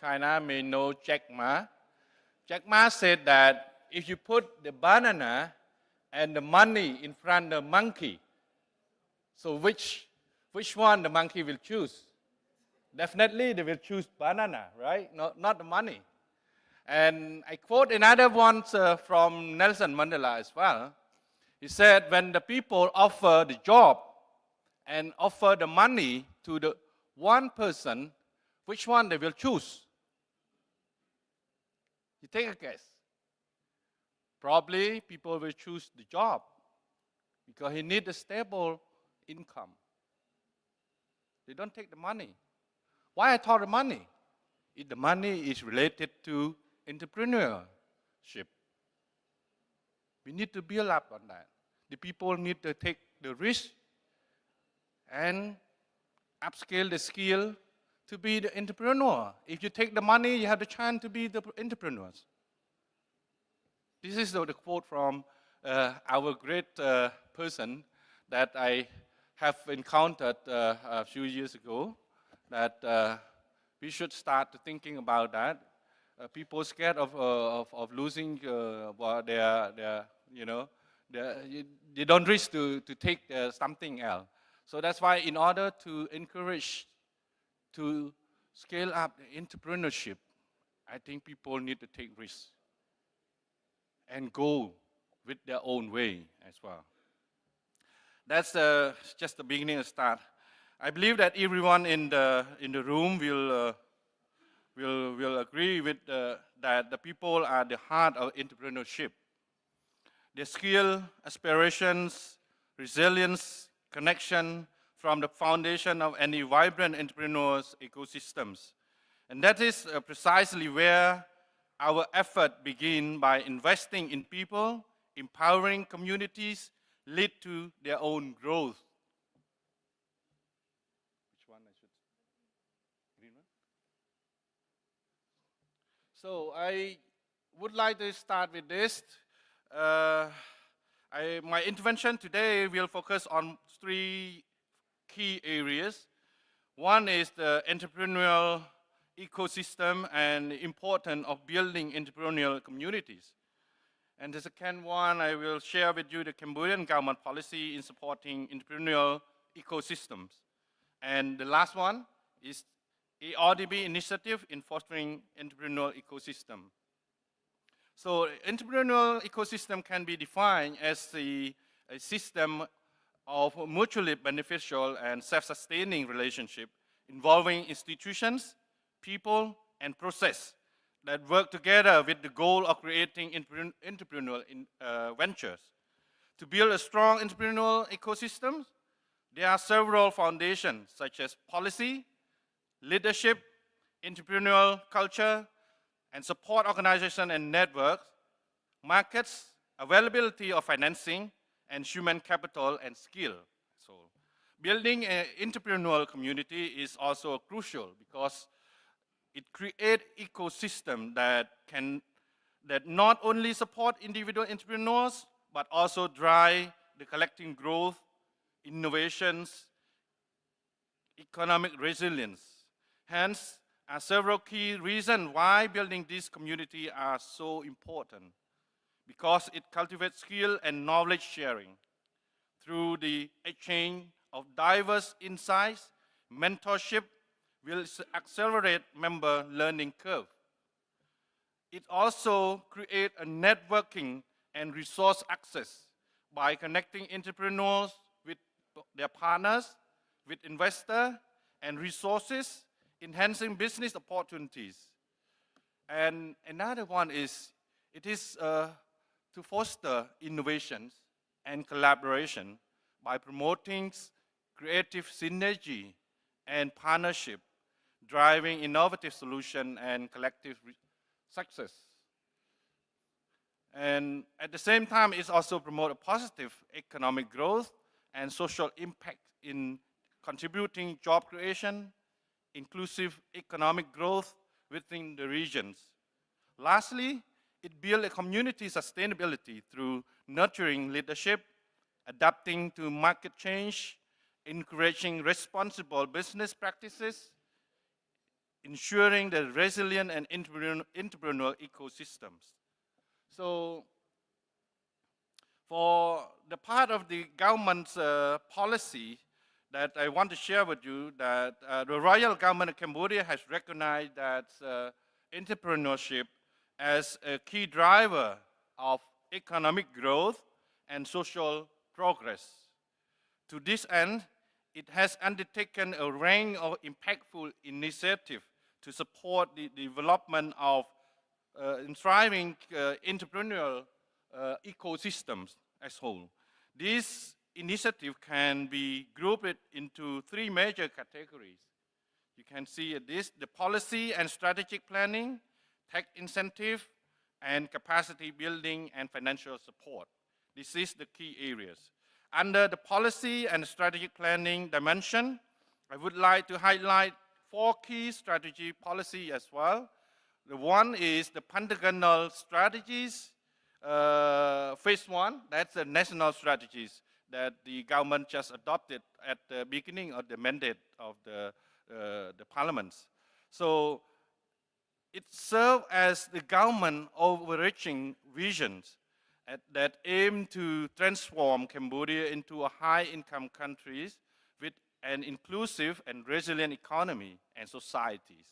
China may know Jack Ma. Jack Ma said that if you put the banana and the money in front of the monkey, so which one the monkey will choose? Definitely they will choose banana, right? Not the money. And I quote another one from Nelson Mandela as well. He said, when the people offer the job and offer the money to the one person, which one they will choose? You take a guess. Probably people will choose the job because he needs a stable income. They don't take the money. Why I talk the money? If the money is related to entrepreneurship, we need to build up on that. The people need to take the risk and upscale the skill to be the entrepreneur. If you take the money, you have the chance to be the entrepreneurs. This is the quote from our great person that I have encountered a few years ago, that we should start thinking about that. People scared of losing their they don't risk to take something else. So that's why in order to encourage to scale up the entrepreneurship, I think people need to take risks and go with their own way as well. That's just the beginning of start. I believe that everyone in the room will agree with that the people are the heart of entrepreneurship. Their skill, aspirations, resilience, connection from the foundation of any vibrant entrepreneurs ecosystems. And that is precisely where our effort begin by investing in people, empowering communities, lead to their own growth. Which one I should? Green one? So I would like to start with this. My intervention today will focus on three key areas. One is the entrepreneurial ecosystem and the importance of building entrepreneurial communities. And the second one, I will share with you the Cambodian government policy in supporting entrepreneurial ecosystems. And the last one is ADFIAP initiative in fostering entrepreneurial ecosystem. So entrepreneurial ecosystem can be defined as a system of mutually beneficial and self-sustaining relationship involving institutions, people, and process that work together with the goal of creating entrepreneurial ventures. To build a strong entrepreneurial ecosystem, there are several foundations such as policy, leadership, entrepreneurial culture, and support organization and networks, markets, availability of financing, and human capital and skill. So building an entrepreneurial community is also crucial because it creates ecosystem that not only support individual entrepreneurs, but also drive the collective growth, innovations, economic resilience. Hence, are several key reasons why building this community are so important. Because it cultivates skill and knowledge sharing through the exchange of diverse insights. Mentorship will accelerate member learning curve. It also creates a networking and resource access by connecting entrepreneurs with their partners, with investors and resources, enhancing business opportunities. And another one is, it is to foster innovations and collaboration by promoting creative synergy and partnership, driving innovative solution and collective success. And at the same time, it also promotes a positive economic growth and social impact in contributing job creation, inclusive economic growth within the regions. Lastly, it builds a community sustainability through nurturing leadership, adapting to market change, encouraging responsible business practices, ensuring the resilient and entrepreneurial ecosystems. So for the part of the government's policy that I want to share with you, that the Royal Government of Cambodia has recognized that entrepreneurship as a key driver of economic growth and social progress. To this end, it has undertaken a range of impactful initiatives to support the development of thriving entrepreneurial ecosystems as whole. These initiatives can be grouped into three major categories. You can see this: the policy and strategic planning, tax incentive, and capacity building and financial support. This is the key areas. Under the policy and strategic planning dimension, I would like to highlight 4 key strategy policy as well. The one is the pentagonal strategies, phase 1, that's the national strategies that the government just adopted at the beginning of the mandate of the parliaments. So it serves as the government overreaching visions that aim to transform Cambodia into a high-income country with an inclusive and resilient economy and societies.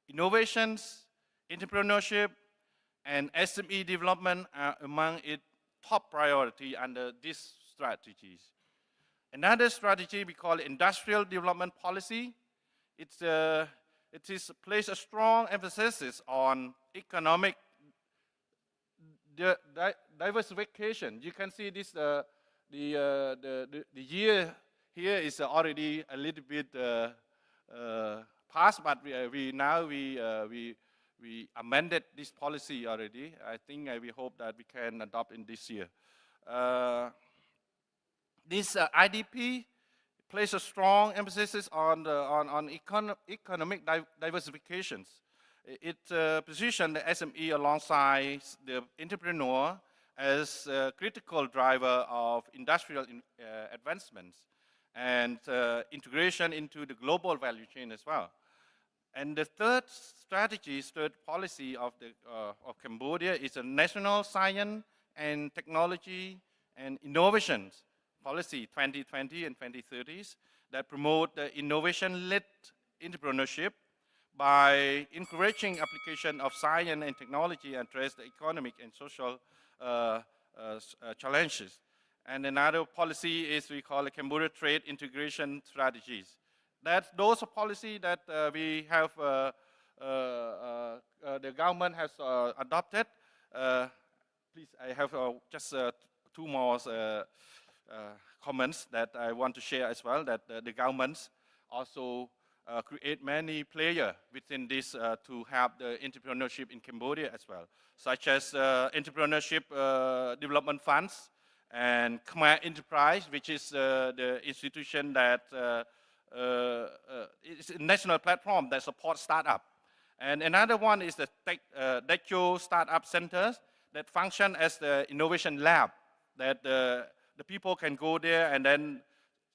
Innovations, entrepreneurship, and SME development are among its top priority under these strategies. Another strategy we call industrial development policy. It places a strong emphasis on economic diversification. You can see this, the year here is already a little bit past, but we amended this policy already. I think we hope that we can adopt in this year. This IDP places a strong emphasis on economic diversifications. It positions the SME alongside the entrepreneur as a critical driver of industrial advancements and integration into the global value chain as well. And the third policy of Cambodia is a national science and technology and innovations policy 2020 and 2030s that promote the innovation-led entrepreneurship by encouraging application of science and technology and address the economic and social challenges. And another policy is we call the Cambodia Trade Integration Strategies. Those are policies that we have, the government has adopted. Please, I have just 2 more comments that I want to share as well, that the governments also create many players within this to help the entrepreneurship in Cambodia as well, such as entrepreneurship development funds and Khmer Enterprise, which is the institution that it's a national platform that supports startup. And another one is the Dacho Startup Centers that function as the innovation lab, that the people can go there, and then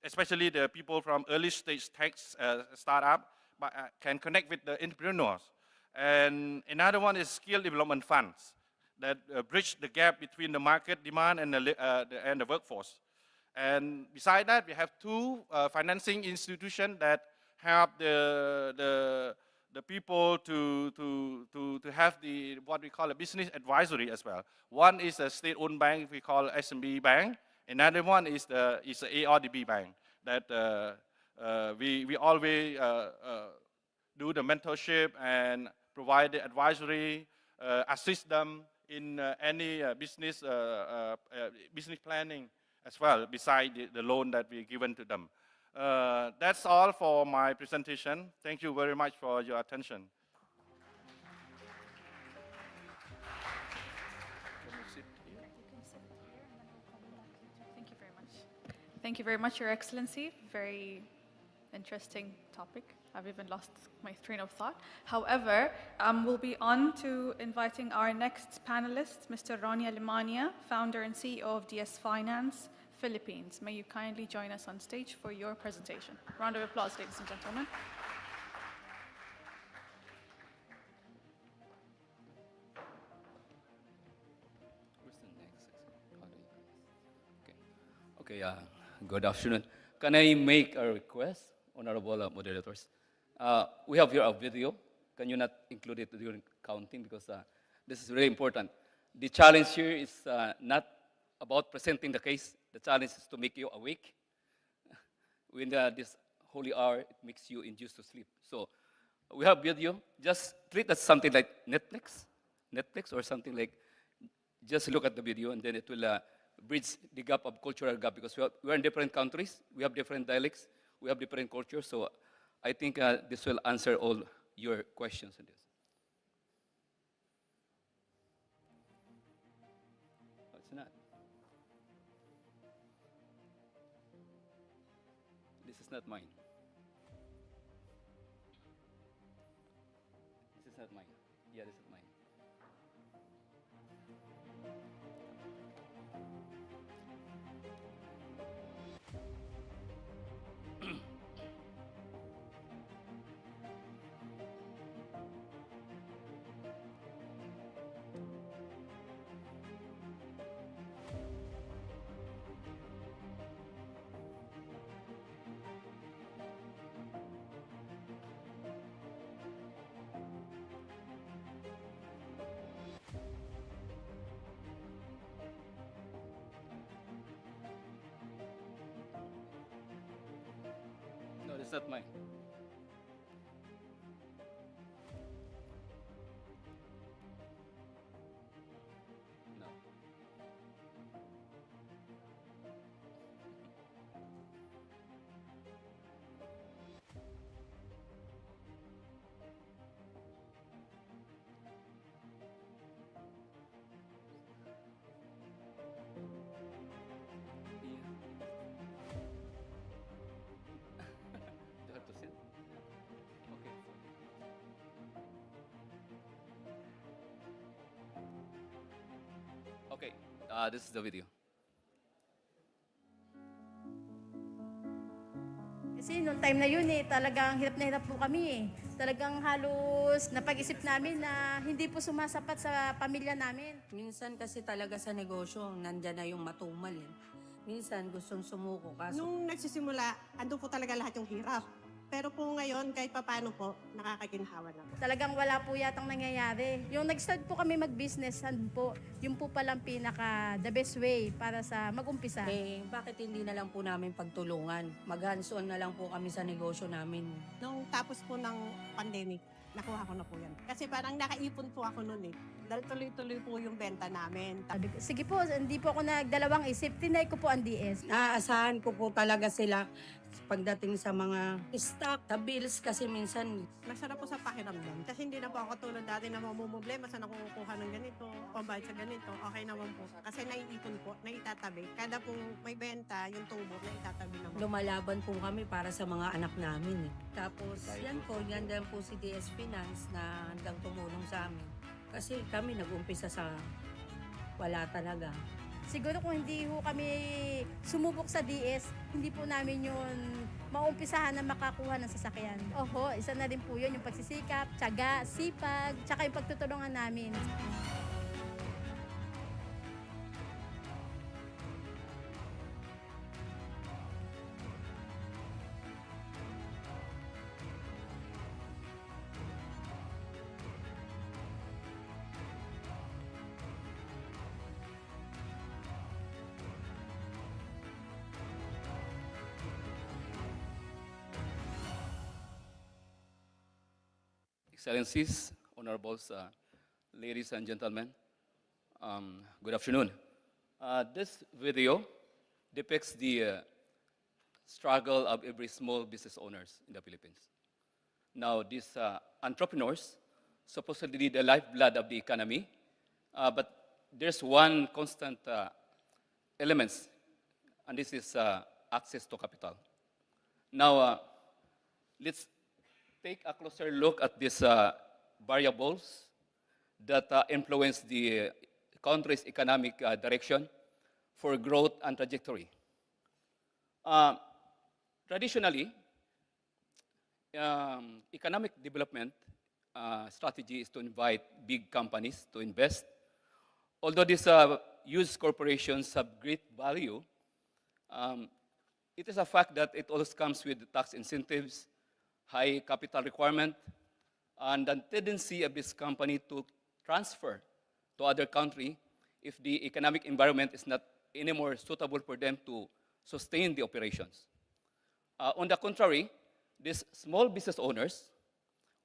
especially the people from early stage tech startup can connect with the entrepreneurs. And another one is skill development funds that bridge the gap between the market demand and the workforce. And beside that, we have 2 financing institutions that help the people to have what we call a business advisory as well. One is a state-owned bank we call SMB bank. Another one is the ADFIAP bank that we always do the mentorship and provide the advisory, assist them in any business planning as well, beside the loan that we given to them. That's all for my presentation. Thank you very much for your attention. Thank you very much, Your Excellency. Very interesting topic. I've even lost my train of thought. However, we'll be on to inviting our next panelist, Mr. Ronia Limania, founder and CEO of DS Finance Philippines. May you kindly join us on stage for your presentation. Round of applause, ladies and gentlemen. Okay, good afternoon. Can I make a request, honorable moderators? We have here a video. Can you not include it during counting because this is really important. The challenge here is not about presenting the case. The challenge is to make you awake. When this holy hour, it makes you induced to sleep. So we have video. Just treat that something like Netflix or something like. Just look at the video, and then it will bridge the gap of cultural gap because we are in different countries, we have different dialects, we have different cultures. So I think this will answer all your questions in this. No, it's not. This is not mine. This is not mine. Yeah, this is mine. No, this is not mine. No. You have to sit. Okay. Okay. This is the video. Kasi nung time na yun talagang hirap na hirap po kami Talagang halos napag-isip namin na hindi po sumasapat sa pamilya namin. Minsan kasi talaga sa negosyo, nandyan na yung matumal eh. Minsan gustong sumuko kaso Nung nagsisimula, ando po talaga lahat yung hirap. Pero po ngayon, kahit papano po, nakakaginhawa na. Talagang wala po yatang nangyayari. Yung nag-start po kami mag-business, po, yung po palang pinaka the best way para sa mag-umpisa. eh, bakit hindi na lang po namin pagtulungan? Mag-hands-on na lang po kami sa negosyo namin. Nung tapos po ng pandemic, nakuha ko na po yan. Kasi parang nakaipon po ako noon eh. Dahil tuloy-tuloy po yung benta namin. Sabi ko, sige po, hindi po ako nagdalawang isip, tinay ko po ang DS. Naaasahan ko po talaga sila pagdating sa mga stock, sa bills kasi minsan Masarap po sa pakiramdam. Kasi hindi na po ako tulad dati na mamumblema saan ako kukuha ng ganito, pambayad sa ganito. Okay naman po. Kasi naiipon po, naitatabi. Kada po may benta, yung tubo, naitatabi naman. lumalaban po kami para sa mga anak namin eh. Tapos yan din po si DS Finance na handang tumulong sa amin. Kasi kami nag-umpisa sa wala talaga. Siguro kung hindi ho kami sumubok sa DS, hindi po namin yun maumpisahan na makakuha ng sasakyan. Oho, isa na rin po yun, yung pagsisikap, tiyaga, sipag, tsaka yung pagtutulungan namin. Excellencies, honorables, ladies and gentlemen, good afternoon. This video depicts the struggle of every small business owners in the Philippines. Now, these entrepreneurs supposedly the lifeblood of the economy, but there's one constant element, and this is access to capital. Now, let's take a closer look at these variables that influence the country's economic direction for growth and trajectory. Traditionally, economic development strategy is to invite big companies to invest. Although these huge corporations have great value, Um, it is a fact that it also comes with tax incentives, high capital requirement, and the tendency of this company to transfer to other country if the economic environment is not anymore suitable for them to sustain the operations. On the contrary, these small business owners,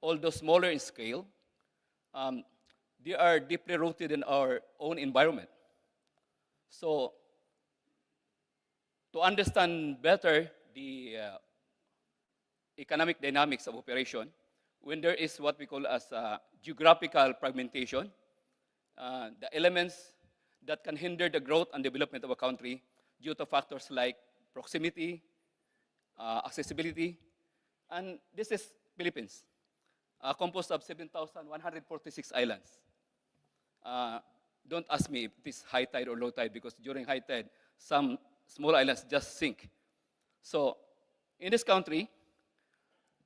although smaller in scale, um, they are deeply rooted in our own environment. So to understand better the economic dynamics of operation, when there is what we call as geographical fragmentation, the elements that can hinder the growth and development of a country due to factors like proximity, accessibility, and this is Philippines, composed of 7,146 islands. Don't ask me if it is high tide or low tide because during high tide, some small islands just sink. So in this country,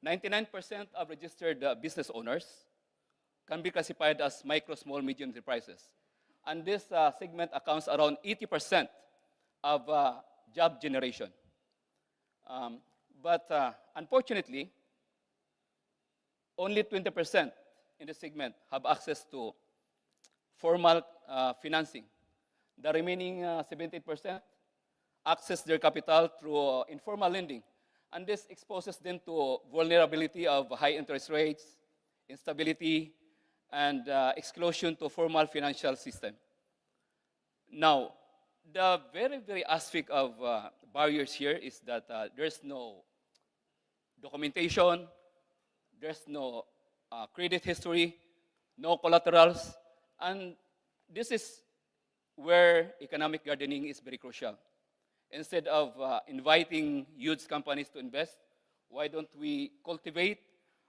99% of registered business owners can be classified as micro, small, medium enterprises. And this segment accounts around 80% of job generation. But unfortunately, only 20% in this segment have access to formal financing. The remaining 78% access their capital through informal lending. And this exposes them to vulnerability of high interest rates, instability, and exclusion to formal financial system. Now, the very aspect of barriers here is that there's no documentation, there's no credit history, no collaterals, and this is where economic gardening is very crucial. Instead of inviting huge companies to invest, why don't we cultivate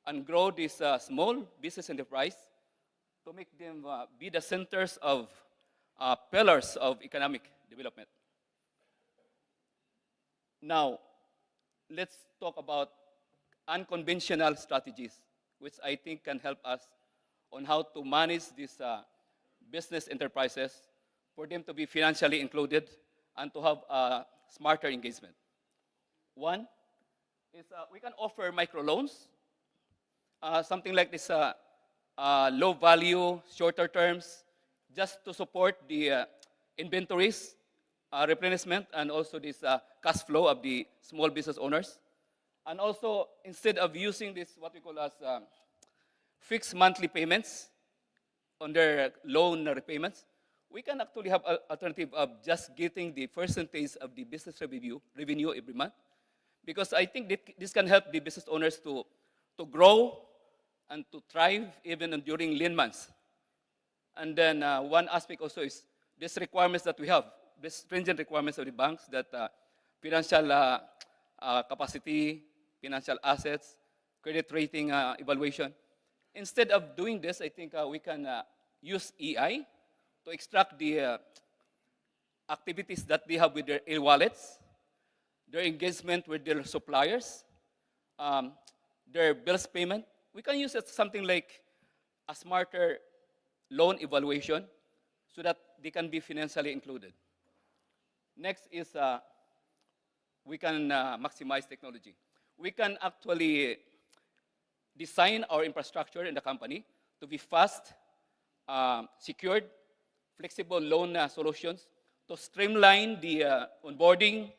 and grow this small business enterprise to make them be the centers of pillars of economic development? Now, let's talk about unconventional strategies, which I think can help us on how to manage these business enterprises for them to be financially included and to have smarter engagement. One is we can offer microloans, something like this low value, shorter terms, just to support the inventories, replenishment, and also this cash flow of the small business owners. And also, instead of using this, what we call as fixed monthly payments on their loan repayments, we can actually have an alternative of just getting the percentage of the business revenue every month. Because I think that this can help the business owners to grow and to thrive even during lean months. And then one aspect also is these requirements that we have, these stringent requirements of the banks that financial capacity, financial assets, credit rating evaluation. Instead of doing this, I think we can use EI to extract the activities that they have with their e-wallets, their engagement with their suppliers, their bills payment. We can use it something like a smarter loan evaluation so that they can be financially included. Next is we can maximize technology. We can actually design our infrastructure in the company to be fast, secured, flexible loan solutions to streamline the onboarding,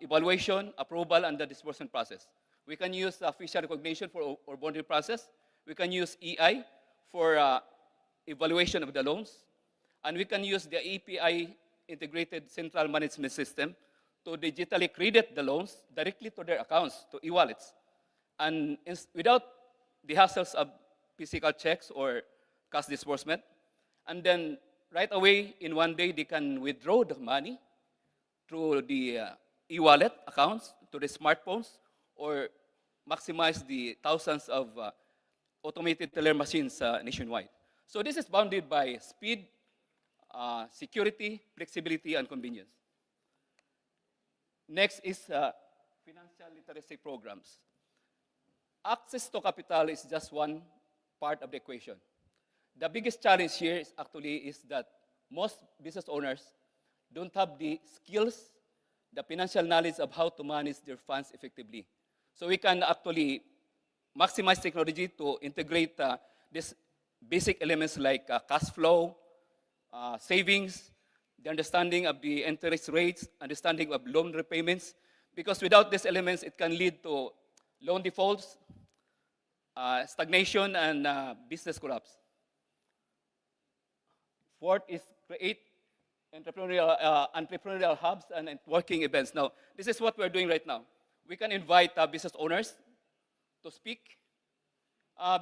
evaluation, approval, and the disbursement process. We can use facial recognition for onboarding process. We can use EI for evaluation of the loans. And we can use the API integrated central management system to digitally credit the loans directly to their accounts, to e-wallets. And without the hassles of physical checks or cash disbursement. And then right away, in one day, they can withdraw the money through the e-wallet accounts to the smartphones or maximize the thousands of automated teller machines nationwide. So this is bounded by speed, security, flexibility, and convenience. Next is financial literacy programs. Access to capital is just one part of the equation. The biggest challenge here is that most business owners don't have the skills, the financial knowledge of how to manage their funds effectively. So we can actually maximize technology to integrate these basic elements like cash flow, savings, the understanding of the interest rates, understanding of loan repayments, because without these elements, it can lead to loan defaults, stagnation, and business collapse. Fourth is create entrepreneurial hubs and networking events. Now, this is what we're doing right now. We can invite business owners to speak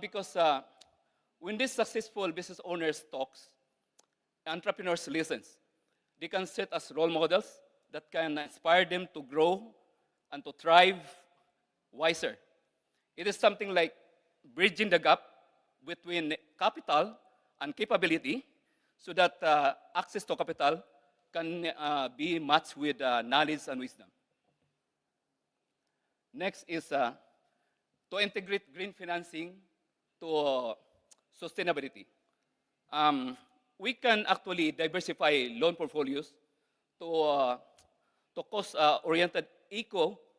because when these successful business owners talks, entrepreneurs listens. They can set as role models that can inspire them to grow and to thrive wiser. It is something like bridging the gap between capital and capability so that access to capital can be matched with knowledge and wisdom. Next is to integrate green financing to sustainability. We can actually diversify loan portfolios to cost-oriented,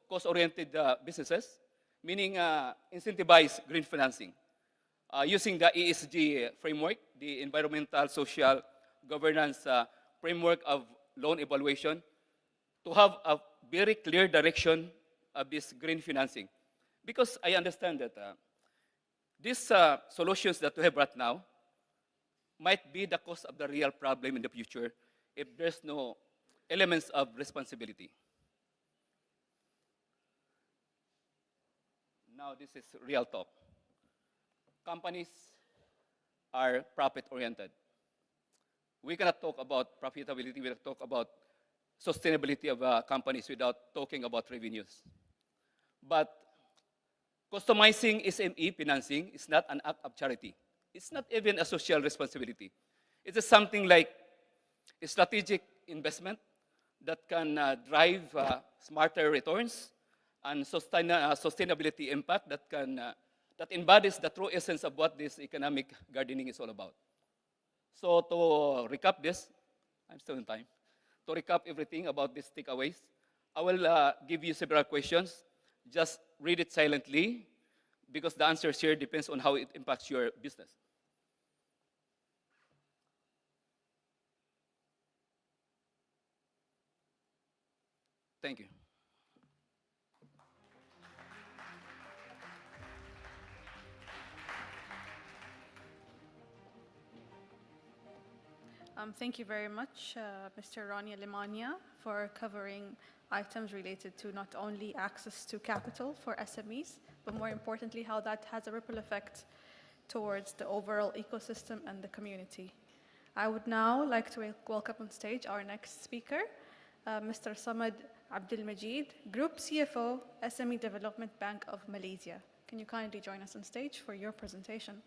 cost-oriented businesses, meaning incentivize green financing. Using the ESG framework, the environmental, social, governance framework of loan evaluation, to have a very clear direction of this green financing. Because I understand that these solutions that we have right now might be the cause of the real problem in the future if there's no elements of responsibility. Now this is real talk. Companies are profit-oriented. We cannot talk about profitability, we cannot talk about sustainability of companies without talking about revenues. But customizing SME financing is not an act of charity. It's not even a social responsibility. It is something like a strategic investment that can drive smarter returns and sustainability impact that embodies the true essence of what this economic gardening is all about. So to recap this, I'm still in time. To recap everything about these takeaways, I will give you several questions. Just read it silently because the answers here depends on how it impacts your business. Thank you. Thank you very much, Mr. Rania Limania, for covering items related to not only access to capital for SMEs, but more importantly, how that has a ripple effect towards the overall ecosystem and the community. I would now like to welcome on stage our next speaker, Mr. Samad Abdul Majid, Group CFO, SME Development Bank of Malaysia. Can you kindly join us on stage for your presentation?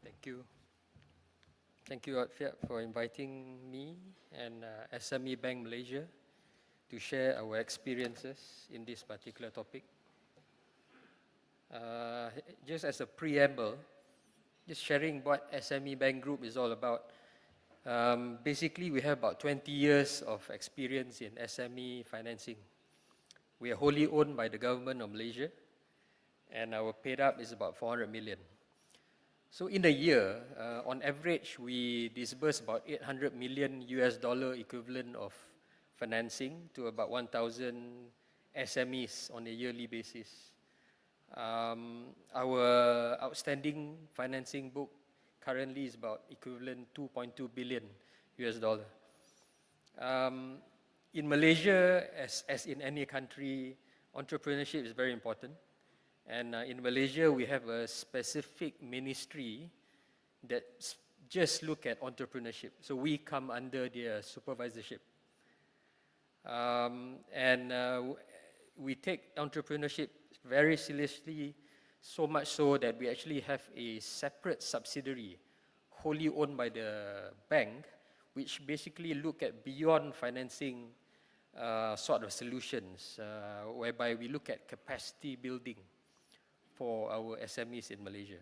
Thank you. Thank you, ADFIAP, for inviting me and SME Bank Malaysia to share our experiences in this particular topic. Just as a preamble, just sharing what SME Bank Group is all about. Basically, we have about 20 years of experience in SME financing. We are wholly owned by the government of Malaysia, and our paid up is about 400 million. So in a year, on average, we disburse about 800 million US dollar equivalent of financing to about 1,000 SMEs on a yearly basis. Our outstanding financing book currently is about equivalent 2.2 billion US dollar. In Malaysia, as in any country, entrepreneurship is very important. And in Malaysia, we have a specific ministry that just look at entrepreneurship. So we come under their supervisorship. We take entrepreneurship very seriously, so much so that we actually have a separate subsidiary, wholly owned by the bank, which basically look at beyond financing sort of solutions, whereby we look at capacity building for our SMEs in Malaysia.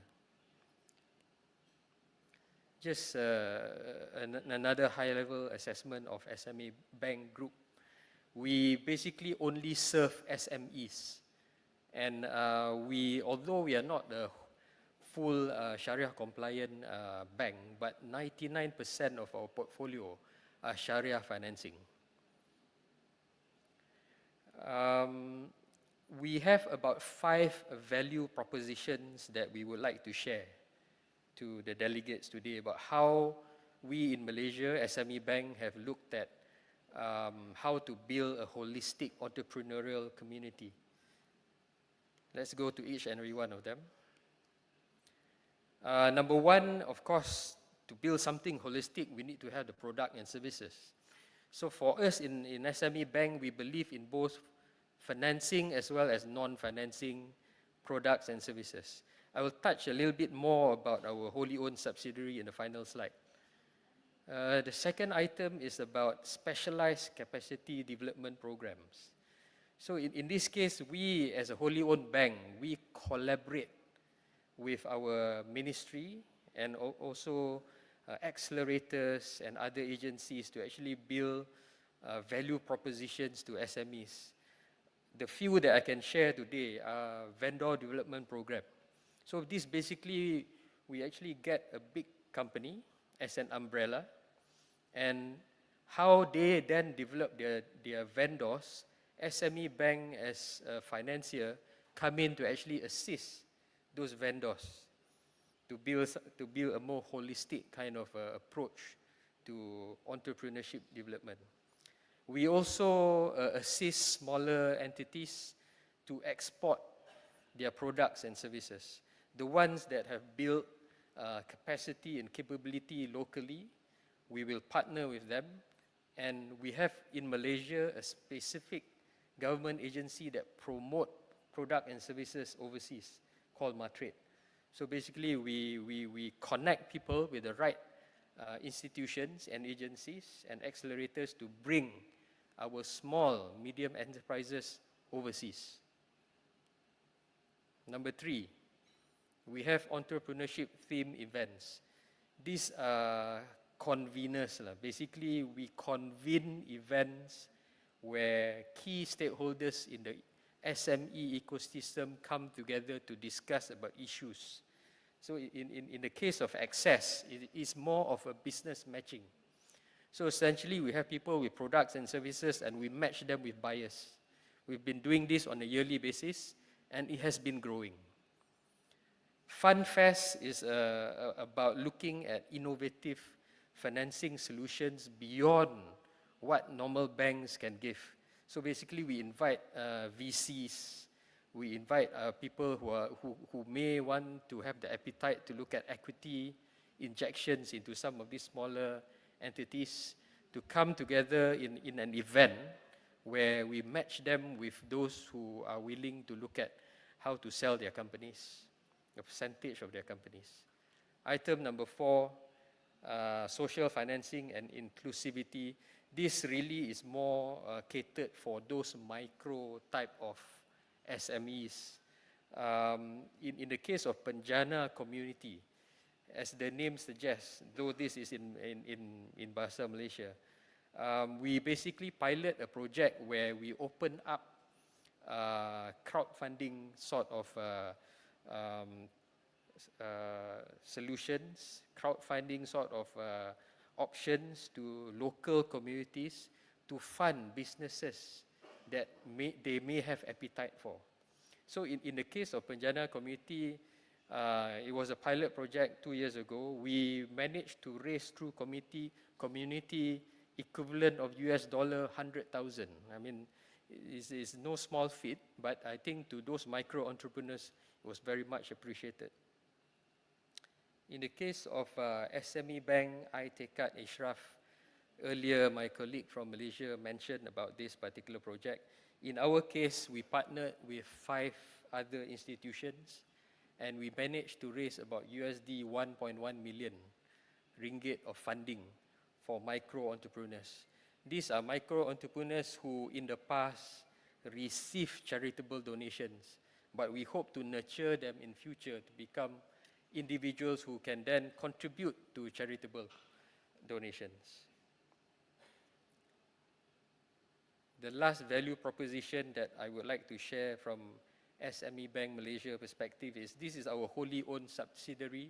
Just another high-level assessment of SME Bank Group. We basically only serve SMEs, and although we are not a full Sharia-compliant bank, but 99% of our portfolio are Sharia financing. We have about 5 value propositions that we would like to share to the delegates today about how we in Malaysia, SME Bank, have looked at how to build a holistic entrepreneurial community. Let's go to each and every one of them. Number one, of course, to build something holistic, we need to have the product and services. So for us in SME Bank, we believe in both financing as well as non-financing products and services. I will touch a little bit more about our wholly owned subsidiary in the final slide. The second item is about specialized capacity development programs. So in this case, we as a wholly owned bank, we collaborate with our ministry and also accelerators and other agencies to actually build value propositions to SMEs. The few that I can share today are vendor development program. So this basically, we actually get a big company as an umbrella, and how they then develop their vendors, SME Bank as a financier come in to actually assist those vendors to build a more holistic kind of approach to entrepreneurship development. We also assist smaller entities to export their products and services. The ones that have built capacity and capability locally, we will partner with them. And we have in Malaysia a specific government agency that promote product and services overseas called Matrade. So basically, we connect people with the right institutions and agencies and accelerators to bring our small, medium enterprises overseas. Number 3, we have entrepreneurship theme events. These are conveners. Basically, we convene events where key stakeholders in the SME ecosystem come together to discuss about issues. So in the case of access, it is more of a business matching. So essentially, we have people with products and services and we match them with buyers. We've been doing this on a yearly basis and it has been growing. Fund Fest is about looking at innovative financing solutions beyond what normal banks can give. So basically, we invite VCs, we invite people who may want to have the appetite to look at equity injections into some of these smaller entities to come together in an event where we match them with those who are willing to look at how to sell their companies, a percentage of their companies. Item number 4, social financing and inclusivity. This really is more catered for those micro type of SMEs. In the case of Penjana community, as the name suggests, though this is in Bahasa Malaysia, we basically pilot a project where we open up crowdfunding sort of solutions, crowdfunding sort of options to local communities to fund businesses that they may have appetite for. So in the case of Penjana community, it was a pilot project 2 years ago. We managed to raise through community equivalent of $100,000. I mean, it's no small feat, but I think to those micro entrepreneurs, it was very much appreciated. In the case of SME Bank, iTekat Ishraf, earlier my colleague from Malaysia mentioned about this particular project. In our case, we partnered with 5 other institutions and we managed to raise about USD 1.1 million ringgit of funding for micro entrepreneurs. These are micro entrepreneurs who in the past received charitable donations, but we hope to nurture them in future to become individuals who can then contribute to charitable donations. The last value proposition that I would like to share from SME Bank Malaysia perspective is this is our wholly owned subsidiary.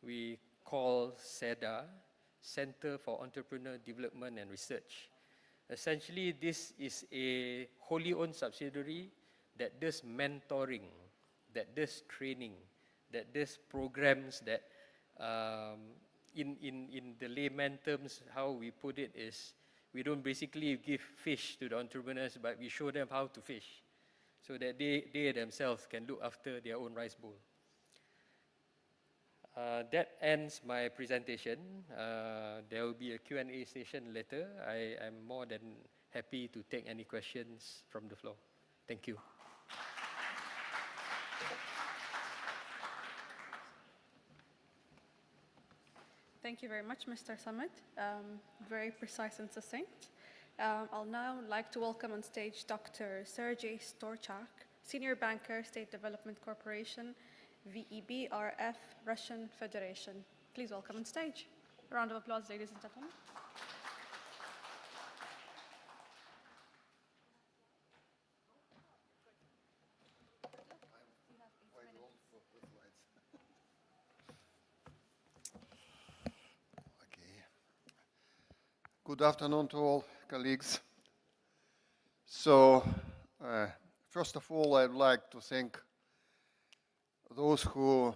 We call SEDA, Center for Entrepreneur Development and Research. Essentially, this is a wholly owned subsidiary that does mentoring, that does training, that does programs that in the layman terms, how we put it is, we don't basically give fish to the entrepreneurs, but we show them how to fish so that they themselves can look after their own rice bowl. That ends my presentation. There will be a Q&A session later. I am more than happy to take any questions from the floor. Thank you. Thank you very much, Mr. Samit. Very precise and succinct. I'll now like to welcome on stage Dr. Sergey Storchak, Senior Banker, State Development Corporation, VEB RF, Russian Federation. Please welcome on stage. A round of applause, ladies and gentlemen. Good afternoon to all colleagues. So, first of all, I'd like to thank those who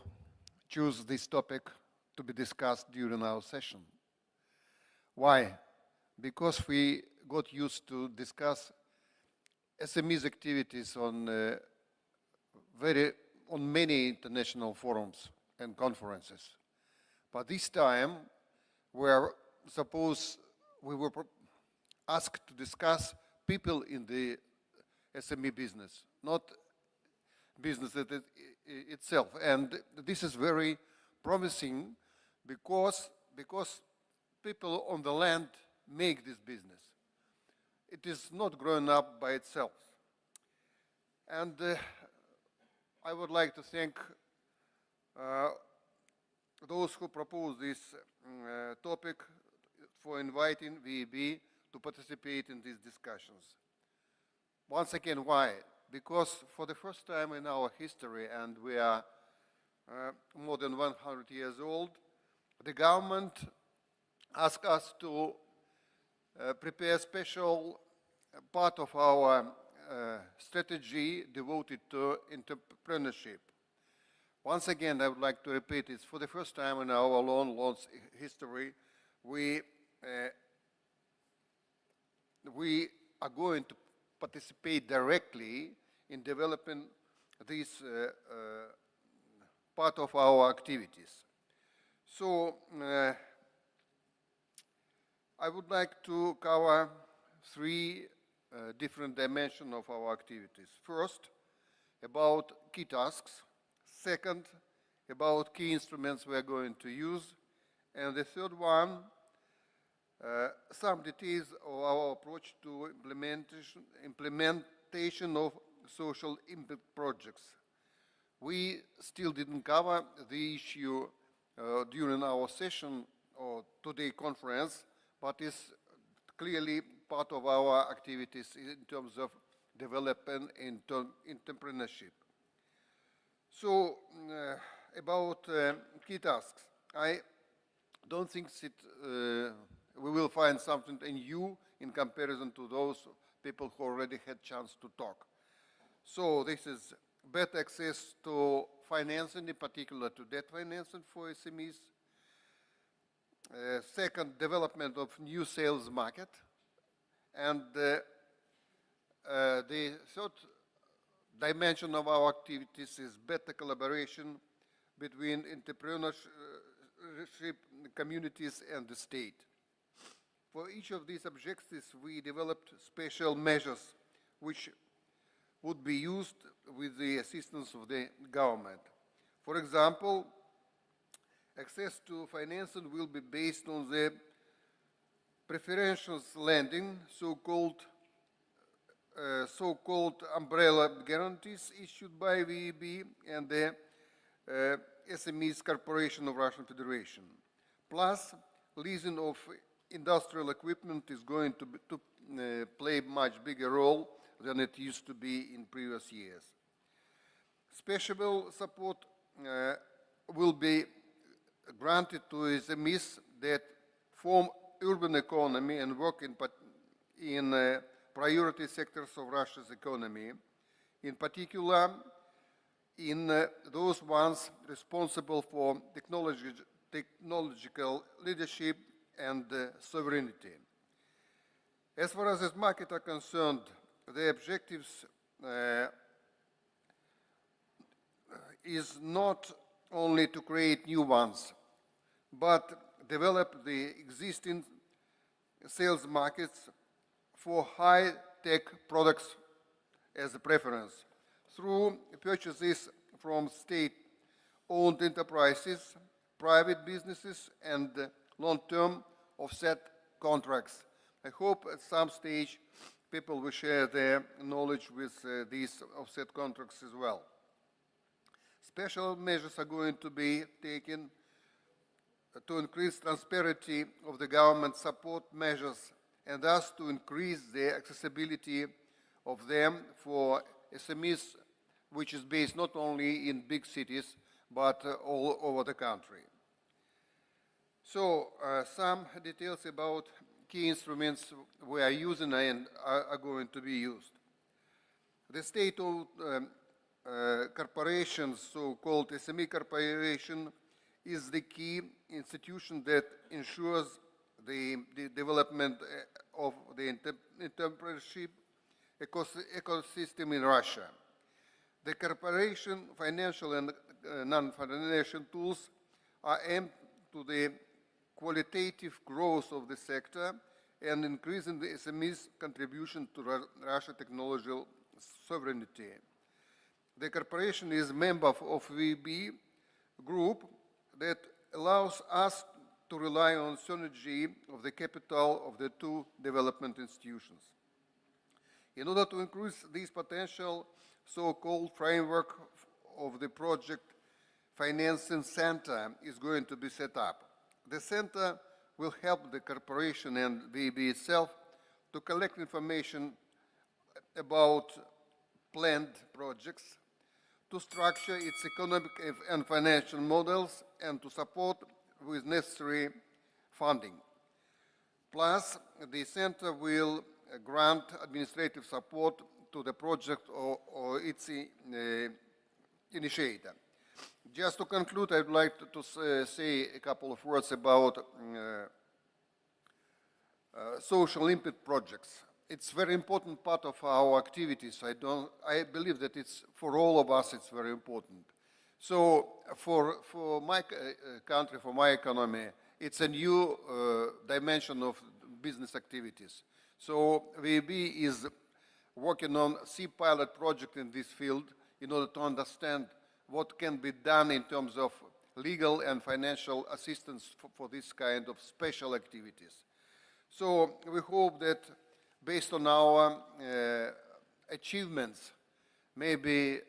choose this topic to be discussed during our session. Why? Because we got used to discuss SMEs activities on many international forums and conferences. But this time, we were asked to discuss people in the SME business, not business itself. And this is very promising because people on the land make this business. It is not growing up by itself. And I would like to thank those who proposed this topic for inviting VEB to participate in these discussions. Once again, why? Because for the first time in our history, and we are more than 100 years old, the government asked us to prepare a special part of our strategy devoted to entrepreneurship. Once again, I would like to repeat, it's for the first time in our long history, we are going to participate directly in developing this part of our activities. So I would like to cover three different dimensions of our activities. First, about key tasks. Second, about key instruments we are going to use. And the third one, some details of our approach to implementation of social impact projects. We still didn't cover the issue during our session or today conference, but it's clearly part of our activities in terms of development and entrepreneurship. So, about key tasks. I don't think we will find something new in comparison to those people who already had chance to talk. So this is better access to financing, in particular to debt financing for SMEs. Second, development of new sales market. And the third dimension of our activities is better collaboration between entrepreneurship communities and the state. For each of these objectives, we developed special measures which would be used with the assistance of the government. For example, access to financing will be based on the preferential lending, so-called umbrella guarantees issued by VEB and the SMEs Corporation of Russian Federation. Plus, leasing of industrial equipment is going to play a much bigger role than it used to be in previous years. Special support will be granted to SMEs that form urban economy and work in priority sectors of Russia's economy, in particular in those ones responsible for technological leadership and sovereignty. As far as this market are concerned, the objectives is not only to create new ones, but develop the existing sales markets for high-tech products as a preference through purchases from state-owned enterprises, private businesses, and long-term offset contracts. I hope at some stage people will share their knowledge with these offset contracts as well. Special measures are going to be taken to increase transparency of the government support measures and thus to increase the accessibility of them for SMEs, which is based not only in big cities, but all over the country. So, some details about key instruments we are using and are going to be used. The state-owned corporations, so-called SME corporation, is the key institution that ensures the development of the entrepreneurship ecosystem in Russia. The corporation financial and non-financial tools are aimed to the qualitative growth of the sector and increasing the SME's contribution to Russia's technological sovereignty. The corporation is a member of VB group that allows us to rely on synergy of the capital of the two development institutions. In order to increase this potential, so-called framework of the project financing center is going to be set up. The center will help the corporation and VB itself to collect information about planned projects, to structure its economic and financial models, and to support with necessary funding. Plus, the center will grant administrative support to the project or its initiator. Just to conclude, I'd like to say a couple of words about social impact projects. It's a very important part of our activities. I believe that it's, for all of us, it's very important. So for my country, for my economy, it's a new dimension of business activities. So VEB is working on a pilot project in this field in order to understand what can be done in terms of legal and financial assistance for this kind of special activities. So we hope that based on our achievements, maybe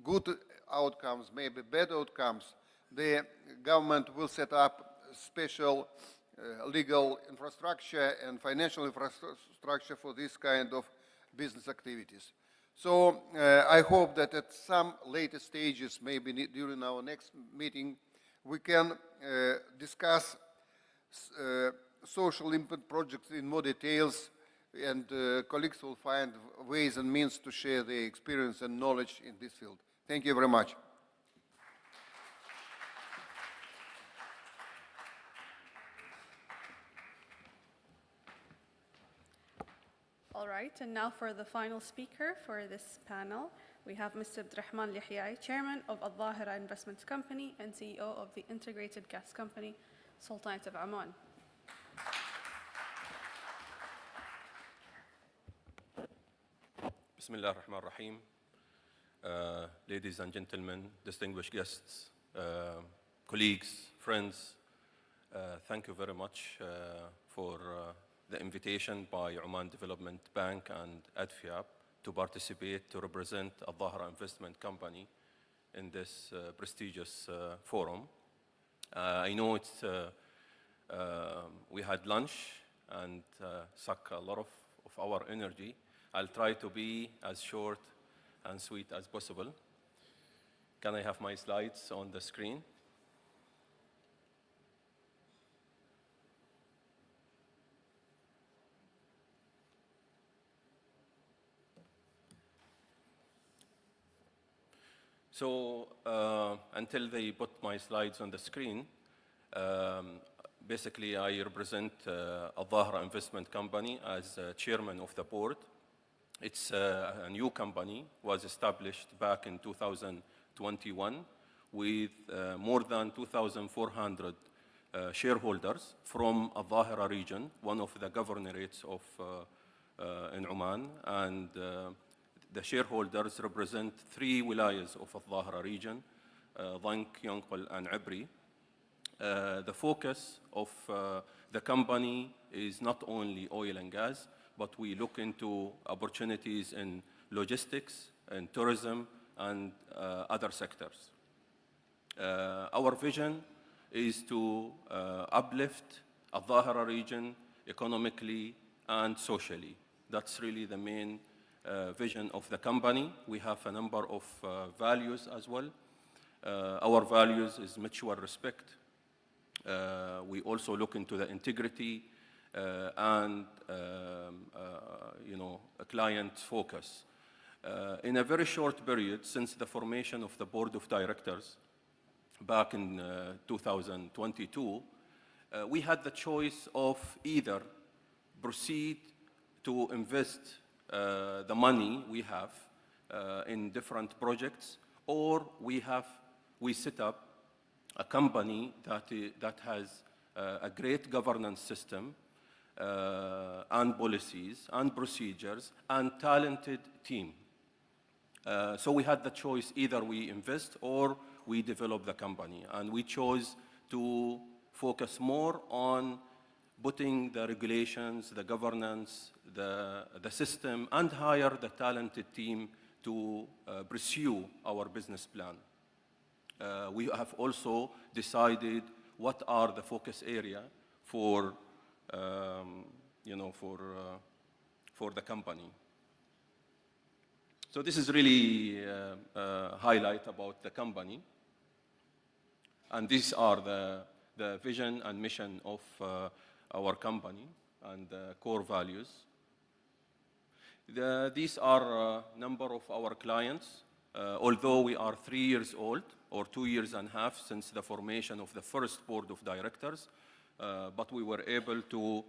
good outcomes, maybe bad outcomes, the government will set up special legal infrastructure and financial infrastructure for this kind of business activities. So I hope that at some later stages, maybe during our next meeting, we can discuss social impact projects in more details, and colleagues will find ways and means to share their experience and knowledge in this field. Thank you very much. All right, and now for the final speaker for this panel, we have Mr. Abdurrahman Lihyai, Chairman of Al-Zahira Investments Company and CEO of the Integrated Gas Company, Sultanate of Oman. Bismillah ar-Rahman ar-Rahim. Ladies and gentlemen, distinguished guests, colleagues, friends, thank you very much for the invitation by Oman Development Bank and ADFIAP to participate to represent Al-Dhahra Investment Company in this prestigious forum. I know we had lunch and suck a lot of our energy. I'll try to be as short and sweet as possible. Can I have my slides on the screen? So until they put my slides on the screen, basically I represent Al-Dhahra Investment Company as chairman of the board. It's a new company, was established back in 2021 with more than 2,400 shareholders from Al-Dhahra region, one of the governorates of in Oman, and the shareholders represent 3 wilayas of Al-Dhahra region, Dhank, Yanqul, and Abri. The focus of the company is not only oil and gas, but we look into opportunities in logistics and tourism and other sectors. Our vision is to uplift Al-Dhahra region economically and socially. That's really the main vision of the company. We have a number of values as well. Our values is mutual respect. We also look into the integrity and a client focus. In a very short period, since the formation of the board of directors back in 2022, we had the choice of either proceed to invest the money we have in different projects, or we set up a company that has a great governance system and policies and procedures and talented team. So we had the choice, either we invest or we develop the company, and we chose to focus more on putting the regulations, the governance, the system, and hire the talented team to pursue our business plan. We have also decided what are the focus area for the company. So this is really a highlight about the company, and these are the vision and mission of our company and the core values. These are a number of our clients. Although we are 3 years old, or 2 years and a half since the formation of the first board of directors, but we were able to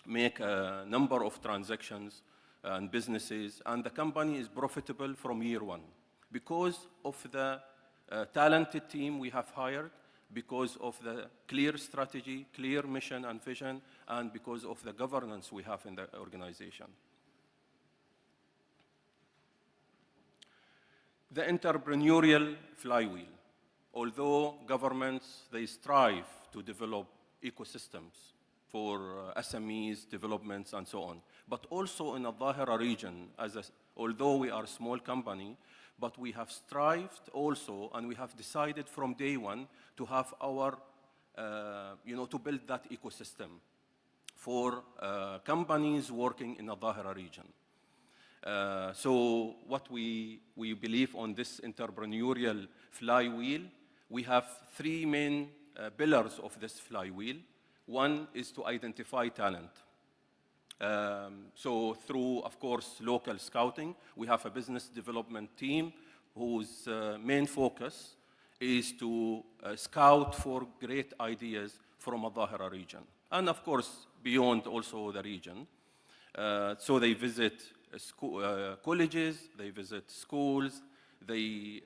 make a number of transactions and businesses, and the company is profitable from year one because of the talented team we have hired, because of the clear strategy, clear mission and vision, and because of the governance we have in the organization. The entrepreneurial flywheel. Although governments, they strive to develop ecosystems for SMEs, developments, and so on. But also in the Al-Dhahra region, although we are a small company, but we have strived also, and we have decided from day one to have our, to build that ecosystem for companies working in the Al-Dhahra region. So what we believe on this entrepreneurial flywheel, we have 3 main pillars of this flywheel. One is to identify talent. So through, of course, local scouting, we have a business development team whose main focus is to scout for great ideas from Al-Dhahra region. And of course, beyond also the region. So they visit colleges, they visit schools, they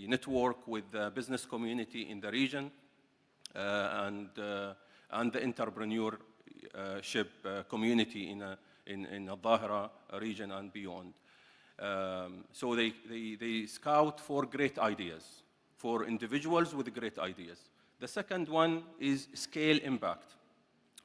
network with the business community in the region and the entrepreneurship community in Al-Dhahra region and beyond. So they scout for great ideas, for individuals with great ideas. The second one is scale impact.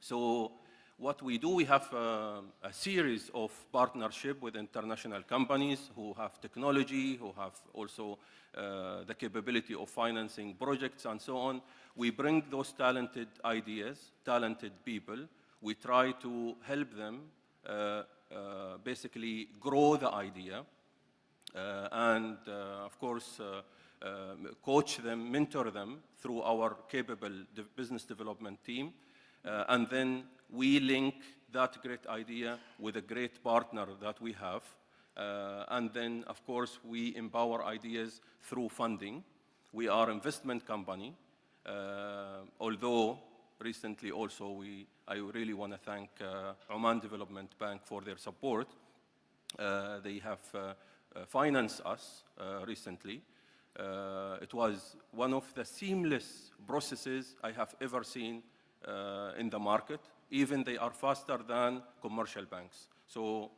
So What we do, we have a series of partnership with international companies who have technology, who have also the capability of financing projects and so on. We bring those talented ideas, talented people. We try to help them basically grow the idea and, of course, coach them, mentor them through our capable business development team. And then we link that great idea with a great partner that we have. And then, of course, we empower ideas through funding. We are an investment company, although recently also I really want to thank Oman Development Bank for their support. They have financed us recently. It was one of the seamless processes I have ever seen in the market. Even they are faster than commercial banks. So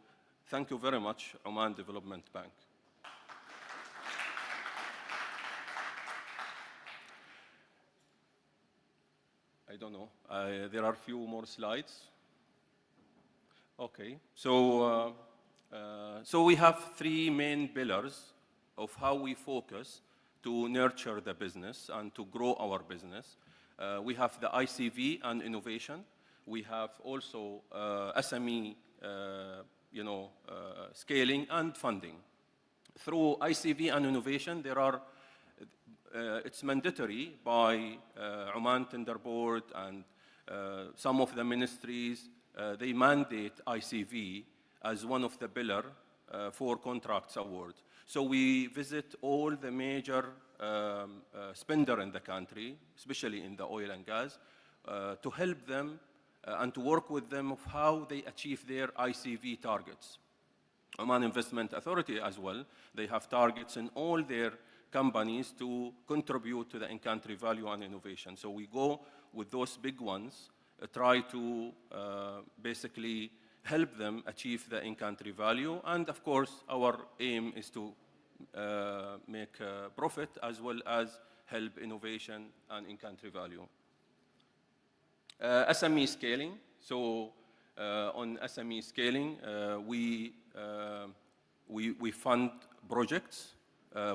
thank you very much, Oman Development Bank. I don't know. There are a few more slides. Okay. So we have three main pillars of how we focus to nurture the business and to grow our business. We have the ICV and innovation. We have also SME, scaling and funding. Through ICV and innovation, it's mandatory by Oman Tender Board and some of the ministries. They mandate ICV as one of the pillars for contracts award. So we visit all the major spender in the country, especially in the oil and gas, to help them and to work with them of how they achieve their ICV targets. Oman Investment Authority as well, they have targets in all their companies to contribute to the in-country value and innovation. So we go with those big ones, try to basically help them achieve the in-country value. And of course, our aim is to make profit as well as help innovation and in-country value. SME scaling. So on SME scaling, we fund projects.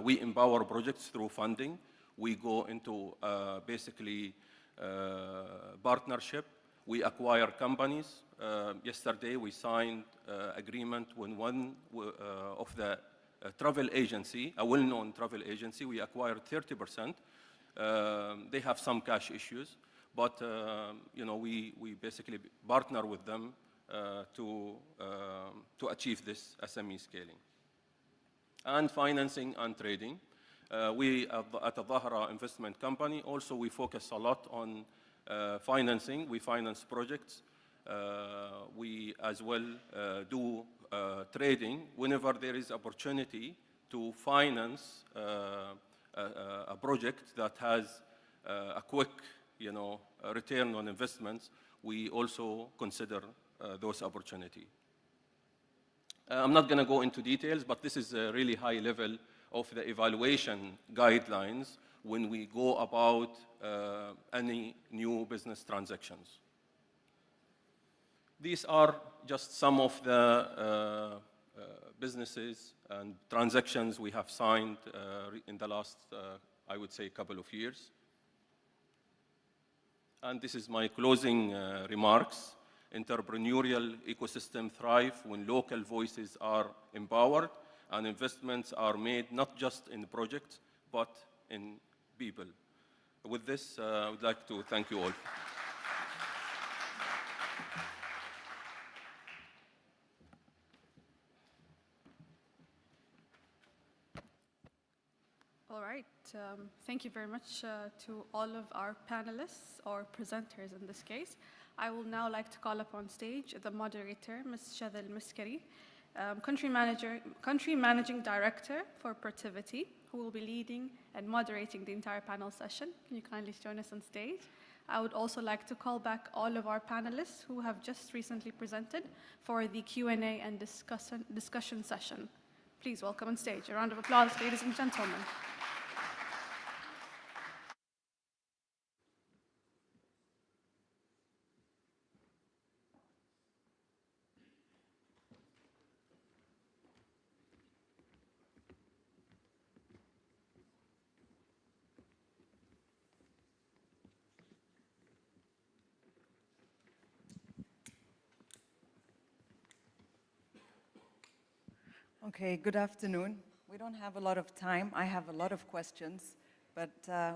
We empower projects through funding. We go into basically partnership. We acquire companies. Yesterday, we signed agreement with one of the travel agency, a well-known travel agency. We acquired 30%. They have some cash issues, but we basically partner with them to achieve this SME scaling. And financing and trading. We at the Dhahra Investment Company also we focus a lot on financing. We finance projects. We as well do trading whenever there is opportunity to finance a project that has a quick return on investments. We also consider those opportunities. I'm not going to go into details, but this is a really high level of the evaluation guidelines when we go about any new business transactions. These are just some of the businesses and transactions we have signed in the last, I would say, couple of years. And this is my closing remarks. Entrepreneurial ecosystem thrive when local voices are empowered and investments are made not just in projects, but in people. With this, I would like to thank you all. All right. Thank you very much to all of our panelists or presenters in this case. I will now like to call up on stage the moderator, Ms. Shadha Al-Miskari, Country Managing Director for Portivity, who will be leading and moderating the entire panel session. Can you kindly join us on stage? I would also like to call back all of our panelists who have just recently presented for the Q&A and discussion session. Please welcome on stage. A round of applause, ladies and gentlemen. Okay, good afternoon. We don't have a lot of time. I have a lot of questions, but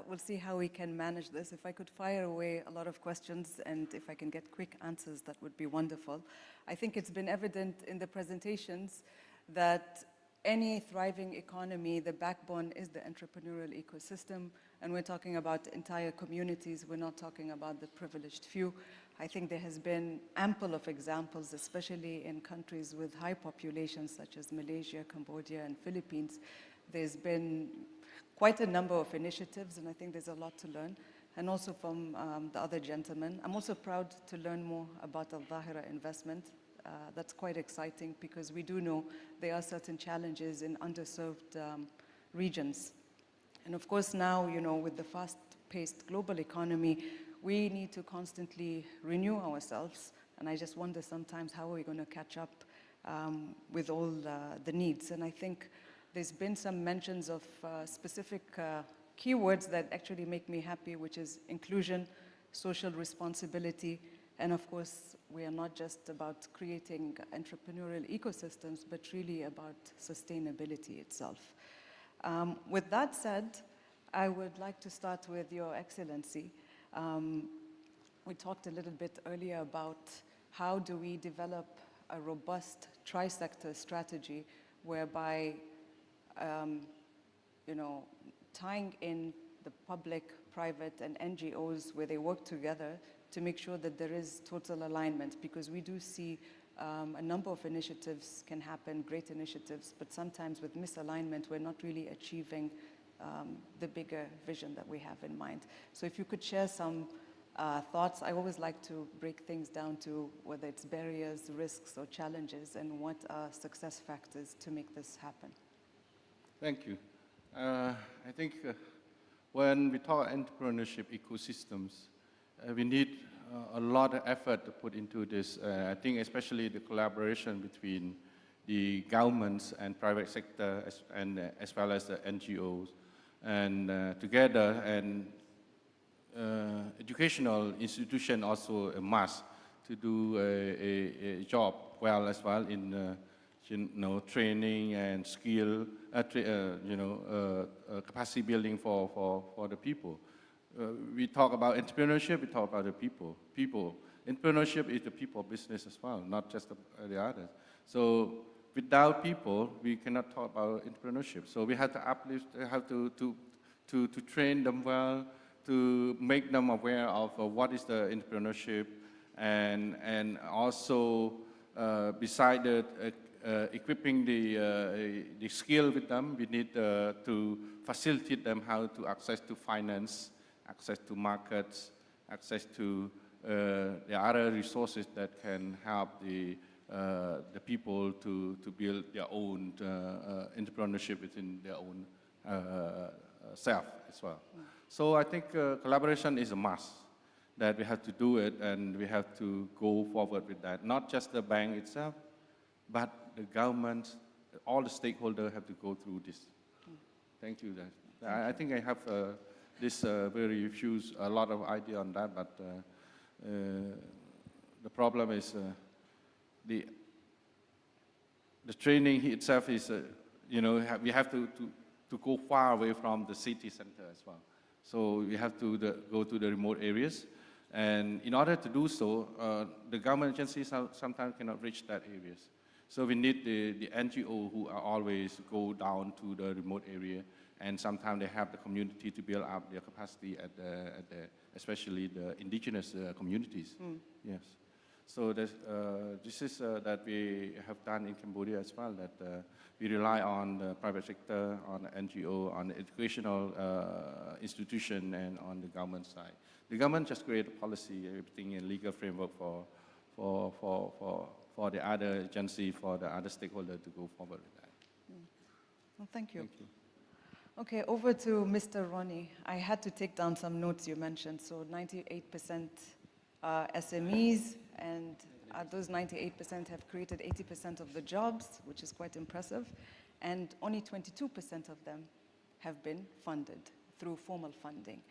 we'll see how we can manage this. If I could fire away a lot of questions and if I can get quick answers, that would be wonderful. I think it's been evident in the presentations that any thriving economy, the backbone is the entrepreneurial ecosystem, and we're talking about entire communities. We're not talking about the privileged few. I think there has been ample of examples, especially in countries with high populations such as Malaysia, Cambodia, and Philippines. There's been quite a number of initiatives, and I think there's a lot to learn. And also from the other gentlemen. I'm also proud to learn more about Al-Dhahira investment. That's quite exciting because we do know there are certain challenges in underserved regions. And of course now, you know, with the fast-paced global economy, we need to constantly renew ourselves. And I just wonder sometimes how are we going to catch up with all the needs. And I think there's been some mentions of specific keywords that actually make me happy, which is inclusion, social responsibility, and of course, we are not just about creating entrepreneurial ecosystems, but really about sustainability itself. With that said, I would like to start with Your Excellency. We talked a little bit earlier about how do we develop a robust tri-sector strategy whereby, you know, tying in the public, private, and NGOs where they work together to make sure that there is total alignment, because we do see a number of initiatives can happen, great initiatives, but sometimes with misalignment, we're not really achieving the bigger vision that we have in mind. So if you could share some thoughts. I always like to break things down to whether it's barriers, risks, or challenges, and what are success factors to make this happen. Thank you. I think when we talk entrepreneurship ecosystems, we need a lot of effort to put into this. I think especially the collaboration between the governments and private sector as well as the NGOs, and together, and educational institution also a must to do a job well as well in you know, training and skill, capacity building for the people. We talk about entrepreneurship, we talk about the people. Entrepreneurship is the people business as well, not just the others. So without people, we cannot talk about entrepreneurship. So we have to uplift, have to train them well, to make them aware of what is the entrepreneurship, and also beside the equipping the skill with them, we need to facilitate them how to access to finance, access to markets, access to the other resources that can help the people to build their own entrepreneurship within their own self as well. So I think collaboration is a must, that we have to do it and we have to go forward with that. Not just the bank itself, but the government, all the stakeholders have to go through this. Thank you. I think I have this very few, a lot of idea on that, but the problem is the training itself is, we have to go far away from the city center as well. So we have to go to the remote areas. And in order to do so, the government agencies sometimes cannot reach that areas. So we need the NGO who are always go down to the remote area, and sometimes they have the community to build up their capacity at the especially the indigenous communities. Yes. So this is that we have done in Cambodia as well, that we rely on the private sector, on the NGO, on the educational institution, and on the government side. The government just create a policy, everything in legal framework for the other agency, for the other stakeholder to go forward with that. Well, thank you. Thank you. Okay, over to Mr. Ronnie. I had to take down some notes you mentioned. So 98% SMEs, and those 98% have created 80% of the jobs, which is quite impressive. And only 22% of them have been funded through formal funding.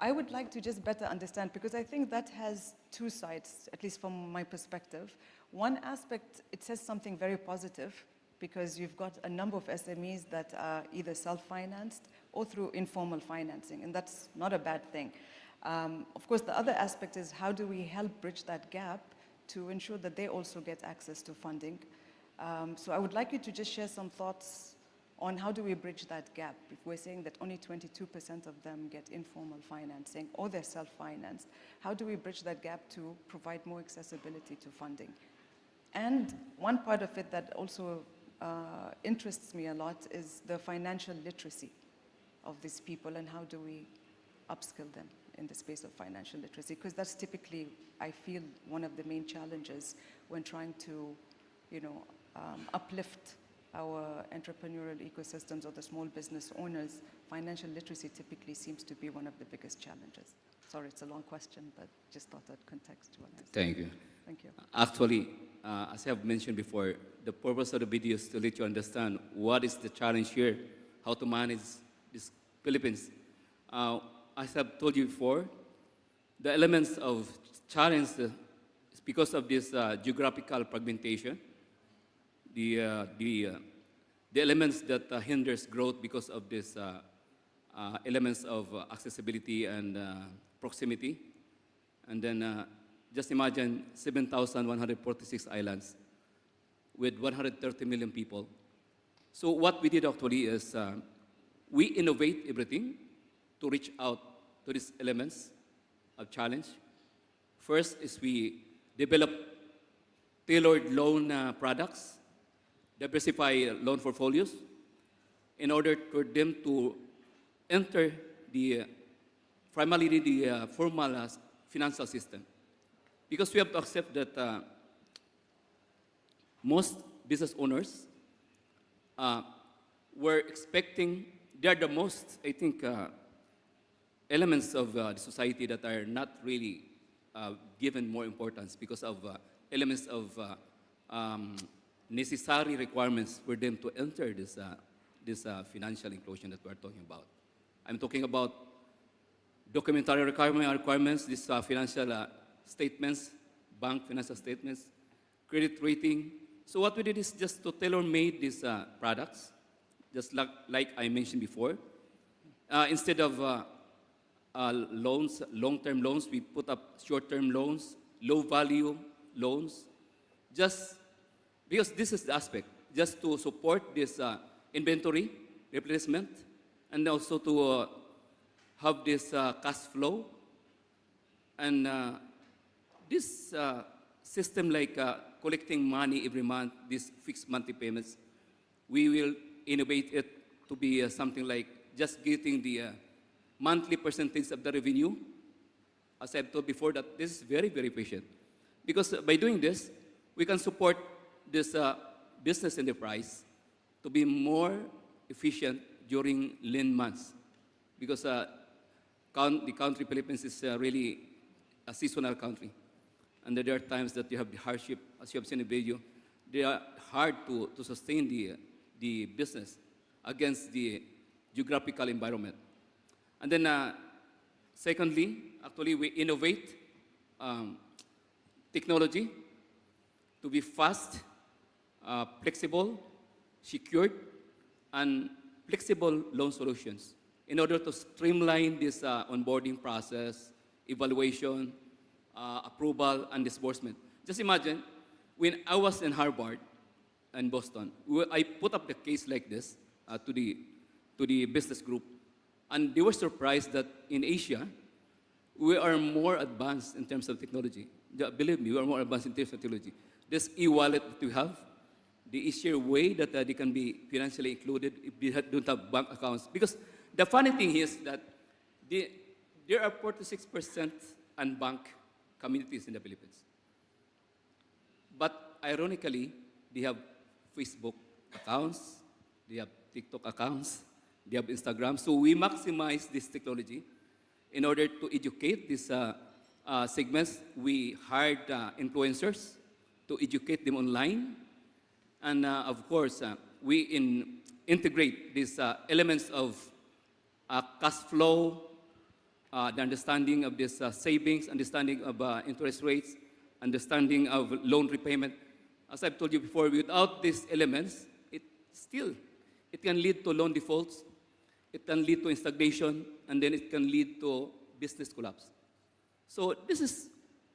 I would like to just better understand, because I think that has two sides, at least from my perspective. One aspect, it says something very positive, because you've got a number of SMEs that are either self-financed or through informal financing, and that's not a bad thing. Of course, the other aspect is how do we help bridge that gap to ensure that they also get access to funding. So I would like you to just share some thoughts on how do we bridge that gap. If we're saying that only 22% of them get informal financing or they're self-financed, how do we bridge that gap to provide more accessibility to funding? And one part of it that also interests me a lot is the financial literacy of these people, and how do we upskill them in the space of financial literacy, because that's typically, I feel, one of the main challenges when trying to, uplift our entrepreneurial ecosystems or the small business owners. Financial literacy typically seems to be one of the biggest challenges. Sorry, it's a long question, but just thought I'd contextualize. Thank you. Thank you. Actually, as I have mentioned before, the purpose of the video is to let you understand what is the challenge here, how to manage these Philippines. As I've told you before, the elements of challenge is because of this geographical fragmentation, the elements that hinders growth because of these elements of accessibility and proximity. And then just imagine 7,146 islands with 130 million people. So what we did actually is we innovate everything to reach out to these elements of challenge. First is we develop tailored loan products, diversify loan portfolios in order for them to enter primarily the formal financial system. Because we have to accept that most business owners were expecting, they are the most, I think, elements of the society that are not really given more importance because of elements of necessary requirements for them to enter this financial inclusion that we're talking about. I'm talking about documentary requirements, these financial statements, bank financial statements, credit rating. So what we did is just to tailor-made these products, just like I mentioned before. Instead of loans, long-term loans, we put up short-term loans, low-value loans, just because this is the aspect, just to support this inventory replacement, and also to have this cash flow. And this system like collecting money every month, these fixed monthly payments, we will innovate it to be something like just getting the monthly percentage of the revenue. As I've told before, that this is very, very efficient. Because by doing this, we can support this business enterprise to be more efficient during lean months. Because the country Philippines is really a seasonal country. And there are times that you have the hardship, as you have seen in the video. They are hard to sustain the business against the geographical environment. And then secondly, actually we innovate technology to be fast, flexible, secured, and flexible loan solutions in order to streamline this onboarding process, evaluation, approval, and disbursement. Just imagine, when I was in Harvard and Boston, I put up the case like this to the business group, and they were surprised that in Asia, we are more advanced in terms of technology. Believe me, we are more advanced in terms of technology. This e-wallet that we have, the easier way that they can be financially included if they don't have bank accounts. Because the funny thing is that there are 46% unbanked communities in the Philippines. But ironically, they have Facebook accounts, they have TikTok accounts, they have Instagram. So we maximize this technology in order to educate these segments. We hired influencers to educate them online. And of course, we integrate these elements of cash flow, the understanding of this savings, understanding of interest rates, understanding of loan repayment. As I've told you before, without these elements, still, it can lead to loan defaults, it can lead to stagnation, and then it can lead to business collapse. So this is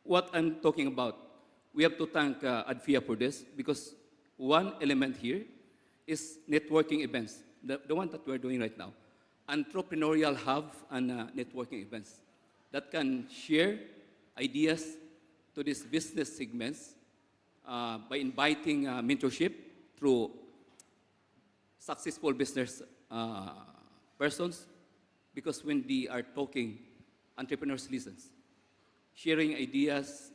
what I'm talking about. We have to thank ADFIAP for this, because one element here is networking events, the one that we're doing right now. Entrepreneurial hub and networking events that can share ideas to these business segments by inviting mentorship through successful business persons, because when they are talking, entrepreneurs listen. Sharing ideas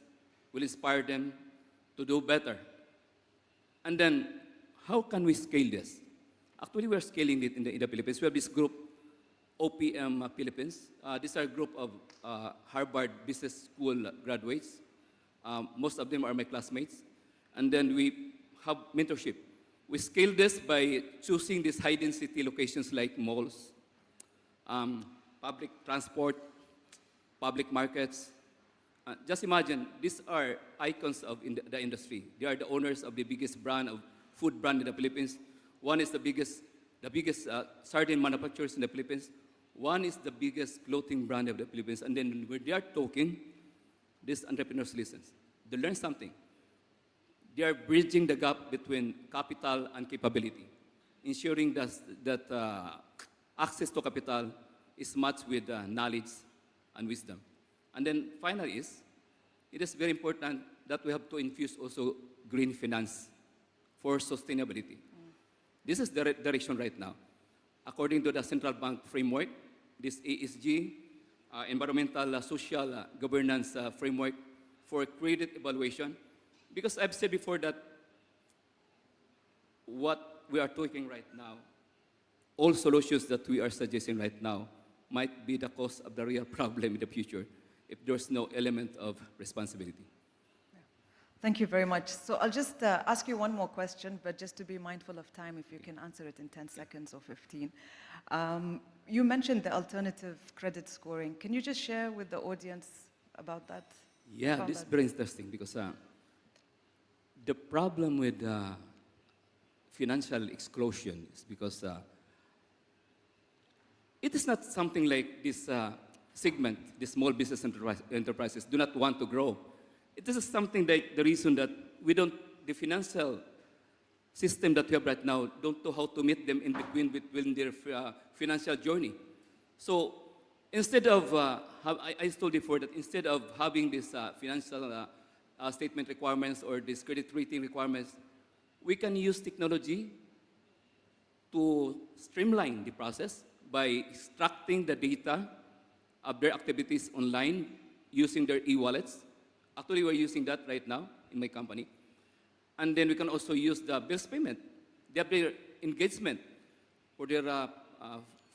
will inspire them to do better. And then, how can we scale this? Actually, we're scaling it in the Philippines. We have this group, OPM Philippines. These are a group of Harvard Business School graduates. Most of them are my classmates. And then we have mentorship. We scale this by choosing these high-density locations like malls, public transport, public markets. Just imagine, these are icons of the industry. They are the owners of the biggest brand of food brand in the Philippines. One is the biggest sardine manufacturers in the Philippines. One is the biggest clothing brand of the Philippines. And then when they are talking, these entrepreneurs listen. They learn something. They are bridging the gap between capital and capability, ensuring that access to capital is matched with knowledge and wisdom. And then finally it is very important that we have to infuse also green finance for sustainability. This is the direction right now. According to the central bank framework, this ESG, environmental, social governance framework for credit evaluation, because I've said before that what we are talking right now, all solutions that we are suggesting right now might be the cause of the real problem in the future if there's no element of responsibility. Thank you very much. So I'll just ask you one more question, but just to be mindful of time, if you can answer it in 10 seconds or 15. You mentioned the alternative credit scoring. Can you just share with the audience about that? Yeah, this is very interesting because the problem with financial exclusion is because it is not something like this segment, the small business enterprises do not want to grow. It is something like the reason that the financial system that we have right now don't know how to meet them in between their financial journey. So instead of, I told before that instead of having these financial statement requirements or these credit rating requirements, we can use technology to streamline the process by extracting the data of their activities online using their e-wallets. Actually, we're using that right now in my company. And then we can also use the bills payment. They have their engagement for their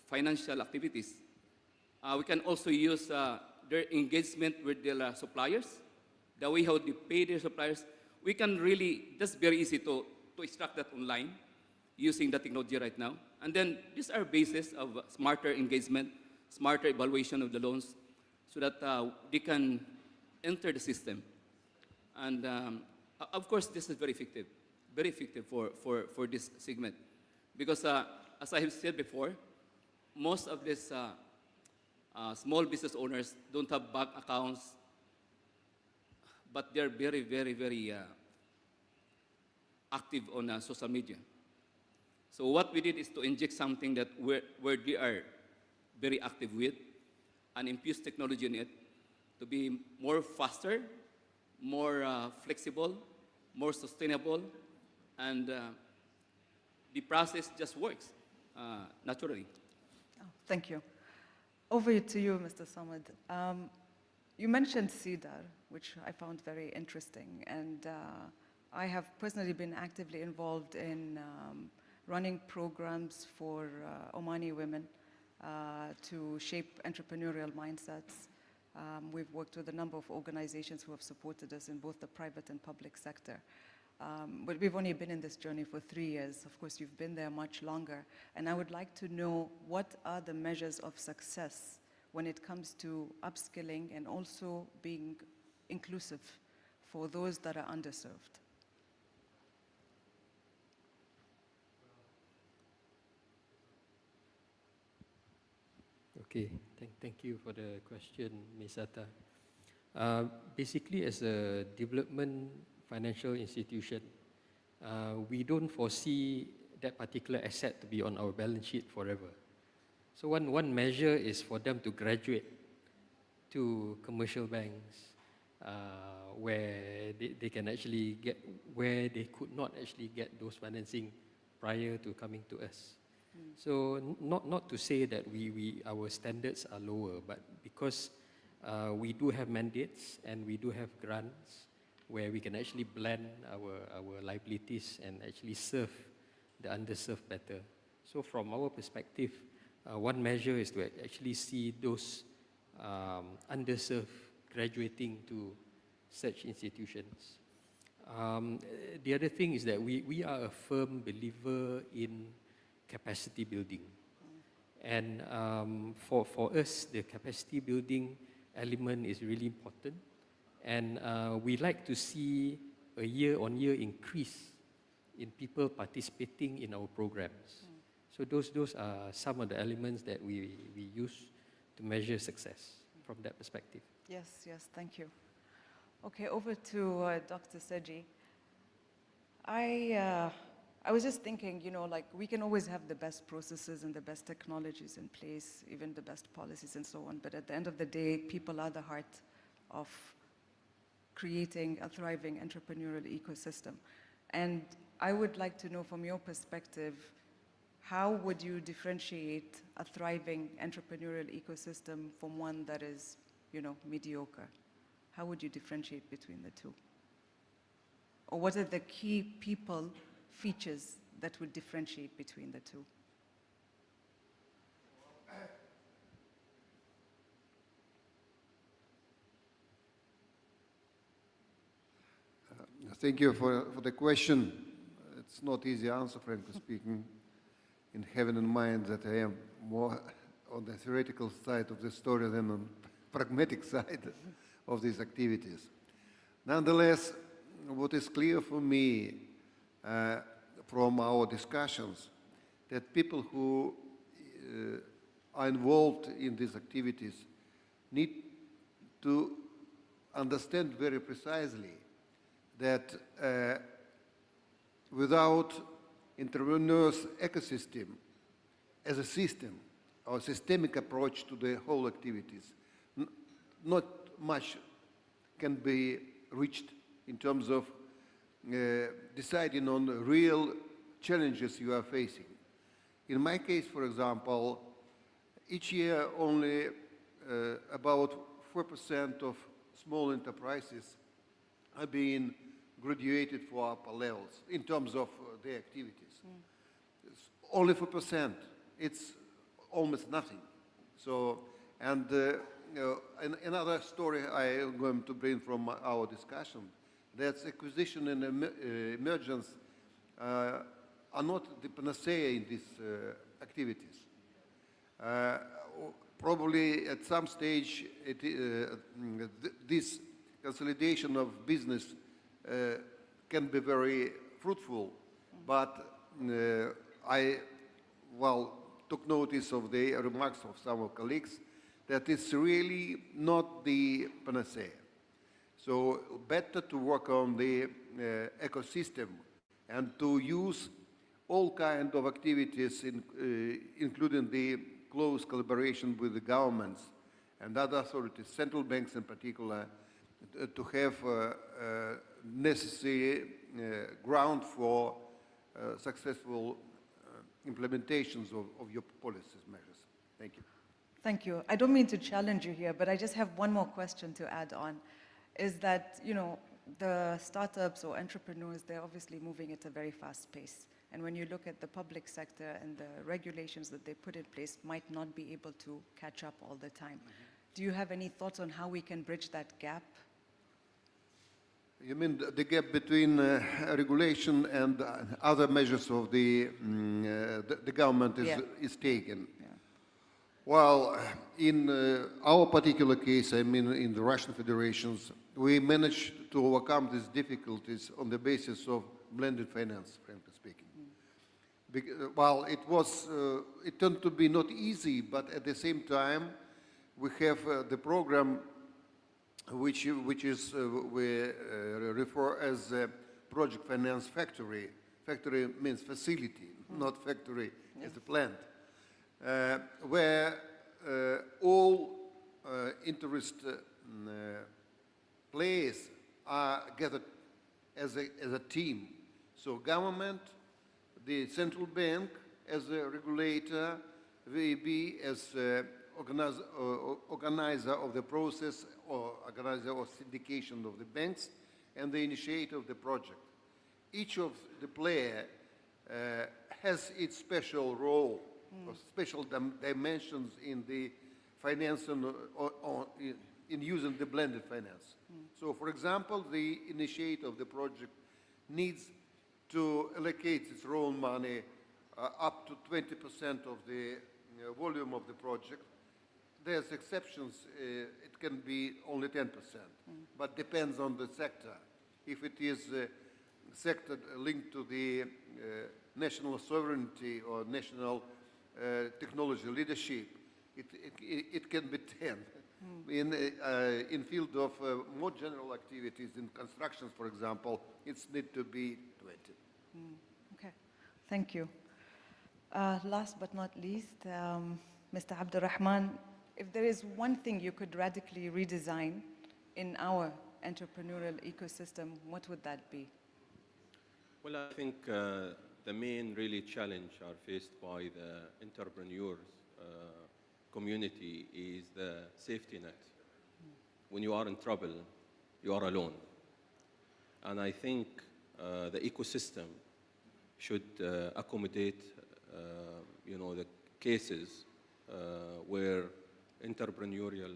financial activities. We can also use their engagement with their suppliers, the way how they pay their suppliers. We can really, that's very easy to extract that online using the technology right now. And then these are bases of smarter engagement, smarter evaluation of the loans so that they can enter the system. And of course, this is very effective for this segment. Because as I have said before, most of these small business owners don't have bank accounts, but they're very active on social media. So what we did is to inject something that where they are very active with and infuse technology in it to be more faster, more flexible, more sustainable, and the process just works naturally. Oh, thank you. Over to you, Mr. Samad. You mentioned CEDAR, which I found very interesting, and I have personally been actively involved in running programs for Omani women to shape entrepreneurial mindsets. We've worked with a number of organizations who have supported us in both the private and public sector. But we've only been in this journey for 3 years. Of course, you've been there much longer. And I would like to know, what are the measures of success when it comes to upskilling and also being inclusive for those that are underserved? Okay, thank you for the question, Ms. Atta. Basically, as a development financial institution, we don't foresee that particular asset to be on our balance sheet forever. So one measure is for them to graduate to commercial banks, where they can actually get, where they could not actually get those financing prior to coming to us. So not to say that our standards are lower, but because we do have mandates and we do have grants where we can actually blend our liabilities and actually serve the underserved better. So from our perspective, one measure is to actually see those underserved graduating to such institutions. The other thing is that we are a firm believer in capacity building. And for us, the capacity building element is really important. And we like to see a year-on-year increase in people participating in our programs. So those are some of the elements that we use to measure success from that perspective. Yes, thank you. Okay, over to Dr. Seji. I was just thinking, like we can always have the best processes and the best technologies in place, even the best policies and so on, but at the end of the day, people are the heart of creating a thriving entrepreneurial ecosystem. And I would like to know from your perspective, how would you differentiate a thriving entrepreneurial ecosystem from one that is, mediocre? How would you differentiate between the two? Or what are the key people features that would differentiate between the two? Thank you for the question. It's not easy answer, frankly speaking, in having in mind that I am more on the theoretical side of the story than on pragmatic side of these activities. Nonetheless, what is clear for me from our discussions, that people who are involved in these activities need to understand very precisely that without entrepreneurs' ecosystem as a system or systemic approach to the whole activities, not much can be reached in terms of deciding on the real challenges you are facing. In my case, for example, each year only about 4% of small enterprises are being graduated for upper levels in terms of their activities. It's only 4%. It's almost nothing. So, and another story I am going to bring from our discussion, that acquisition and emergence are not the panacea in these activities. Probably at some stage, this consolidation of business can be very fruitful, but I took notice of the remarks of some of colleagues that it's really not the panacea. So better to work on the ecosystem and to use all kinds of activities, including the close collaboration with the governments and other authorities, central banks in particular, to have necessary ground for successful implementations of your policies measures. Thank you. Thank you. I don't mean to challenge you here, but I just have one more question to add on, is that, the startups or entrepreneurs, they're obviously moving at a very fast pace. And when you look at the public sector and the regulations that they put in place might not be able to catch up all the time. Do you have any thoughts on how we can bridge that gap? You mean the gap between regulation and other measures of the government is taken? Yeah. Well, in our particular case, I mean in the Russian Federations, we managed to overcome these difficulties on the basis of blended finance, frankly speaking. Well, it turned to be not easy, but at the same time, we have the program which is we refer as Project Finance Factory. Factory means facility, not factory as a plant, where all interest players are gathered as a team. So government, the central bank as a regulator, VEB as organizer of the process or organizer of syndication of the banks, and the initiator of the project. Each of the player has its special role or special dimensions in the finance in using the blended finance. So, for example, the initiator of the project needs to allocate its own money up to 20% of the volume of the project. There's exceptions, it can be only 10%, but depends on the sector. If it is a sector linked to the national sovereignty or national technology leadership, it can be 10. In field of more general activities, in constructions, for example, it's need to be 20. Okay, thank you. Last but not least, Mr. Abdurrahman, if there is one thing you could radically redesign in our entrepreneurial ecosystem, what would that be? Well, I think the main really challenge are faced by the entrepreneurs community is the safety net. When you are in trouble, you are alone. And I think the ecosystem should accommodate, the cases where entrepreneurial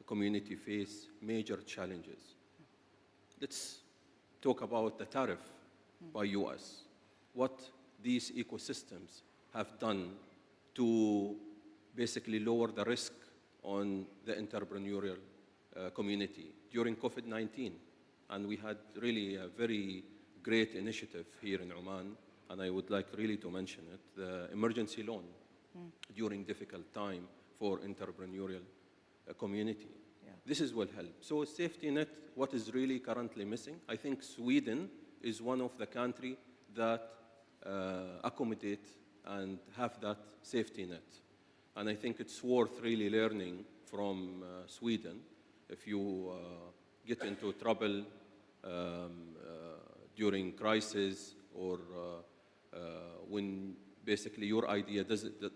community face major challenges. Let's talk about the tariff by US. What these ecosystems have done to basically lower the risk on the entrepreneurial community during COVID-19. And we had really a very great initiative here in Oman, and I would like really to mention it, the emergency loan during difficult time for entrepreneurial community. Yeah. This is will help. So safety net, what is really currently missing? I think Sweden is one of the country that accommodate and have that safety net. And I think it's worth really learning from Sweden. If you get into trouble during crisis or when basically your idea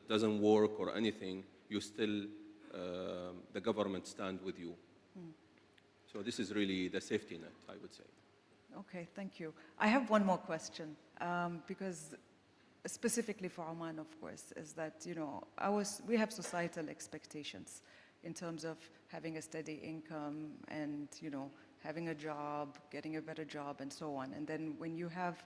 doesn't work or anything, you still, the government stand with you. So this is really the safety net, I would say. Okay, thank you. I have one more question, because specifically for Oman, of course, is that, we have societal expectations in terms of having a steady income and, having a job, getting a better job, and so on. And then when you have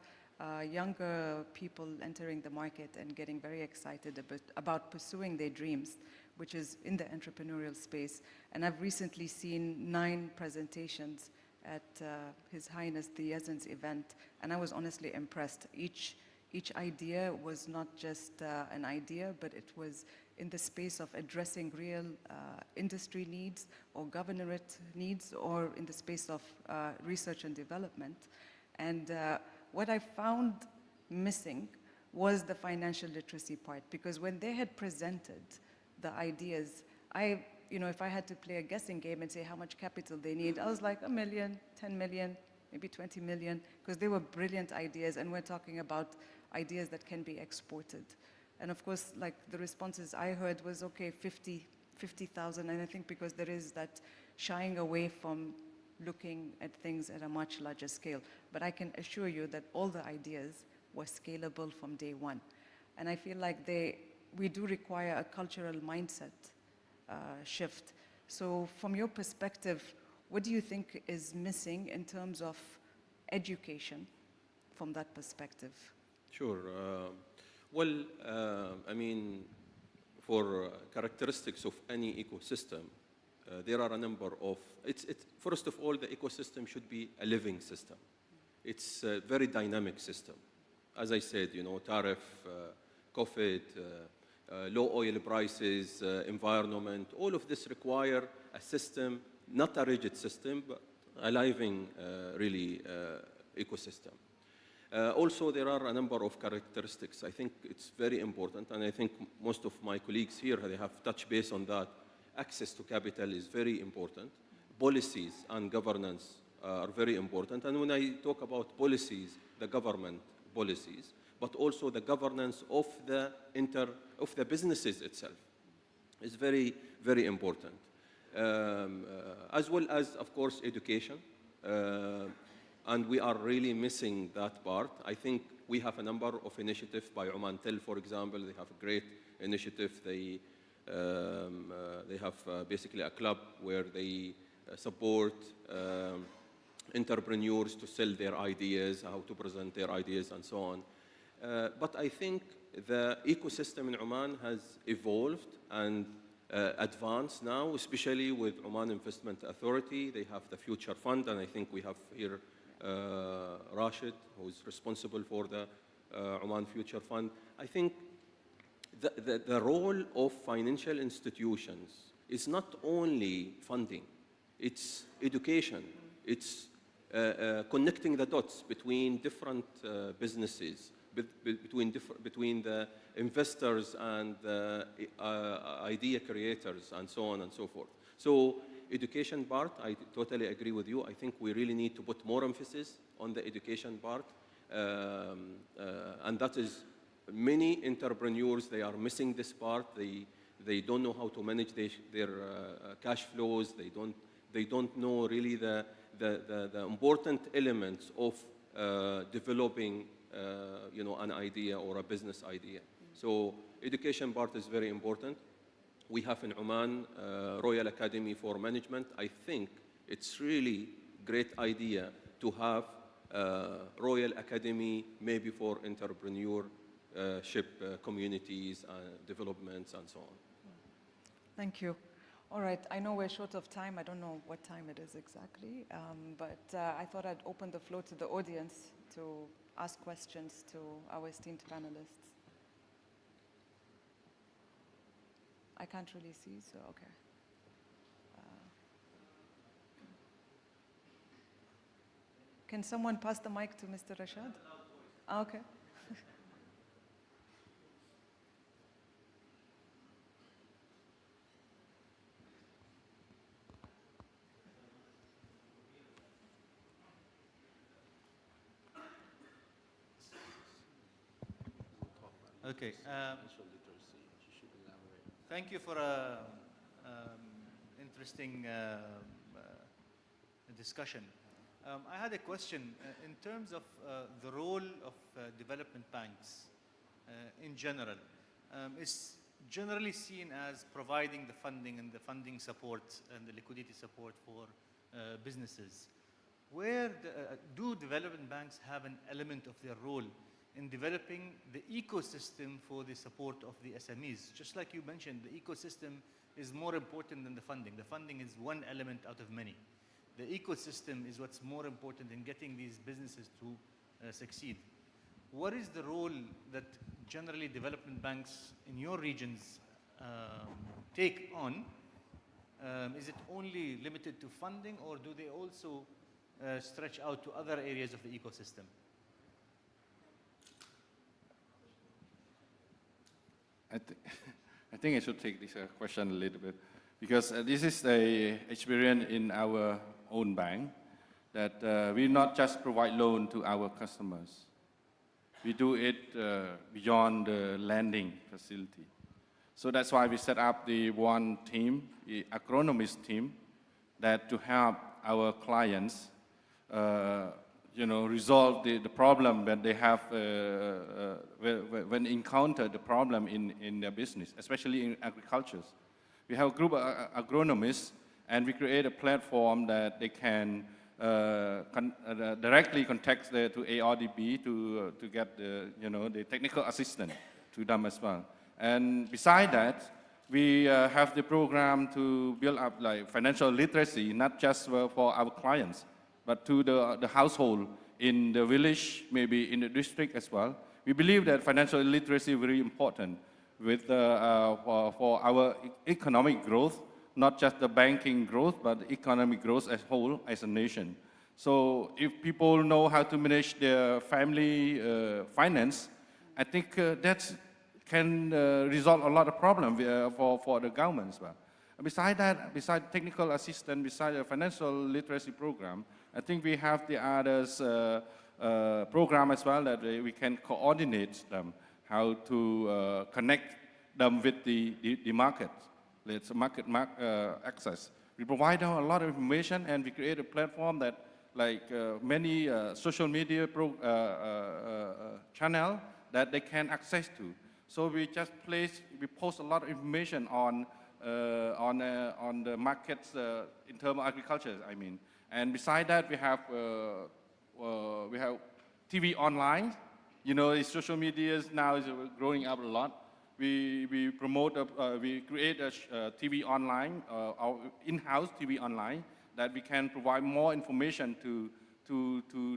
younger people entering the market and getting very excited about pursuing their dreams, which is in the entrepreneurial space, and I've recently seen 9 presentations at His Highness the Yazan's event, and I was honestly impressed. Each idea was not just an idea, but it was in the space of addressing real industry needs or governorate needs, or in the space of research and development. And what I found missing was the financial literacy part, because when they had presented the ideas, if I had to play a guessing game and say how much capital they need, I was like, 1 million, 10 million, maybe 20 million, because they were brilliant ideas, and we're talking about ideas that can be exported. And of course, like the responses I heard was, okay, 50,000, and I think because there is that shying away from looking at things at a much larger scale. But I can assure you that all the ideas were scalable from day one. And I feel like we do require a cultural mindset shift. So from your perspective, what do you think is missing in terms of education from that perspective? Sure. For characteristics of any ecosystem, there are a number of, first of all, the ecosystem should be a living system. It's a very dynamic system. as I said, tariff, COVID, low oil prices, environment, all of this require a system, not a rigid system, but a living, really, ecosystem. Also, there are a number of characteristics. I think it's very important, and I think most of my colleagues here, they have touched base on that. Access to capital is very important. Policies and governance are very important. And when I talk about policies, the government policies, but also the governance of the businesses itself is very, very important. As well as, of course, education. And we are really missing that part. I think we have a number of initiatives by Oman Tel, for example. They have a great initiative. They have basically a club where they support entrepreneurs to sell their ideas, how to present their ideas, and so on. But I think the ecosystem in Oman has evolved and advanced now, especially with Oman Investment Authority. They have the Future Fund, and I think we have here Rashid, who is responsible for the Oman Future Fund. I think the role of financial institutions is not only funding, it's education, it's connecting the dots between different businesses, between the investors and the idea creators, and so on and so forth. So education part, I totally agree with you. I think we really need to put more emphasis on the education part. And that is, many entrepreneurs, they are missing this part. They don't know how to manage their cash flows. They don't know really the important elements of developing an idea or a business idea. So education part is very important. We have in Oman Royal Academy for Management. I think it's really great idea to have Royal Academy maybe for entrepreneurship communities, developments, and so on. Thank you. All right, I know we're short of time. I don't know what time it is exactly, but I thought I'd open the floor to the audience to ask questions to our esteemed panelists. I can't really see, so okay. Can someone pass the mic to Mr. Rashad? Okay. Okay. Thank you for an interesting discussion. I had a question in terms of the role of development banks in general. It's generally seen as providing the funding and the funding support and the liquidity support for businesses. Where do development banks have an element of their role in developing the ecosystem for the support of the SMEs? Just like you mentioned, the ecosystem is more important than the funding. The funding is one element out of many. The ecosystem is what's more important in getting these businesses to succeed. What is the role that generally development banks in your regions take on? Is it only limited to funding, or do they also stretch out to other areas of the ecosystem? I think I should take this question a little bit, because this is the experience in our own bank, that we not just provide loan to our customers. We do it beyond the lending facility. So that's why we set up the one team, the agronomist team, that to help our clients resolve the problem when they have, when encounter the problem in their business, especially in agriculture. We have a group of agronomists, and we create a platform that they can directly contact to ARDB to get the technical assistance to them as well. And beside that, we have the program to build up like financial literacy, not just for our clients, but to the household in the village, maybe in the district as well. We believe that financial literacy is very important with, for our economic growth, not just the banking growth, but economic growth as whole, as a nation. So if people know how to manage their family finance, I think that can resolve a lot of problems for the government as well. Besides that, besides technical assistance, besides the financial literacy program, I think we have the others program as well that we can coordinate them, how to connect them with the market. Let's market access. We provide them a lot of information, and we create a platform that, like many social media channel that they can access to. So we post a lot of information on the markets in terms of agriculture, I mean. And beside that, we have TV online. You know, social media now is growing up a lot. We promote, we create a TV online, our in-house TV online, that we can provide more information to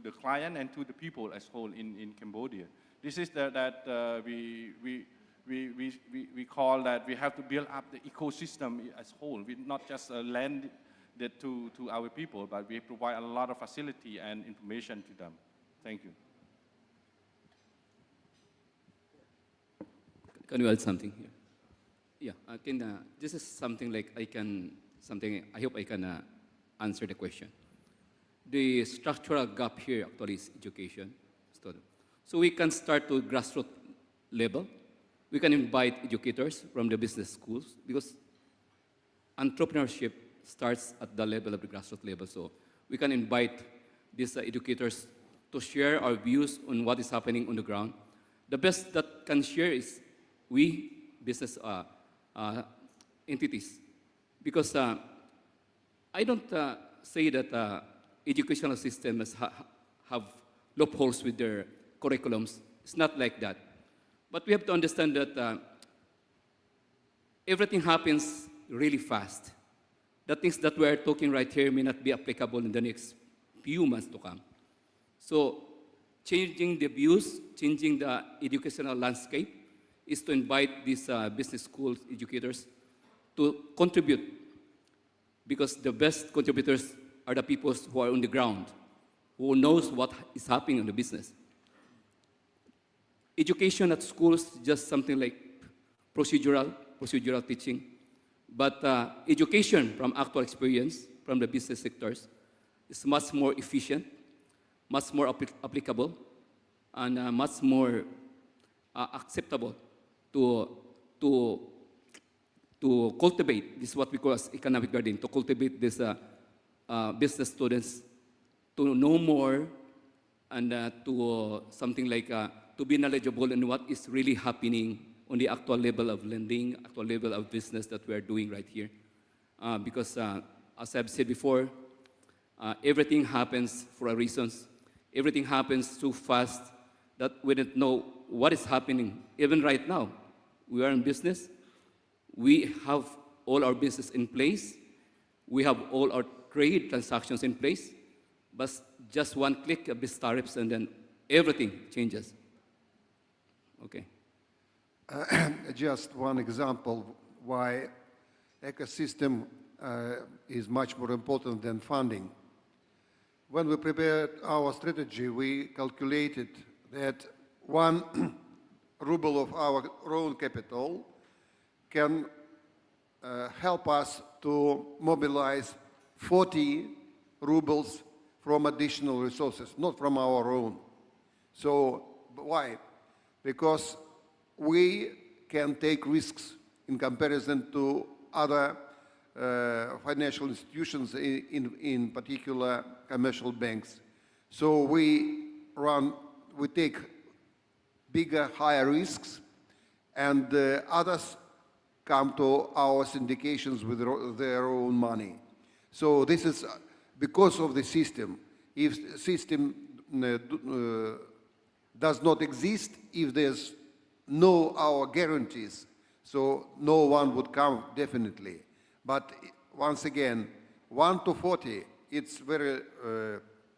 the client and to the people as whole in Cambodia. This is that we call that we have to build up the ecosystem as whole. We not just lend it to our people, but we provide a lot of facility and information to them. Thank you. Can you add something here? Yeah, I can, this is something like I hope I can answer the question. The structural gap here actually is education. So we can start to grassroots level. We can invite educators from the business schools, because entrepreneurship starts at the level of the grassroots level. So we can invite these educators to share our views on what is happening on the ground. The best that can share is we, business entities. Because I don't say that educational systems have loopholes with their curriculums. It's not like that. But we have to understand that everything happens really fast. The things that we're talking right here may not be applicable in the next few months to come. So changing the views, changing the educational landscape is to invite these business schools educators to contribute, because the best contributors are the people who are on the ground, who knows what is happening in the business. Education at schools is just something like procedural teaching, but education from actual experience from the business sectors is much more efficient, much more applicable, and much more acceptable to cultivate. This is what we call as economic gardening, to cultivate these business students to know more and to something like to be knowledgeable in what is really happening on the actual level of lending, actual level of business that we are doing right here. Because as I've said before, everything happens for a reason. Everything happens so fast that we don't know what is happening. Even right now, we are in business. We have all our business in place. We have all our trade transactions in place. But just one click of these tariffs and then everything changes. Okay. Just one example why ecosystem is much more important than funding. When we prepared our strategy, we calculated that 1 ruble of our own capital can help us to mobilize 40 rubles from additional resources, not from our own. So why? Because we can take risks in comparison to other financial institutions, in particular commercial banks. So we take bigger, higher risks, and others come to our syndications with their own money. So this is because of the system. If the system does not exist, if there's no our guarantees, so no one would come definitely. But once again, 1 to 40, it's very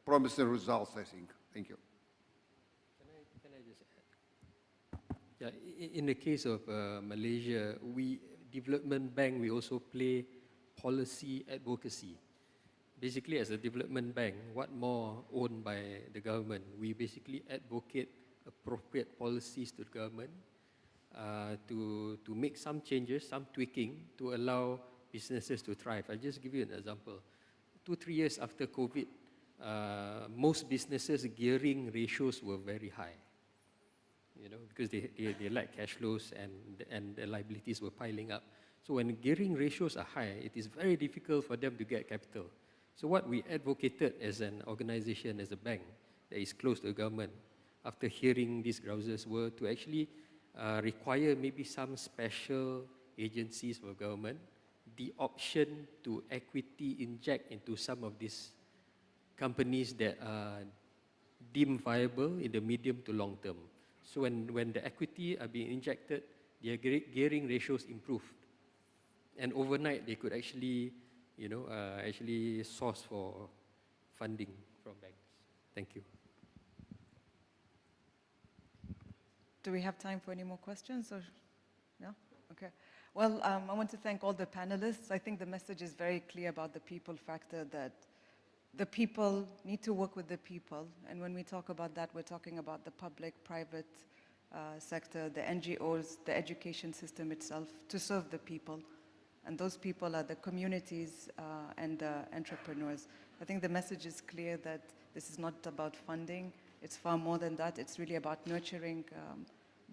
promising results, I think. Thank you. Can I just add? Yeah, in the case of Malaysia, development bank, we also play policy advocacy. Basically, as a development bank, what more owned by the government, we basically advocate appropriate policies to the government to make some changes, some tweaking to allow businesses to thrive. I'll just give you an example. 2-3 years after COVID, most businesses' gearing ratios were very high, because they lack cash flows and the liabilities were piling up. So when gearing ratios are high, it is very difficult for them to get capital. So what we advocated as an organization, as a bank that is close to the government, after hearing these grouses, were to actually require maybe some special agencies for government the option to equity inject into some of these companies that are deemed viable in the medium to long term. So when the equity are being injected, their gearing ratios improve. And overnight, they could actually, actually source for funding from banks. Thank you. Do we have time for any more questions? Or no? Okay. Well, I want to thank all the panelists. I think the message is very clear about the people factor, that the people need to work with the people. And when we talk about that, we're talking about the public, private sector, the NGOs, the education system itself, to serve the people. And those people are the communities and the entrepreneurs. I think the message is clear that this is not about funding. It's far more than that. It's really about nurturing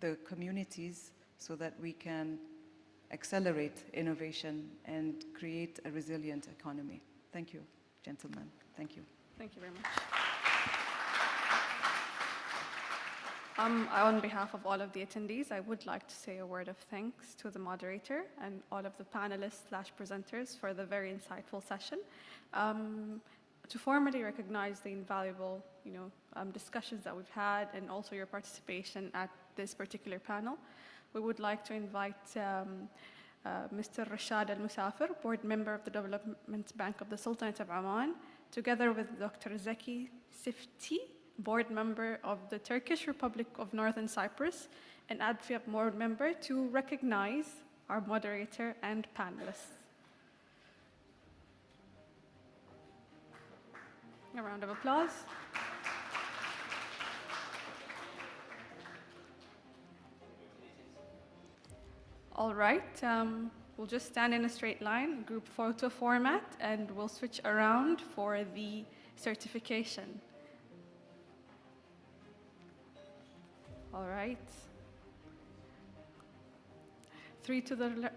the communities so that we can accelerate innovation and create a resilient economy. Thank you, gentlemen. Thank you. Thank you very much. On behalf of all of the attendees, I would like to say a word of thanks to the moderator and all of the panelists/presenters for the very insightful session. To formally recognize the invaluable, discussions that we've had and also your participation at this particular panel, we would like to invite Mr. Rashad Al-Musafir, Board Member of the Development Bank of the Sultanate of Oman, together with Dr. Zaki Sifti, Board Member of the Turkish Republic of Northern Cyprus, and ADFIAP Board Member, to recognize our moderator and panelists. A round of applause. All right, we'll just stand in a straight line, group photo format, and we'll switch around for the certification. All right. 3 to the left.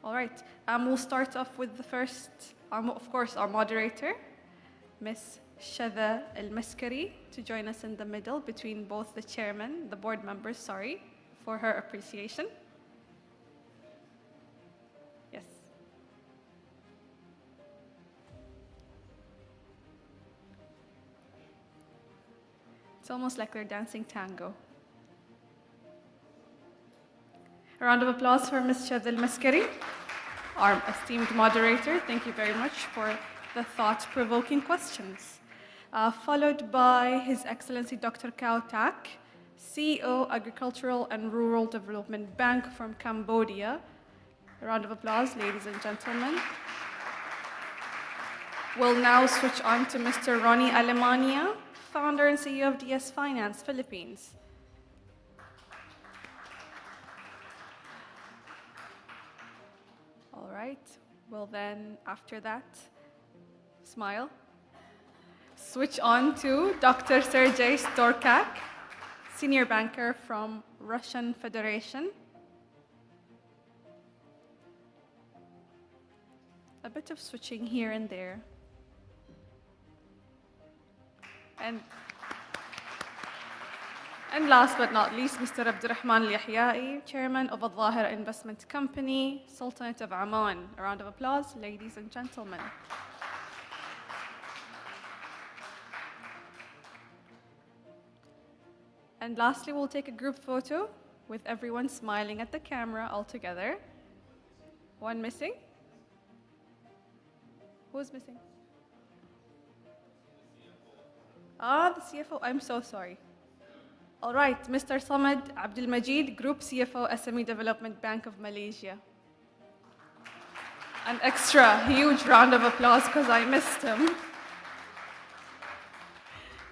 All right, we'll start off with the first, of course, our moderator, Ms. Shadha Al-Maskari, to join us in the middle between both the chairman, the board members, sorry, for her appreciation. Yes. It's almost like they're dancing tango. A round of applause for Ms. Shadha Al-Maskari, our esteemed moderator. Thank you very much for the thought-provoking questions. Followed by His Excellency Dr. Khao Tak, CEO, Agricultural and Rural Development Bank from Cambodia. A round of applause, ladies and gentlemen. We'll now switch on to Mr. Ronnie Alemania, founder and CEO of DS Finance, Philippines. All right, we'll then, after that, smile, switch on to Dr. Sergei Storkak, senior banker from Russian Federation. A bit of switching here and there. And last but not least, Mr. Abdurrahman Al-Yahyai, chairman of Al-Zahira Investment Company, Sultanate of Oman. A round of applause, ladies and gentlemen. And lastly, we'll take a group photo with everyone smiling at the camera all together. One missing? Who's missing? The CFO, I'm so sorry. All right, Mr. Samad Abdul Majid, Group CFO, SME Development Bank of Malaysia. An extra huge round of applause because I missed him.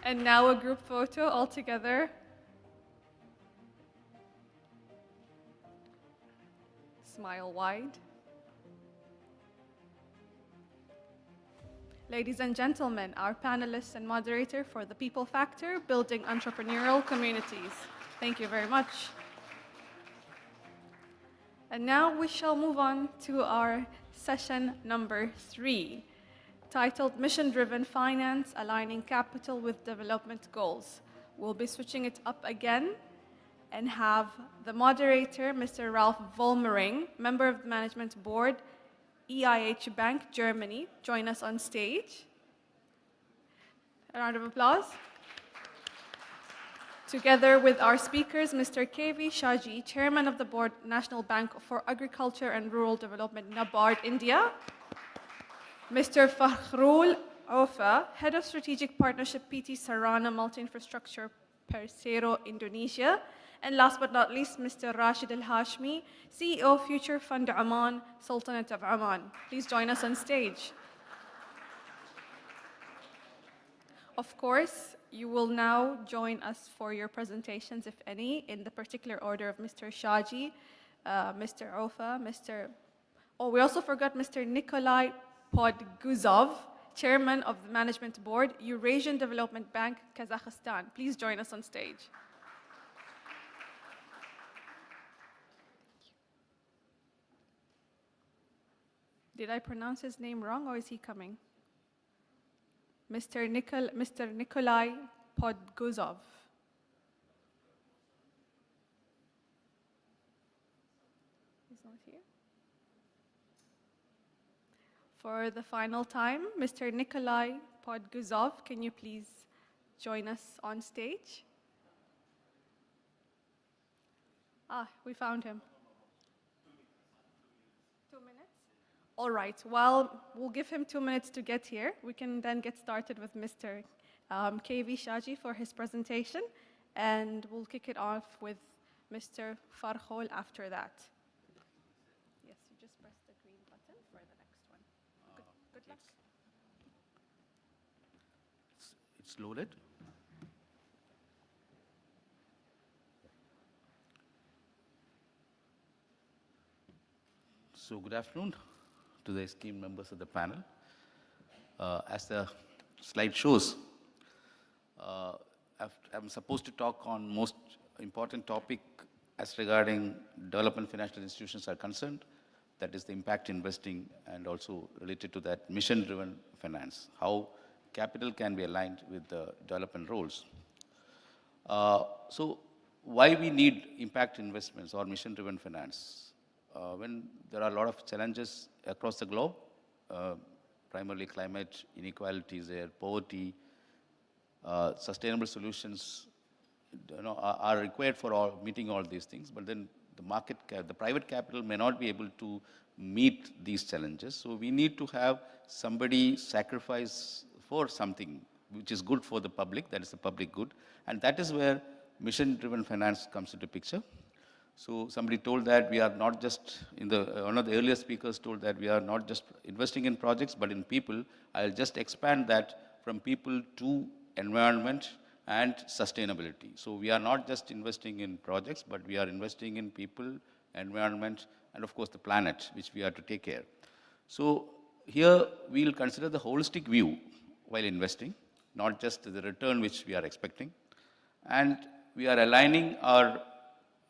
And now a group photo all together. Smile wide. Ladies and gentlemen, our panelists and moderator for the People Factor, Building Entrepreneurial Communities. Thank you very much. And now we shall move on to our session number 3, titled Mission-Driven Finance, Aligning Capital with Development Goals. We'll be switching it up again and have the moderator, Mr. Ralph Vollmering, member of the Management Board, EIH Bank, Germany, join us on stage. A round of applause. Together with our speakers, Mr. KV Shaji, Chairman of the Board, National Bank for Agriculture and Rural Development, NABARD, India. Mr. Fakhrul Ofa, Head of Strategic Partnership, PT Sarana Multi-Infrastructure, Persero, Indonesia. And last but not least, Mr. Rashid Al-Hashmi, CEO, Future Fund Oman, Sultanate of Oman. Please join us on stage. Of course, you will now join us for your presentations, if any, in the particular order of Mr. Shaji, Mr. Ofa, Oh, we also forgot Mr. Nikolai Podguzov, Chairman of the Management Board, Eurasian Development Bank, Kazakhstan. Please join us on stage. Did I pronounce his name wrong, or is he coming? Mr. Nikolai Podguzov. He's not here. For the final time, Mr. Nikolai Podguzov, can you please join us on stage? We found him. 2 minutes? All right, well, we'll give him 2 minutes to get here. We can then get started with Mr. KV Shaji for his presentation, and we'll kick it off with Mr. Farhol after that. Yes, you just press the green button for the next one. Good luck. It's loaded. So good afternoon to the esteemed members of the panel. As the slide shows, I'm supposed to talk on most important topic as regarding development financial institutions are concerned, that is the impact investing, and also related to that mission-driven finance, how capital can be aligned with the development roles. So why we need impact investments or mission-driven finance? When there are a lot of challenges across the globe, primarily climate inequalities there, poverty, sustainable solutions are required for meeting all these things, but then the private capital may not be able to meet these challenges. So we need to have somebody sacrifice for something which is good for the public, that is the public good, and that is where mission-driven finance comes into picture. So somebody told that we are not just, one of the earlier speakers told that we are not just investing in projects, but in people. I'll just expand that from people to environment and sustainability. So we are not just investing in projects, but we are investing in people, environment, and of course the planet, which we have to take care. So here we'll consider the holistic view while investing, not just the return which we are expecting. And we are aligning our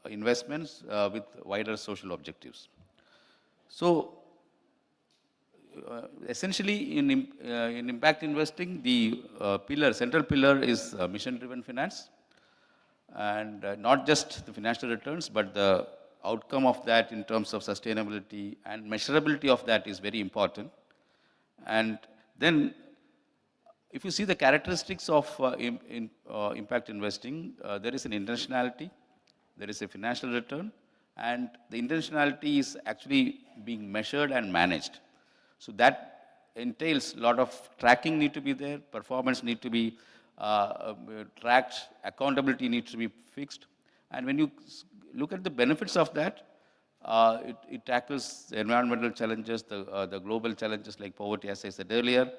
investments with wider social objectives. So essentially in impact investing, the central pillar is mission-driven finance, and not just the financial returns, but the outcome of that in terms of sustainability and measurability of that is very important. And then if you see the characteristics of impact investing, there is an intentionality, there is a financial return, and the intentionality is actually being measured and managed. So that entails a lot of tracking need to be there, performance need to be tracked, accountability needs to be fixed. And when you look at the benefits of that, it tackles the environmental challenges, the global challenges like poverty, as I said earlier.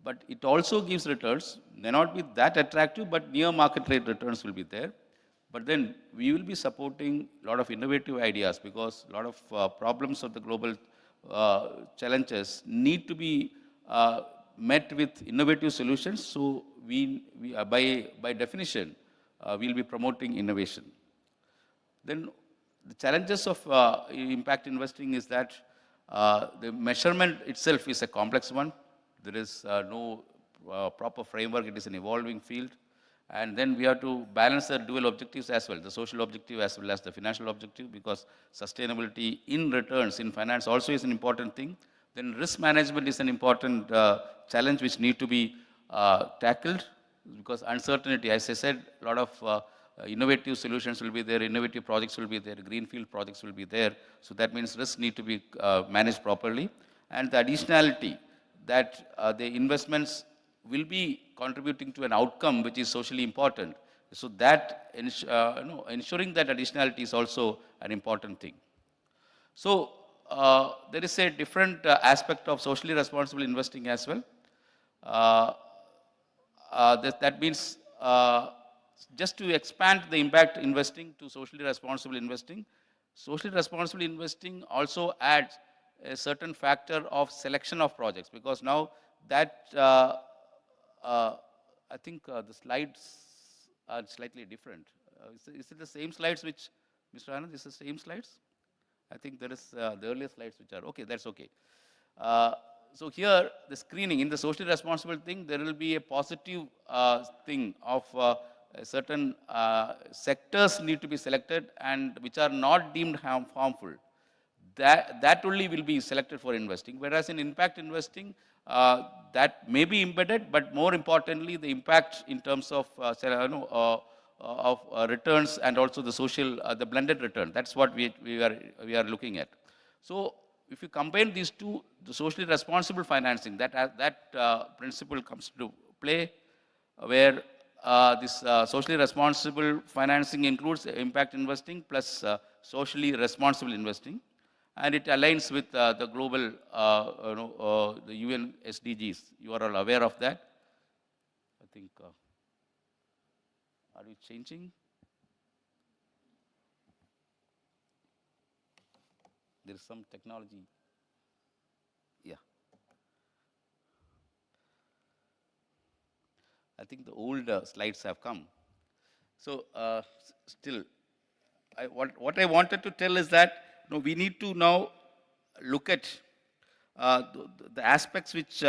But it also gives returns, may not be that attractive, but near market rate returns will be there. But then we will be supporting a lot of innovative ideas because a lot of problems of the global challenges need to be met with innovative solutions. So by definition, we'll be promoting innovation. Then the challenges of impact investing is that the measurement itself is a complex one. There is no proper framework. It is an evolving field. And then we have to balance the dual objectives as well, the social objective as well as the financial objective, because sustainability in returns in finance also is an important thing. Then risk management is an important challenge which need to be tackled, because uncertainty, as I said, a lot of innovative solutions will be there, innovative projects will be there, greenfield projects will be there. So that means risks need to be managed properly. And the additionality that the investments will be contributing to an outcome which is socially important. So that ensuring that additionality is also an important thing. So there is a different aspect of socially responsible investing as well. That means just to expand the impact investing to socially responsible investing, socially responsible investing also adds a certain factor of selection of projects, because now that I think the slides are slightly different. Is it the same slides which, Mr. Anand, is the same slides? I think there is the earlier slides which are, okay, that's okay. So here, the screening, in the socially responsible thing, there will be a positive thing of certain sectors need to be selected and which are not deemed harmful. That only will be selected for investing. Whereas in impact investing, that may be embedded, but more importantly, the impact in terms of returns and also the social, the blended return. That's what we are looking at. So if you combine these two, the socially responsible financing, that principle comes to play, where this socially responsible financing includes impact investing plus socially responsible investing. And it aligns with the global, the UN SDGs. You are all aware of that. I think, are we changing? There is some technology. Yeah. I think the old slides have come. So still, what I wanted to tell is that we need to now look at the aspects which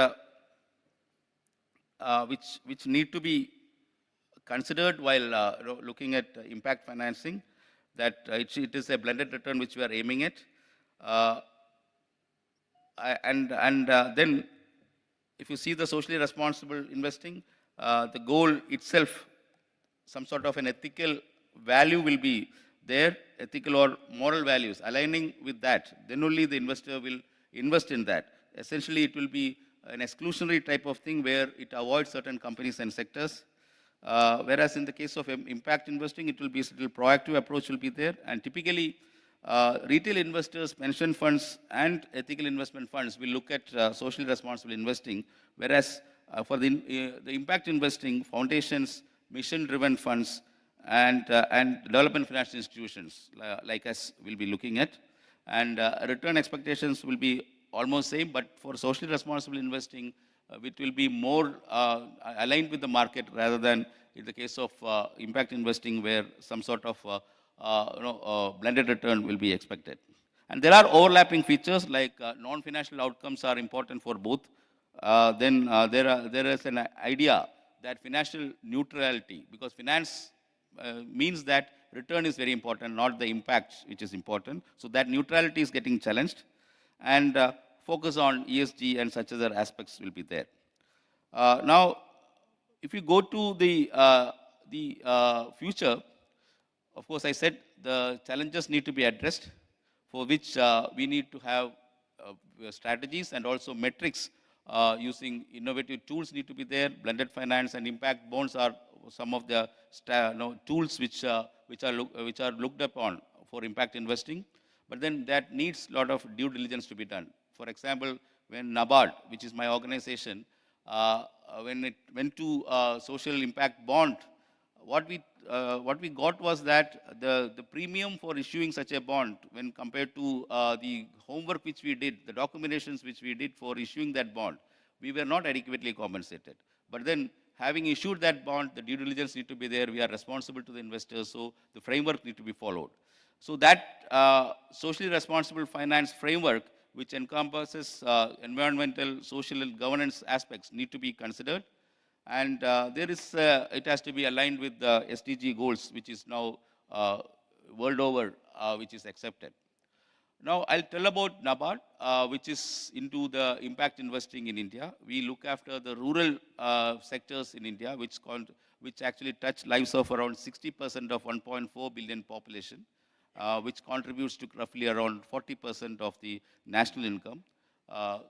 need to be considered while looking at impact financing. That it is a blended return which we are aiming at, then if you see the socially responsible investing, the goal itself, some sort of an ethical value will be there, ethical or moral values, aligning with that, then only the investor will invest in that. Essentially, it will be an exclusionary type of thing where it avoids certain companies and sectors. Whereas in the case of impact investing, it will be a little proactive approach will be there. And typically, retail investors, pension funds, and ethical investment funds will look at socially responsible investing. Whereas for the impact investing, foundations, mission-driven funds, and development financial institutions like us will be looking at. And return expectations will be almost same, but for socially responsible investing, it will be more aligned with the market rather than in the case of impact investing where some sort of blended return will be expected. And there are overlapping features like non-financial outcomes are important for both. Then there is an idea that financial neutrality, because finance means that return is very important, not the impact which is important. So that neutrality is getting challenged, and focus on ESG and such other aspects will be there. Now, if you go to the future, of course, I said the challenges need to be addressed, for which we need to have strategies and also metrics using innovative tools need to be there. Blended finance and impact bonds are some of the tools which are looked upon for impact investing. But then that needs a lot of due diligence to be done. For example, when NABARD, which is my organization, when it went to social impact bond, what we got was that the premium for issuing such a bond, when compared to the homework which we did, the documentations which we did for issuing that bond, we were not adequately compensated. But then, having issued that bond, the due diligence need to be there. We are responsible to the investors, so the framework need to be followed. So that socially responsible finance framework, which encompasses environmental, social, and governance aspects, need to be considered. And it has to be aligned with the SDG goals, which is now world over, which is accepted. Now, I'll tell about NABARD, which is into the impact investing in India. We look after the rural sectors in India, which actually touch lives of around 60% of 1.4 billion population, which contributes to roughly around 40% of the national income.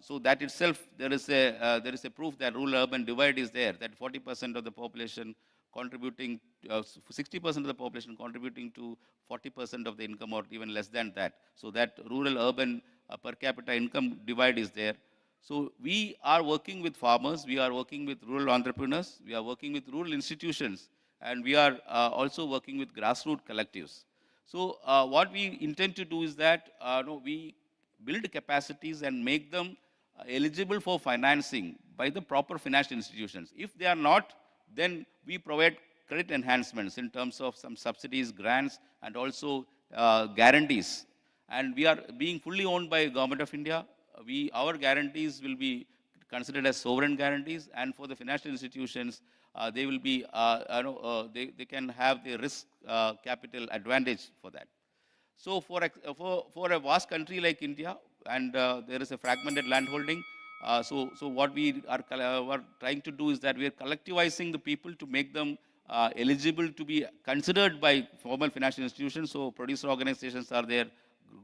So that itself, there is a proof that rural-urban divide is there, that 40% of the population contributing, 60% of the population contributing to 40% of the income or even less than that. So that rural-urban per capita income divide is there. So we are working with farmers, we are working with rural entrepreneurs, we are working with rural institutions, and we are also working with grassroots collectives. So what we intend to do is that we build capacities and make them eligible for financing by the proper financial institutions. If they are not, then we provide credit enhancements in terms of some subsidies, grants, and also guarantees. And we are being fully owned by Government of India. Our guarantees will be considered as sovereign guarantees, and for the financial institutions, they will be, they can have the risk capital advantage for that. So for a vast country like India, and there is a fragmented landholding, so what we are trying to do is that we are collectivizing the people to make them eligible to be considered by formal financial institutions. So producer organizations are there,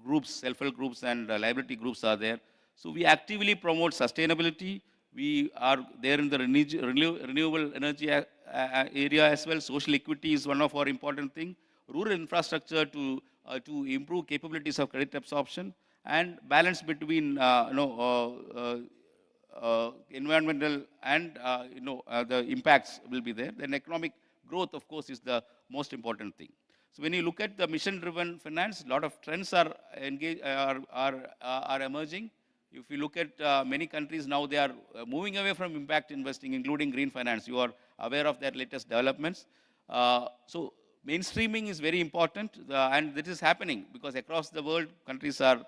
groups, self-help groups, and liability groups are there. So we actively promote sustainability. We are there in the renewable energy area as well. Social equity is one of our important things. Rural infrastructure to improve capabilities of credit absorption, and balance between environmental and the impacts will be there. Then economic growth, of course, is the most important thing. So when you look at the mission-driven finance, a lot of trends are emerging. If you look at many countries now, they are moving away from impact investing, including green finance. You are aware of that latest developments. So mainstreaming is very important, and this is happening because across the world, countries are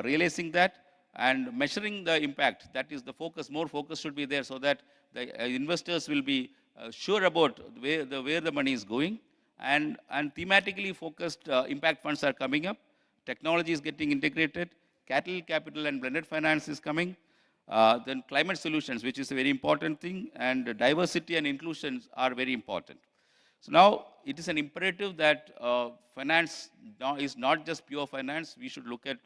realizing that and measuring the impact. That is the focus. More focus should be there so that the investors will be sure about where the money is going. And thematically focused impact funds are coming up. Technology is getting integrated. Cattle capital and blended finance is coming. Then climate solutions, which is a very important thing, and diversity and inclusion are very important. So now it is an imperative that finance is not just pure finance. We should look at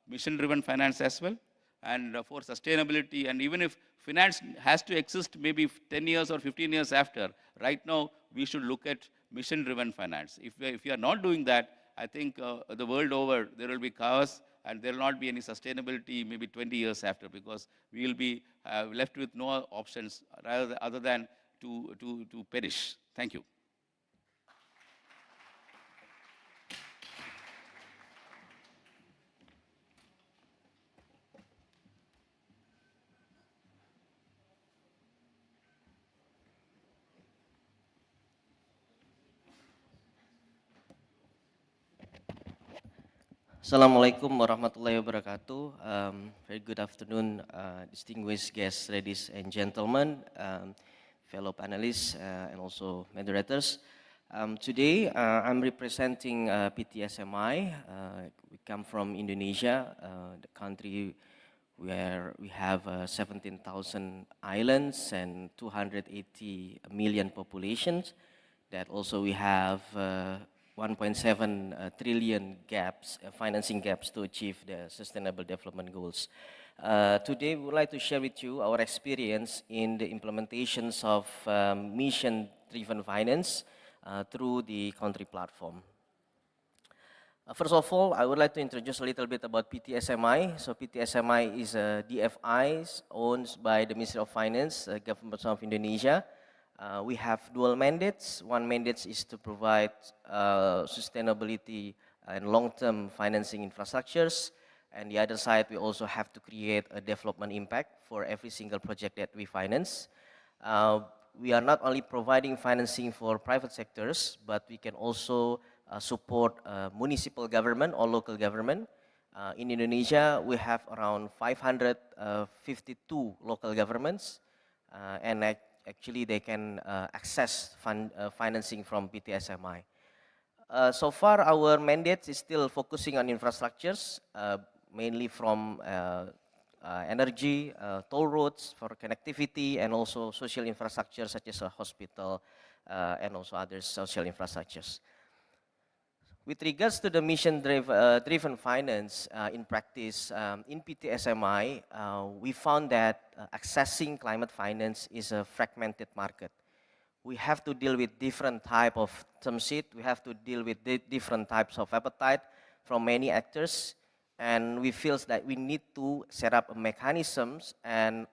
mission-driven finance as well, and for sustainability. And even if finance has to exist maybe 10 years or 15 years after, right now we should look at mission-driven finance. If we are not doing that, I think the world over there will be chaos, and there will not be any sustainability maybe 20 years after, because we will be left with no options other than to perish. Thank you. Assalamualaikum warahmatullahi wabarakatuh. Very good afternoon, distinguished guests, ladies and gentlemen, fellow panelists, and also moderators. Today, I'm representing PTSMI. We come from Indonesia, the country where we have 17,000 islands and 280 million populations. That also we have 1.7 trillion gaps, financing gaps to achieve the Sustainable Development Goals. Today, we would like to share with you our experience in the implementations of mission-driven finance through the country platform. First of all, I would like to introduce a little bit about PTSMI. So PTSMI is a DFI owned by the Ministry of Finance, Government of Indonesia. We have dual mandates. One mandate is to provide sustainability and long-term financing infrastructures. And the other side, we also have to create a development impact for every single project that we finance. We are not only providing financing for private sectors, but we can also support municipal government or local government. In Indonesia, we have around 552 local governments, and actually they can access financing from PTSMI. So far, our mandate is still focusing on infrastructures, mainly from energy, toll roads for connectivity, and also social infrastructure such as a hospital and also other social infrastructures. With regards to the mission-driven finance in practice, in PTSMI, we found that accessing climate finance is a fragmented market. We have to deal with different type of term sheet. We have to deal with different types of appetite from many actors. And we feel that we need to set up mechanisms and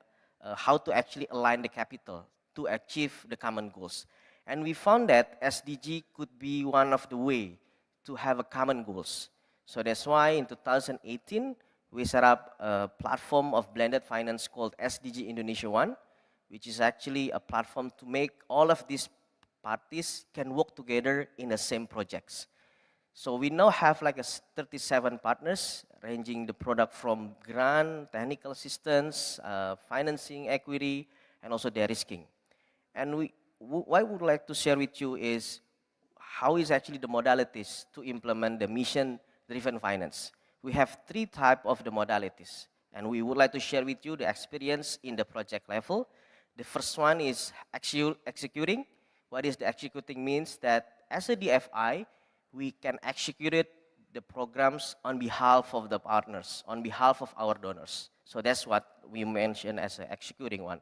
how to actually align the capital to achieve the common goals. And we found that SDG could be one of the way to have a common goals. So that's why in 2018, we set up a platform of blended finance called SDG Indonesia One, which is actually a platform to make all of these parties can work together in the same projects. So we now have like 37 partners, ranging the product from grant, technical assistance, financing, equity, and also de-risking. And what I would like to share with you is how is actually the modalities to implement the mission-driven finance. We have 3 types of the modalities, and we would like to share with you the experience in the project level. The first one is executing. What is the executing means that as a DFI, we can execute the programs on behalf of the partners, on behalf of our donors. So that's what we mentioned as an executing one.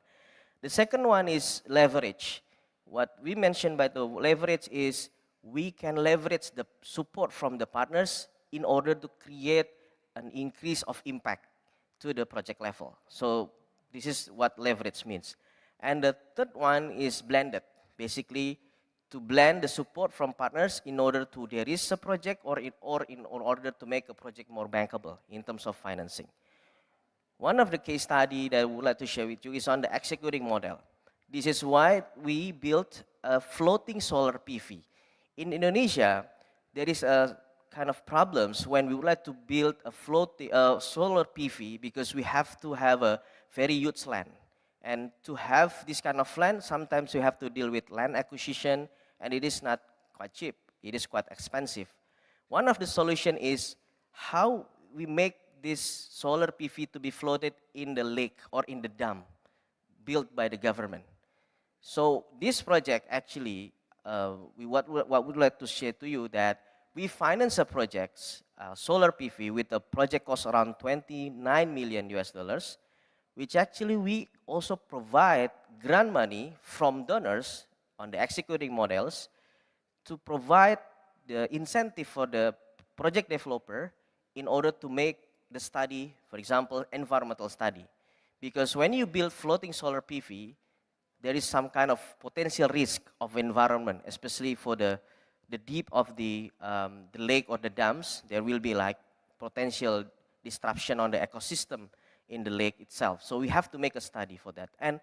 The second one is leverage. What we mentioned by the leverage is we can leverage the support from the partners in order to create an increase of impact to the project level. So this is what leverage means. And the third one is blended. Basically, to blend the support from partners in order to de-risk a project or in order to make a project more bankable in terms of financing. One of the case study that I would like to share with you is on the executing model. This is why we built a floating solar PV. In Indonesia, there is a kind of problems when we would like to build a solar PV because we have to have a very huge land. And to have this kind of land, sometimes you have to deal with land acquisition, and it is not quite cheap. It is quite expensive. One of the solution is how we make this solar PV to be floated in the lake or in the dam built by the government. So this project actually, what we'd like to share to you that we finance a project, solar PV, with a project cost around $29 million US, which actually we also provide grant money from donors on the executing models to provide the incentive for the project developer in order to make the study, for example, environmental study. Because when you build floating solar PV, there is some kind of potential risk of environment, especially for the deep of the lake or the dams. There will be like potential disruption on the ecosystem in the lake itself. So we have to make a study for that. And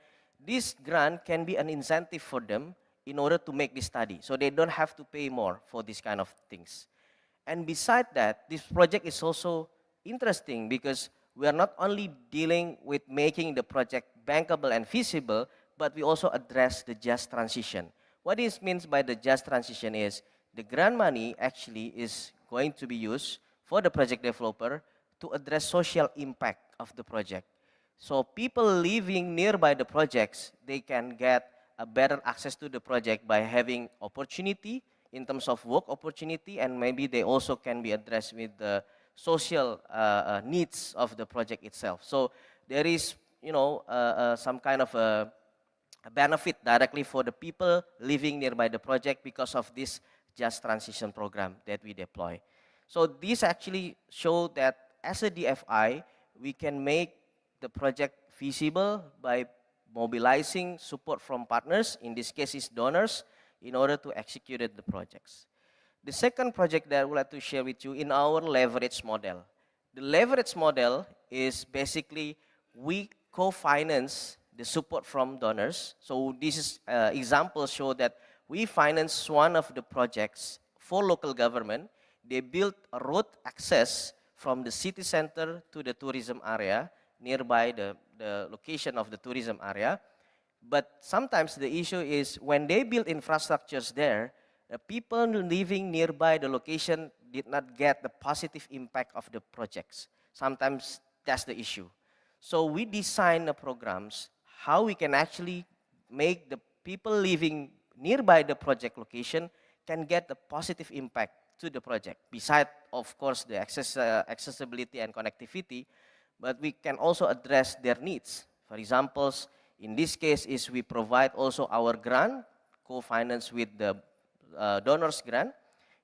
this grant can be an incentive for them in order to make this study. So they don't have to pay more for this kind of things. And beside that, this project is also interesting because we are not only dealing with making the project bankable and feasible, but we also address the just transition. What this means by the just transition is the grant money actually is going to be used for the project developer to address social impact of the project. So people living nearby the projects, they can get a better access to the project by having opportunity in terms of work opportunity, and maybe they also can be addressed with the social needs of the project itself. So there is, some kind of a benefit directly for the people living nearby the project because of this just transition program that we deploy. So these actually show that as a DFI, we can make the project feasible by mobilizing support from partners, in this case is donors, in order to execute the projects. The second project that I would like to share with you in our leverage model. The leverage model is basically we co-finance the support from donors. So this is examples show that we finance one of the projects for local government. They built a road access from the city center to the tourism area nearby the location of the tourism area. But sometimes the issue is when they build infrastructures there, the people living nearby the location did not get the positive impact of the projects. Sometimes that's the issue. So we design the programs how we can actually make the people living nearby the project location can get the positive impact to the project. Besides, of course, the accessibility and connectivity, but we can also address their needs. For example, in this case is we provide also our grant, co-finance with the donors grant,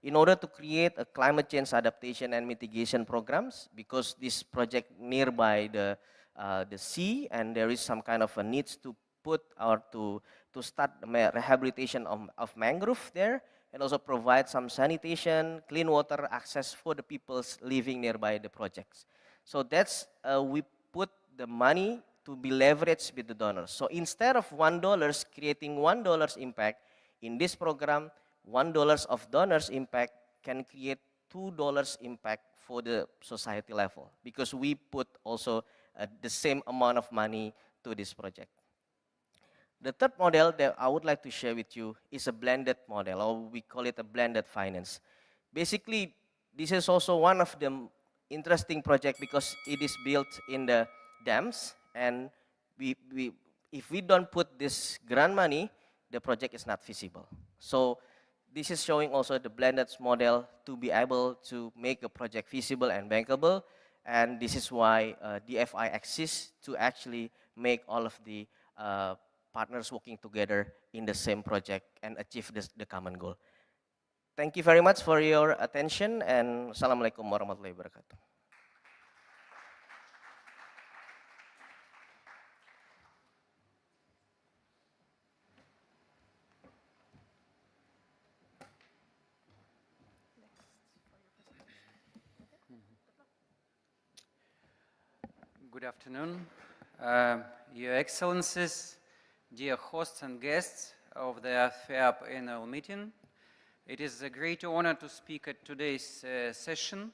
in order to create a climate change adaptation and mitigation programs, because this project nearby the sea, and there is some kind of a needs to put or to start the rehabilitation of mangrove there, and also provide some sanitation, clean water access for the people living nearby the projects. So that's, we put the money to be leveraged with the donors. So instead of $1 creating $1 impact, in this program, $1 of donors impact can create $2 impact for the society level, because we put also the same amount of money to this project. The third model that I would like to share with you is a blended model, or we call it a blended finance. Basically, this is also one of the interesting projects because it is built in the dams, and if we don't put this grant money, the project is not feasible. So this is showing also the blended model to be able to make a project feasible and bankable, and this is why DFI exists, to actually make all of the partners working together in the same project and achieve the common goal. Thank you very much for your attention, and Assalamualaikum warahmatullahi wabarakatuh. Good afternoon, Your Excellencies, dear hosts and guests of the ADFIAP annual meeting. It is a great honor to speak at today's session.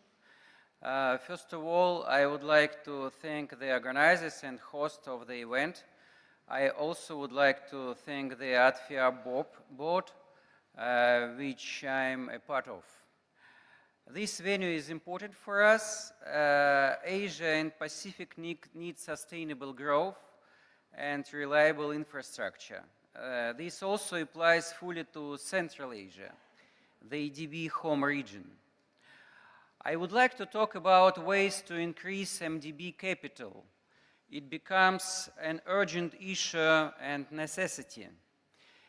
First of all, I would like to thank the organizers and hosts of the event. I also would like to thank the ADFIAP board, which I'm a part of. This venue is important for us. Asia and Pacific need sustainable growth and reliable infrastructure. This also applies fully to Central Asia, the ADB home region. I would like to talk about ways to increase MDB capital. It becomes an urgent issue and necessity.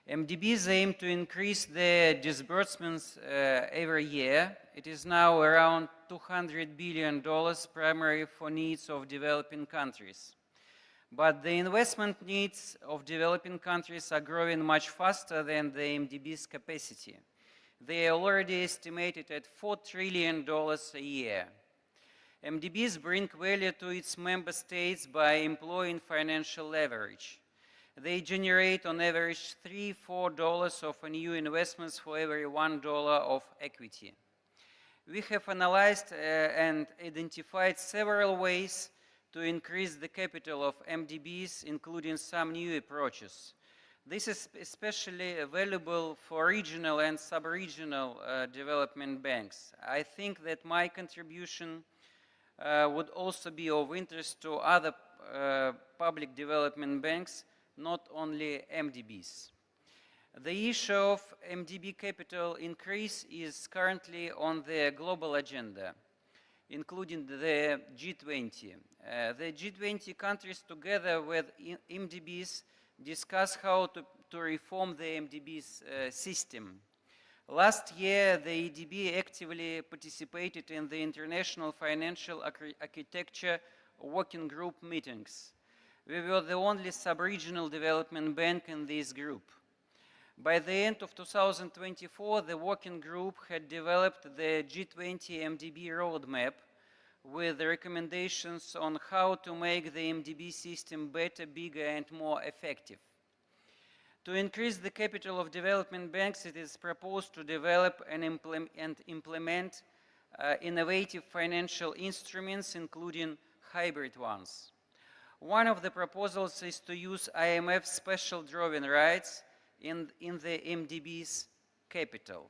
MDBs aim to increase their disbursements every year. It is now around $200 billion, primarily for needs of developing countries. But the investment needs of developing countries are growing much faster than the MDB's capacity. They are already estimated at $4 trillion a year. MDBs bring value to its member states by employing financial leverage. They generate on average $3–4 of new investments for every $1 of equity. We have analyzed and identified several ways to increase the capital of MDBs, including some new approaches. This is especially valuable for regional and sub-regional development banks. I think that my contribution would also be of interest to other public development banks, not only MDBs. The issue of MDB capital increase is currently on the global agenda. including the G20. The G20 countries, together with MDBs, discuss how to reform the MDBs system. Last year, the EDB actively participated in the International Financial Architecture Working Group meetings. We were the only sub-regional development bank in this group. By the end of 2024, the working group had developed the G20 MDB roadmap with recommendations on how to make the MDB system better, bigger, and more effective. To increase the capital of development banks, it is proposed to develop and implement innovative financial instruments, including hybrid ones. One of the proposals is to use IMF special drawing rights in the MDB's capital.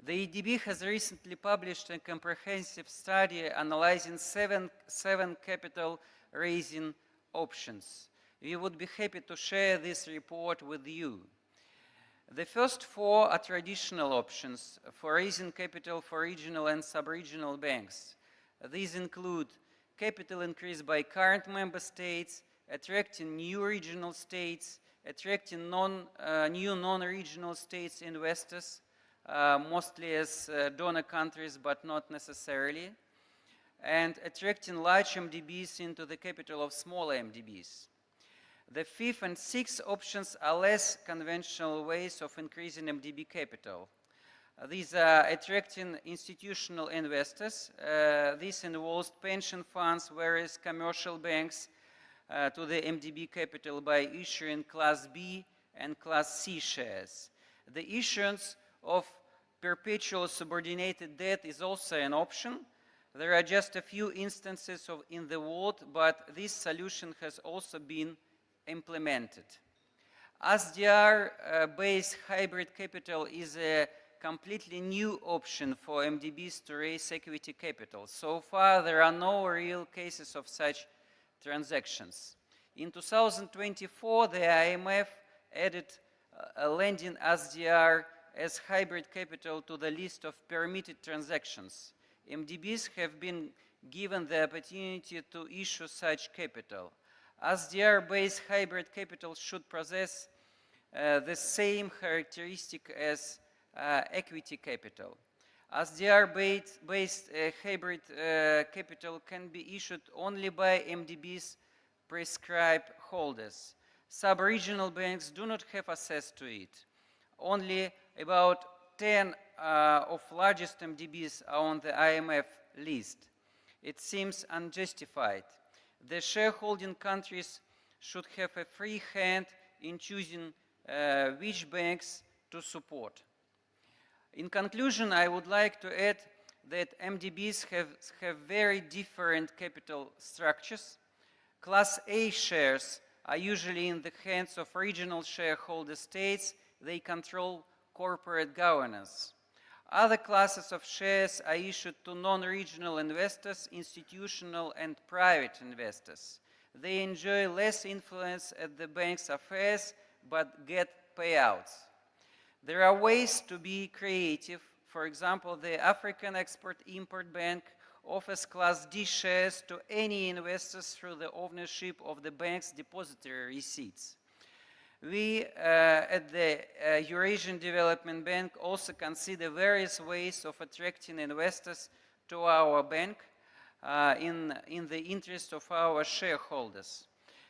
The EDB has recently published a comprehensive study analyzing seven capital raising options. We would be happy to share this report with you. The first four are traditional options for raising capital for regional and sub-regional banks. These include capital increase by current member states, attracting new regional states, attracting new non-regional states investors, mostly as donor countries, but not necessarily, and attracting large MDBs into the capital of smaller MDBs. The fifth and sixth options are less conventional ways of increasing MDB capital. These are attracting institutional investors. This involves pension funds, whereas commercial banks to the MDB capital by issuing Class B and Class C shares. The issuance of perpetual subordinated debt is also an option. There are just a few instances in the world, but this solution has also been implemented. SDR-based hybrid capital is a completely new option for MDBs to raise equity capital. So far, there are no real cases of such transactions. In 2024, the IMF added lending SDR as hybrid capital to the list of permitted transactions. MDBs have been given the opportunity to issue such capital. SDR-based hybrid capital should possess the same characteristic as equity capital. SDR-based hybrid capital can be issued only by MDB's prescribed holders. Sub-regional banks do not have access to it. Only about 10 of largest MDBs are on the IMF list. It seems unjustified. The shareholding countries should have a free hand in choosing which banks to support. In conclusion, I would like to add that MDBs have very different capital structures. Class A shares are usually in the hands of regional shareholder states. They control corporate governance. Other classes of shares are issued to non-regional investors, institutional and private investors. They enjoy less influence at the bank's affairs, but get payouts. There are ways to be creative. For example, the African Export-Import Bank offers Class D shares to any investors through the ownership of the bank's depository receipts. We at the Eurasian Development Bank also consider various ways of attracting investors to our bank in the interest of our shareholders.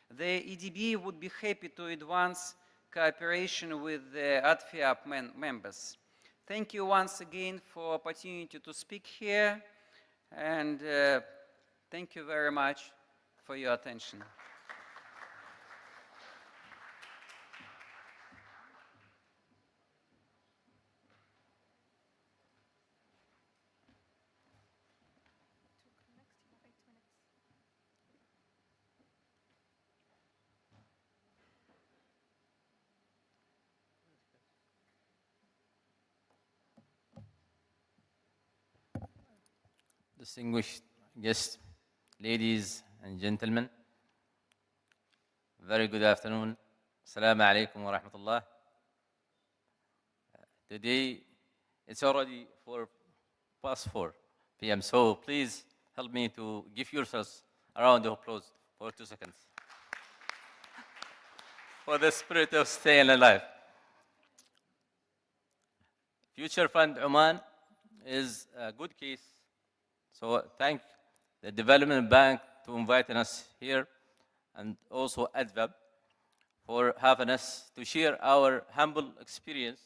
The EDB would be happy to advance cooperation with the ADFIAP members. Thank you once again for the opportunity to speak here, and thank you very much for your attention. Distinguished guests, ladies and gentlemen, very good afternoon. Assalamu alaikum wa rahmatullah. Today, it's already past 4 PM. So please help me to give yourselves a round of applause for 2 seconds. For the spirit of staying alive. Future Fund Oman is a good case. So thank the Development Bank to inviting us here, and also ADFIAP for having us to share our humble experience.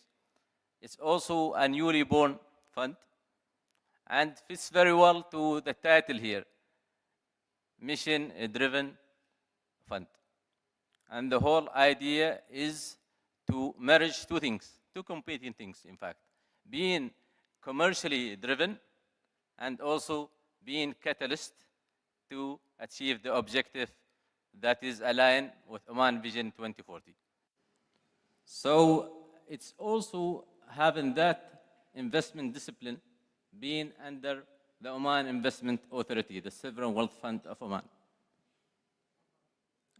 It's also a newly born fund and fits very well to the title here, Mission-Driven Fund. And the whole idea is to merge two things, two competing things, in fact, being commercially driven and also being catalyst to achieve the objective that is aligned with Oman Vision 2040. So it's also having that investment discipline being under the Oman Investment Authority, the Sovereign Wealth Fund of Oman.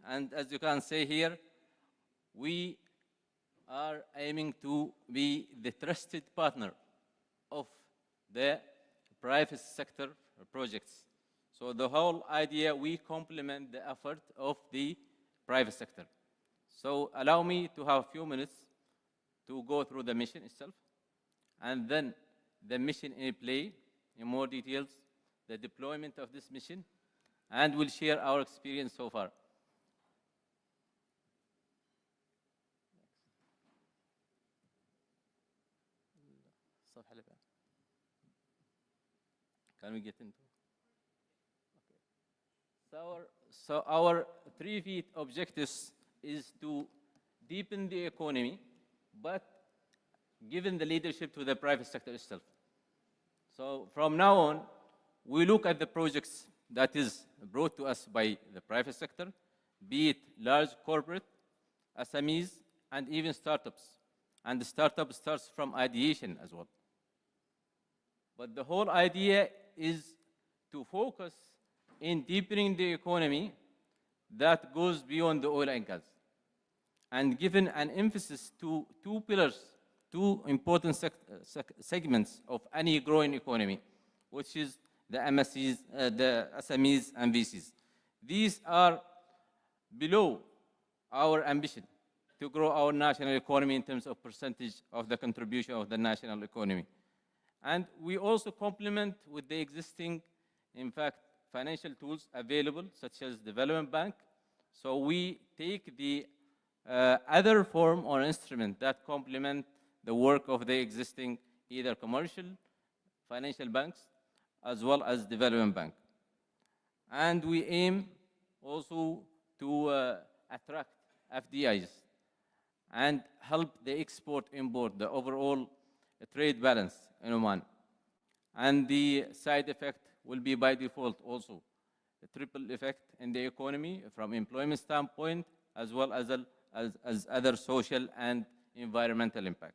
And as you can see here, we are aiming to be the trusted partner of the private sector projects. So the whole idea, we complement the effort of the private sector. So allow me to have a few minutes to go through the mission itself, and then the mission in play in more details, the deployment of this mission, and we'll share our experience so far. Can we get into? Okay. So our 3 feet objectives is to deepen the economy, but given the leadership to the private sector itself. So from now on, we look at the projects that is brought to us by the private sector, be it large corporate, SMEs, and even startups. And the startup starts from ideation as well. But the whole idea is to focus in deepening the economy that goes beyond the oil and gas. And given an emphasis to 2 pillars, 2 important segments of any growing economy, which is the MSCs, the SMEs, and VCs. These are below our ambition to grow our national economy in terms of percentage of the contribution of the national economy. And we also complement with the existing, in fact, financial tools available, such as Development Bank. So we take the other form or instrument that complement the work of the existing either commercial, financial banks, as well as Development Bank. And we aim also to attract FDIs and help the export-import, the overall trade balance in Oman. And the side effect will be by default also a triple effect in the economy from employment standpoint, as well as other social and environmental impact.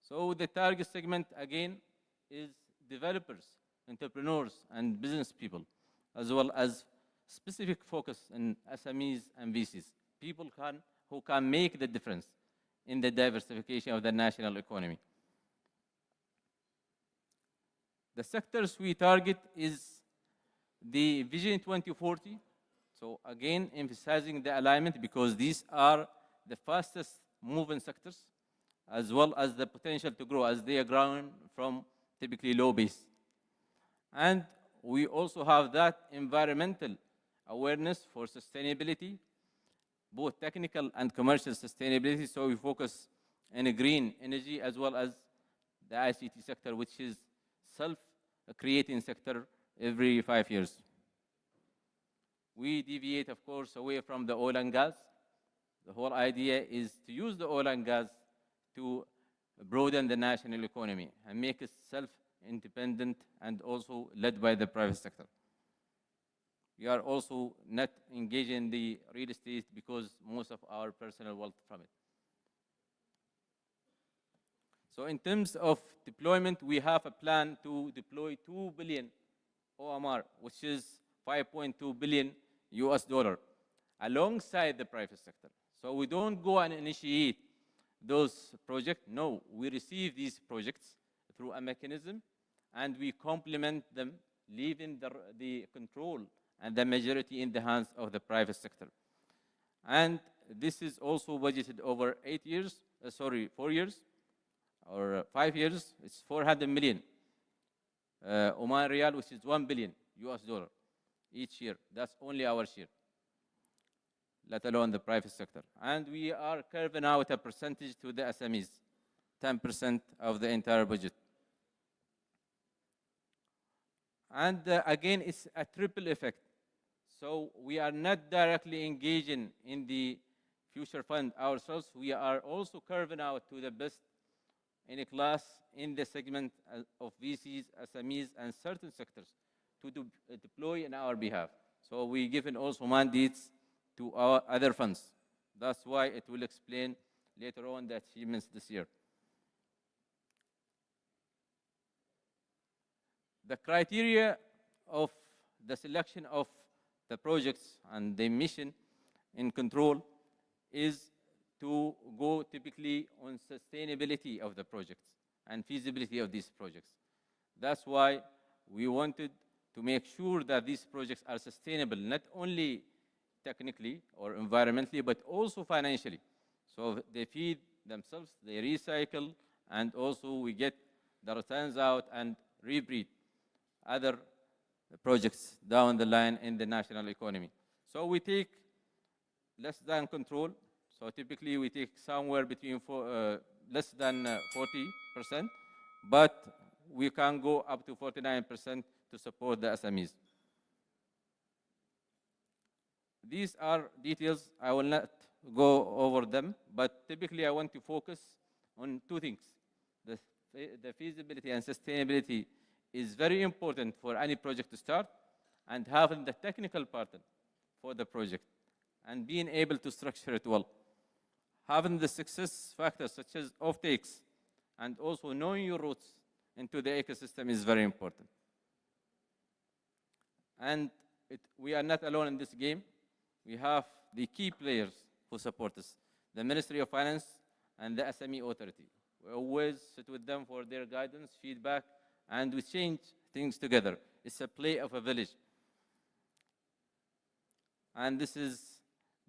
So the target segment, again, is developers, entrepreneurs, and business people, as well as specific focus in SMEs and VCs, people who can make the difference in the diversification of the national economy. The sectors we target is the Vision 2040. So again, emphasizing the alignment because these are the fastest moving sectors, as well as the potential to grow as they are growing from typically low base. And we also have that environmental awareness for sustainability, both technical and commercial sustainability. So we focus on green energy as well as the ICT sector, which is self-creating sector every 5 years. We deviate, of course, away from the oil and gas. The whole idea is to use the oil and gas to broaden the national economy and make it self-independent and also led by the private sector. We are also not engaged in the real estate because most of our personal wealth from it. So in terms of deployment, we have a plan to deploy 2 billion OMR, which is 5.2 billion US dollar, alongside the private sector. So we don't go and initiate those projects. No, we receive these projects through a mechanism and we complement them, leaving the control and the majority in the hands of the private sector. And this is also budgeted over 4 years or 5 years. It's 400 million Oman Riyal, which is 1 billion US dollar each year. That's only our share, let alone the private sector. And we are carving out a percentage to the SMEs, 10% of the entire budget. And again, it's a triple effect. So we are not directly engaging in the future fund ourselves. We are also carving out to the best in a class in the segment of VCs, SMEs, and certain sectors to deploy in our behalf. So we given also mandates to our other funds. That's why it will explain later on the achievements this year. The criteria of the selection of the projects and the mission in control is to go typically on sustainability of the projects and feasibility of these projects. That's why we wanted to make sure that these projects are sustainable, not only technically or environmentally, but also financially. So they feed themselves, they recycle, and also we get the returns out and rebreed other projects down the line in the national economy. So we take less than control. So typically we take somewhere between less than 40%, but we can go up to 49% to support the SMEs. These are details. I will not go over them, but typically I want to focus on two things. The feasibility and sustainability is very important for any project to start, and having the technical partner for the project and being able to structure it well. Having the success factors such as offtakes and also knowing your routes into the ecosystem is very important. And we are not alone in this game. We have the key players who support us, the Ministry of Finance and the SME Authority. We always sit with them for their guidance, feedback, and we change things together. It's a play of a village. And this is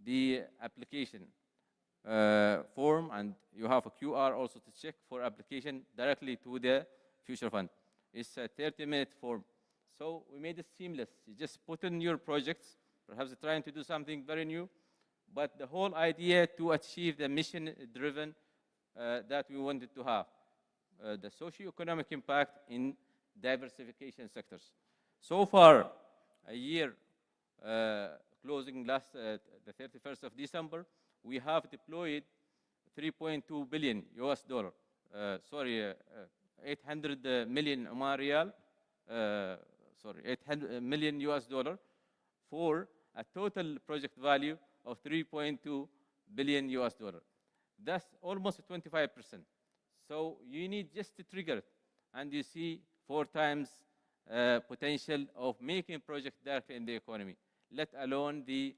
the application form, and you have a QR also to check for application directly to the Future Fund. It's a 30-minute form. So we made it seamless. You just put in your projects, perhaps trying to do something very new, but the whole idea to achieve the mission-driven that we wanted to have. The socio-economic impact in diversification sectors. So far, a year closing the 31st of December, we have deployed 3.2 billion US dollar, 800 million Oman Riyal, 800 million US dollar for a total project value of 3.2 billion US dollar. That's almost 25%. So you need just to trigger it, and you see 4 times potential of making projects directly in the economy, let alone the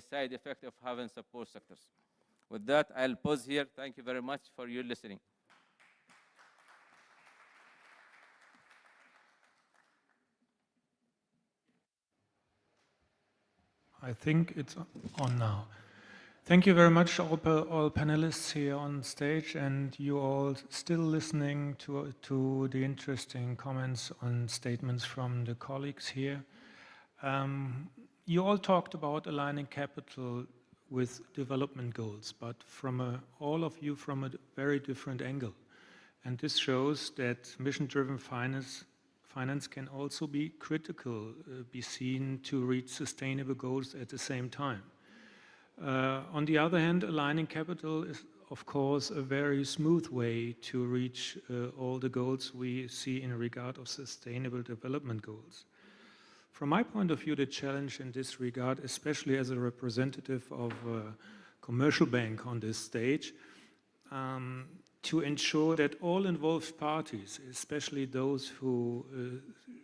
side effect of having support sectors. With that, I'll pause here. Thank you very much for your listening. I think it's on now. Thank you very much, all panelists here on stage, and you all still listening to the interesting comments and statements from the colleagues here. You all talked about aligning capital with development goals, but all of you from a very different angle. And this shows that mission-driven finance can also be critical, be seen to reach sustainable goals at the same time. On the other hand, aligning capital is, of course, a very smooth way to reach all the goals we see in regard of sustainable development goals. From my point of view, the challenge in this regard, especially as a representative of a commercial bank on this stage, to ensure that all involved parties, especially those who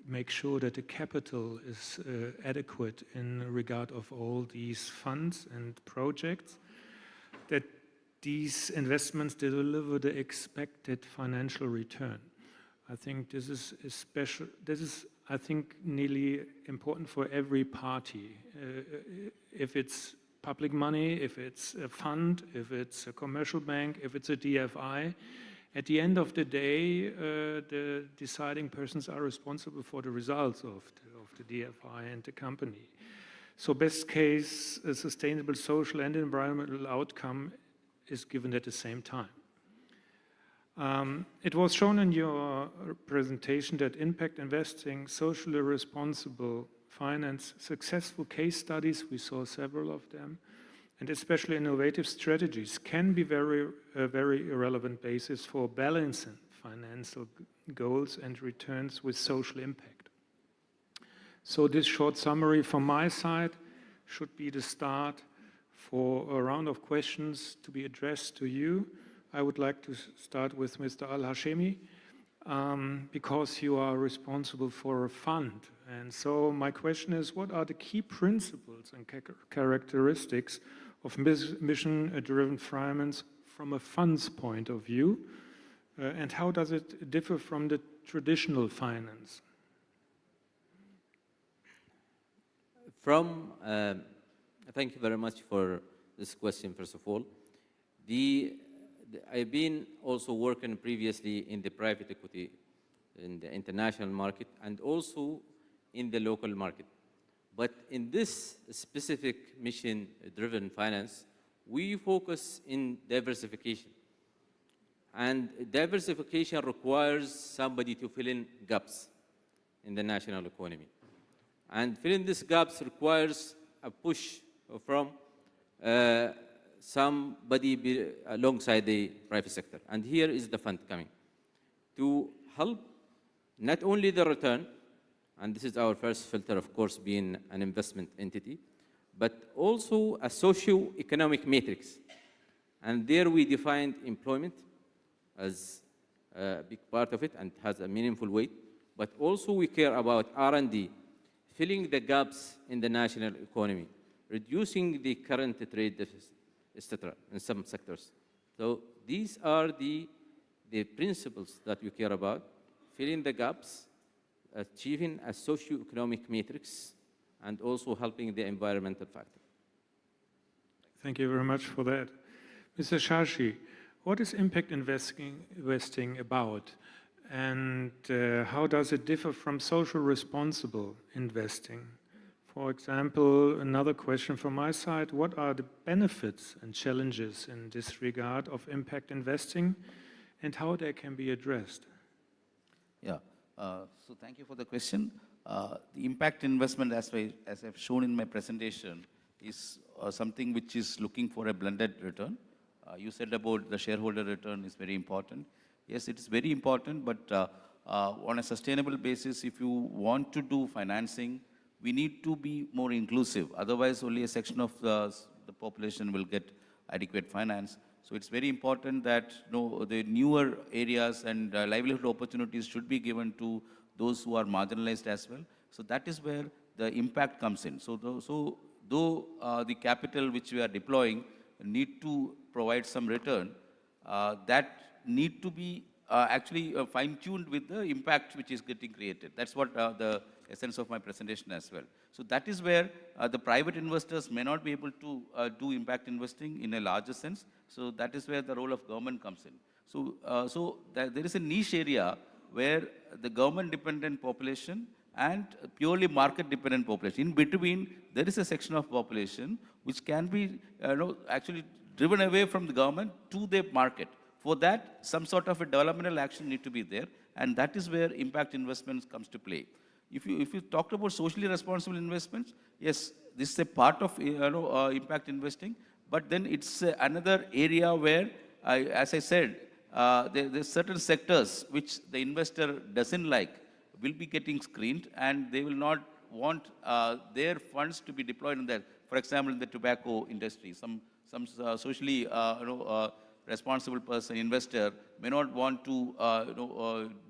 make sure that the capital is adequate in regard of all these funds and projects, that these investments deliver the expected financial return. I think this is I think, nearly important for every party. If it's public money, if it's a fund, if it's a commercial bank, if it's a DFI, at the end of the day, the deciding persons are responsible for the results of the DFI and the company. So best case, a sustainable social and environmental outcome is given at the same time. It was shown in your presentation that impact investing, socially responsible finance, successful case studies, we saw several of them, and especially innovative strategies can be a very relevant basis for balancing financial goals and returns with social impact. So this short summary from my side should be the start for a round of questions to be addressed to you. I would like to start with Mr. Al-Hashemi, because you are responsible for a fund. And so my question is, what are the key principles and characteristics of mission-driven finance from a fund's point of view? And how does it differ from the traditional finance? Thank you very much for this question, first of all. I've been also working previously in the private equity, in the international market, and also in the local market. But in this specific mission-driven finance, we focus in diversification. And diversification requires somebody to fill in gaps in the national economy. And filling these gaps requires a push from somebody alongside the private sector. And here is the fund coming to help not only the return, and this is our first filter, of course, being an investment entity, but also a socio-economic matrix. And there we defined employment as a big part of it and has a meaningful weight, but also we care about R&D, filling the gaps in the national economy, reducing the current trade deficit, etc., in some sectors. So these are the principles that we care about: filling the gaps, achieving a socio-economic matrix, and also helping the environmental factor. Thank you very much for that. Mr. Shashi, what is impact investing about? And how does it differ from social responsible investing? For example, another question from my side, what are the benefits and challenges in this regard of impact investing and how they can be addressed? Yeah, so thank you for the question. The impact investment, as I've shown in my presentation, is something which is looking for a blended return. You said about the shareholder return is very important. Yes, it is very important, but on a sustainable basis, if you want to do financing, we need to be more inclusive. Otherwise, only a section of the population will get adequate finance. So it's very important that the newer areas and livelihood opportunities should be given to those who are marginalized as well. So that is where the impact comes in. So though the capital which we are deploying need to provide some return, that need to be actually fine-tuned with the impact which is getting created. That's what the essence of my presentation as well. So that is where the private investors may not be able to do impact investing in a larger sense. So that is where the role of government comes in. So there is a niche area where the government-dependent population and purely market-dependent population. In between, there is a section of population which can be actually driven away from the government to the market. For that, some sort of a developmental action need to be there, and that is where impact investments comes to play. If you talked about socially responsible investments, yes, this is a part of impact investing, but then it's another area where, as I said, there's certain sectors which the investor doesn't like will be getting screened, and they will not want their funds to be deployed in that. For example, in the tobacco industry, some socially responsible person, investor, may not want to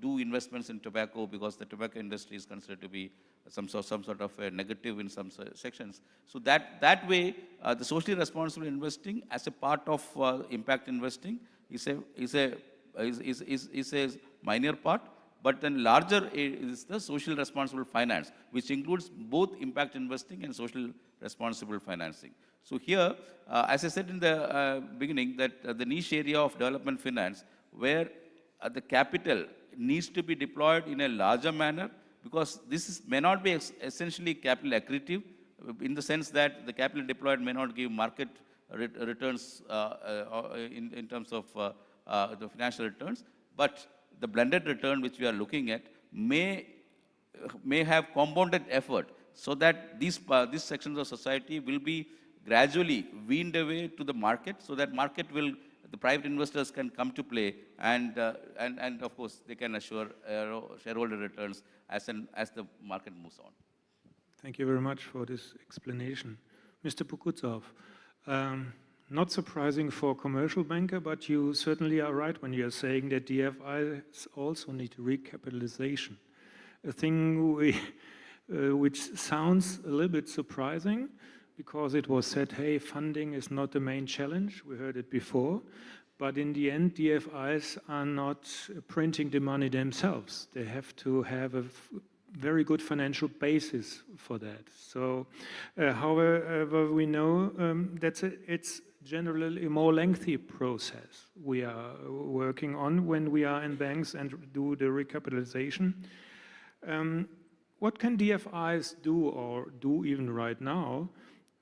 do investments in tobacco because the tobacco industry is considered to be some sort of a negative in some sections. So that way, the socially responsible investing as a part of impact investing is a minor part. But then larger is the social responsible finance, which includes both impact investing and social responsible financing. So here, as I said in the beginning, that the niche area of development finance, where the capital needs to be deployed in a larger manner, because may not be essentially capital accretive, in the sense that the capital deployed may not give market returns in terms of the financial returns, but the blended return which we are looking at may have compounded effort, so that these sections of society will be gradually weaned away to the market, so that the private investors can come to play, and of course they can assure shareholder returns as the market moves on. Thank you very much for this explanation. Mr. Pukutsov, not surprising for a commercial banker, but you certainly are right when you're saying that DFIs also need recapitalization. A thing which sounds a little bit surprising, because it was said, hey, funding is not the main challenge. We heard it before. But in the end, DFIs are not printing the money themselves. They have to have a very good financial basis for that. So, however, we know it's generally a more lengthy process we are working on when we are in banks and do the recapitalization. What can DFIs do, or do even right now,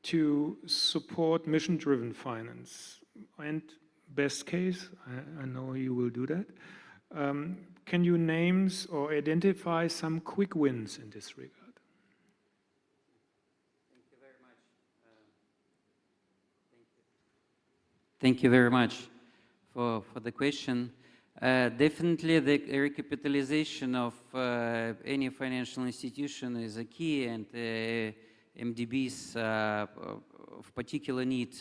to support mission-driven finance? And best case, I know you will do that, can you name or identify some quick wins in this regard? Thank you very much for the question. Definitely the recapitalization of any financial institution is a key, and MDBs of particular need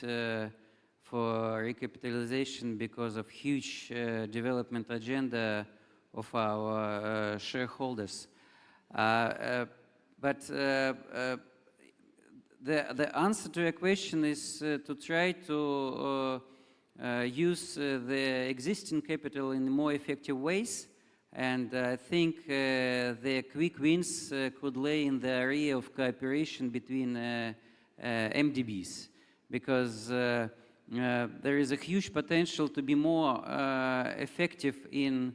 for recapitalization because of huge development agenda of our shareholders. But the answer to your question is to try to use the existing capital in more effective ways, and I think the quick wins could lay in the area of cooperation between MDBs, because there is a huge potential to be more effective in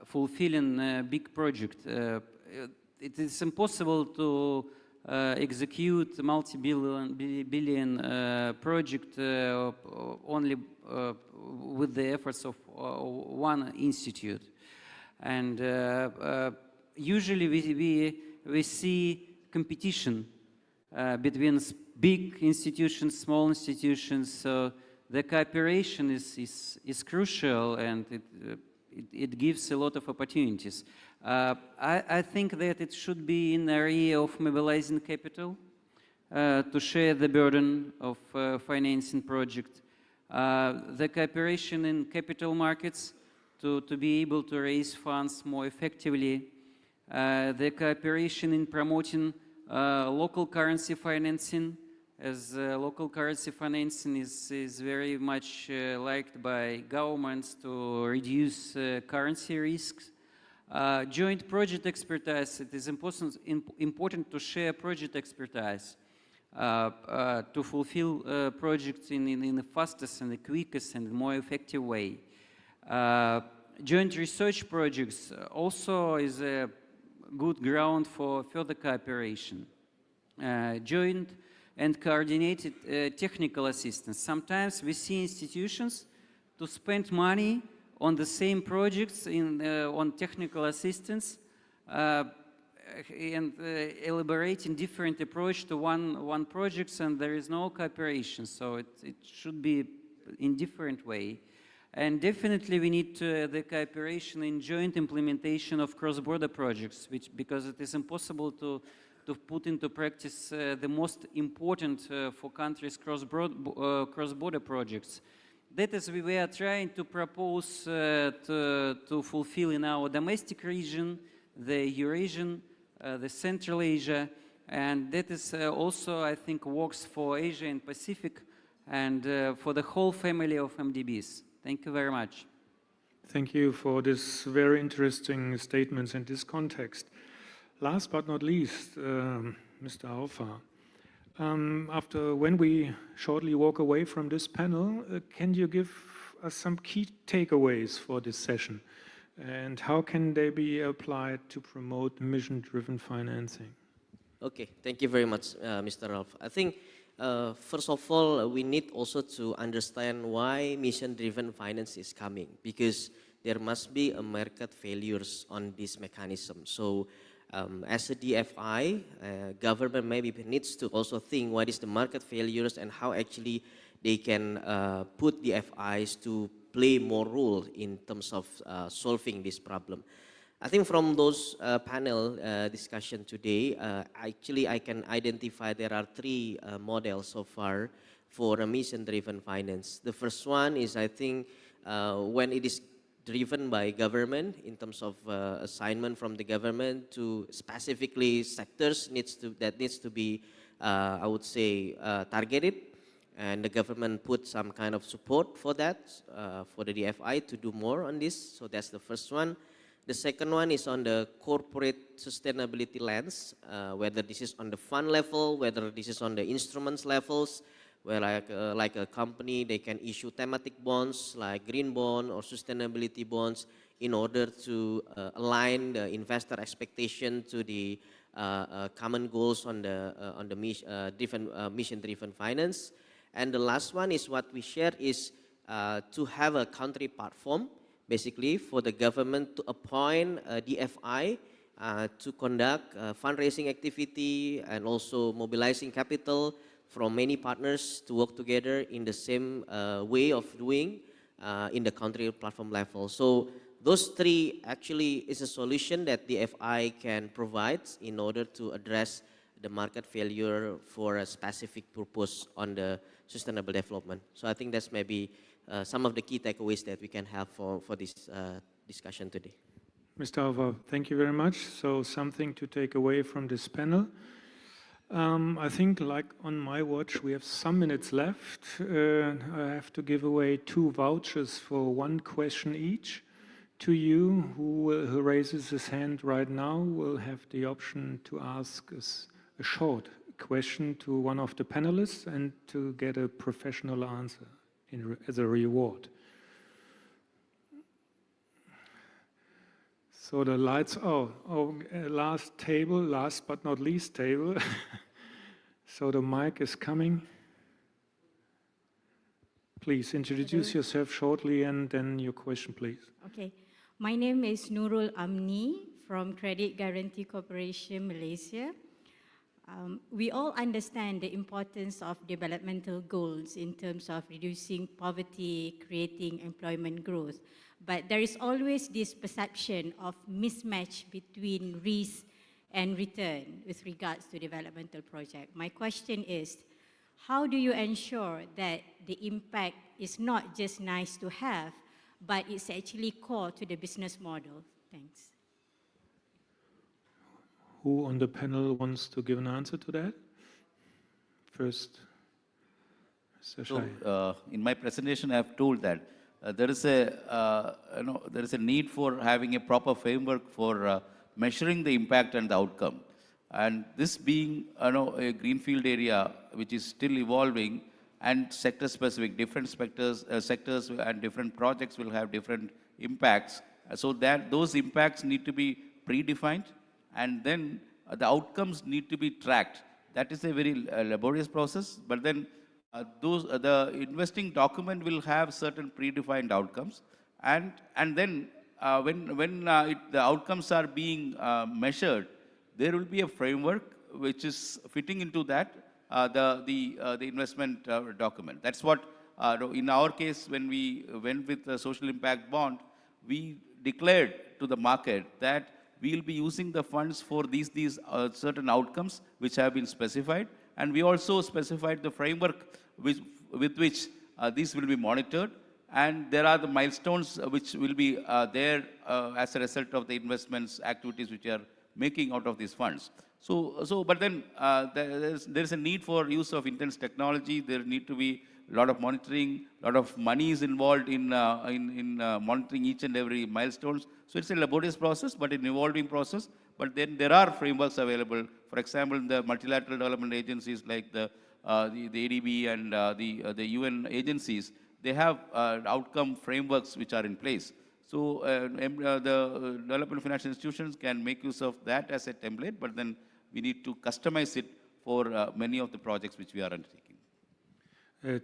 fulfilling big projects. It is impossible to execute multi-billion project only with the efforts of one institute. And usually we see competition between big institutions, small institutions, so the cooperation is crucial, and it gives a lot of opportunities. I think that it should be in the area of mobilizing capital to share the burden of financing project, the cooperation in capital markets to be able to raise funds more effectively, the cooperation in promoting local currency financing, as local currency financing is very much liked by governments to reduce currency risks. Joint project expertise, it is important to share project expertise to fulfill projects in the fastest and the quickest and more effective way. Joint research projects also is a good ground for further cooperation. Joint and coordinated technical assistance. Sometimes we see institutions to spend money on the same projects on technical assistance and elaborating different approach to one projects, and there is no cooperation. So it should be in different way. And definitely we need the cooperation in joint implementation of cross-border projects, because it is impossible to put into practice the most important for countries cross-border projects. That is, we are trying to propose to fulfill in our domestic region the Eurasian the Central Asia, and that is also, I think, works for Asia and Pacific and for the whole family of MDBs. Thank you very much. Thank you for this very interesting statements in this context. Last but not least, Mr. Alpha, when we shortly walk away from this panel, can you give us some key takeaways for this session? And how can they be applied to promote mission-driven financing? Okay, thank you very much, Mr. Ralph. I think, first of all, we need also to understand why mission-driven finance is coming, because there must be a market failures on this mechanism. So, as a DFI, government maybe needs to also think what is the market failures and how actually they can put DFIs to play more role in terms of solving this problem. I think from those panel discussion today, actually I can identify there are three models so far for a mission-driven finance. The first one is, I think, when it is driven by government in terms of assignment from the government to specifically sectors that needs to be, I would say, targeted, and the government put some kind of support for that, for the DFI to do more on this. So that's the first one. The second one is on the corporate sustainability lens, whether this is on the fund level, whether this is on the instruments levels, where like a company, they can issue thematic bonds like green bond or sustainability bonds in order to align the investor expectation to the common goals on the mission-driven finance. And the last one is what we share is to have a country platform, basically for the government to appoint a DFI to conduct fundraising activity and also mobilizing capital from many partners to work together in the same way of doing in the country platform level. So those three actually is a solution that the FI can provide in order to address the market failure for a specific purpose on the sustainable development. So I think that's maybe some of the key takeaways that we can have for this discussion today. Mr. Alva, thank you very much. So something to take away from this panel. I think, like on my watch, we have some minutes left. I have to give away 2 vouchers for 1 question each. To you, who raises his hand right now, will have the option to ask us a short question to one of the panelists and to get a professional answer as a reward. So the lights, last table, last but not least table. So the mic is coming. Please introduce yourself shortly and then your question, please. Okay, my name is Nurul Amni from Credit Guarantee Corporation, Malaysia. We all understand the importance of developmental goals in terms of reducing poverty, creating employment growth. But there is always this perception of mismatch between risk and return with regards to developmental project. My question is, how do you ensure that the impact is not just nice to have, but it's actually core to the business model? Thanks. Who on the panel wants to give an answer to that? First, Mr. Shai. So, in my presentation, I have told that there is a need for having a proper framework for measuring the impact and the outcome. And this being a greenfield area which is still evolving and sector-specific, different sectors and different projects will have different impacts. So that those impacts need to be predefined, and then the outcomes need to be tracked. That is a very laborious process, but then the investing document will have certain predefined outcomes, and then when the outcomes are being measured, there will be a framework which is fitting into that, the investment document. That's what, in our case, when we went with the social impact bond, we declared to the market that we will be using the funds for these certain outcomes which have been specified, and we also specified the framework with which these will be monitored, and there are the milestones which will be there as a result of the investments activities which are making out of these funds. But then there's a need for use of intense technology. There need to be a lot of monitoring, a lot of money is involved in monitoring each and every milestones. So it's a laborious process, but an evolving process. But then there are frameworks available. For example, the multilateral development agencies like the ADB and the UN agencies, they have outcome frameworks which are in place. So the development financial institutions can make use of that as a template, but then we need to customize it for many of the projects which we are undertaking.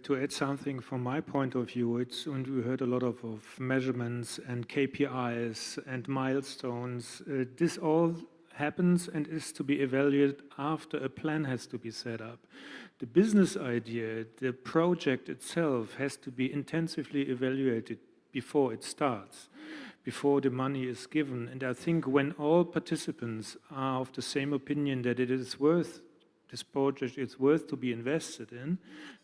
To add something from my point of view, and we heard a lot of measurements and KPIs and milestones. This all happens and is to be evaluated after a plan has to be set up. The business idea, the project itself has to be intensively evaluated before it starts, before the money is given. And I think when all participants are of the same opinion that it is worth, this project is worth to be invested in,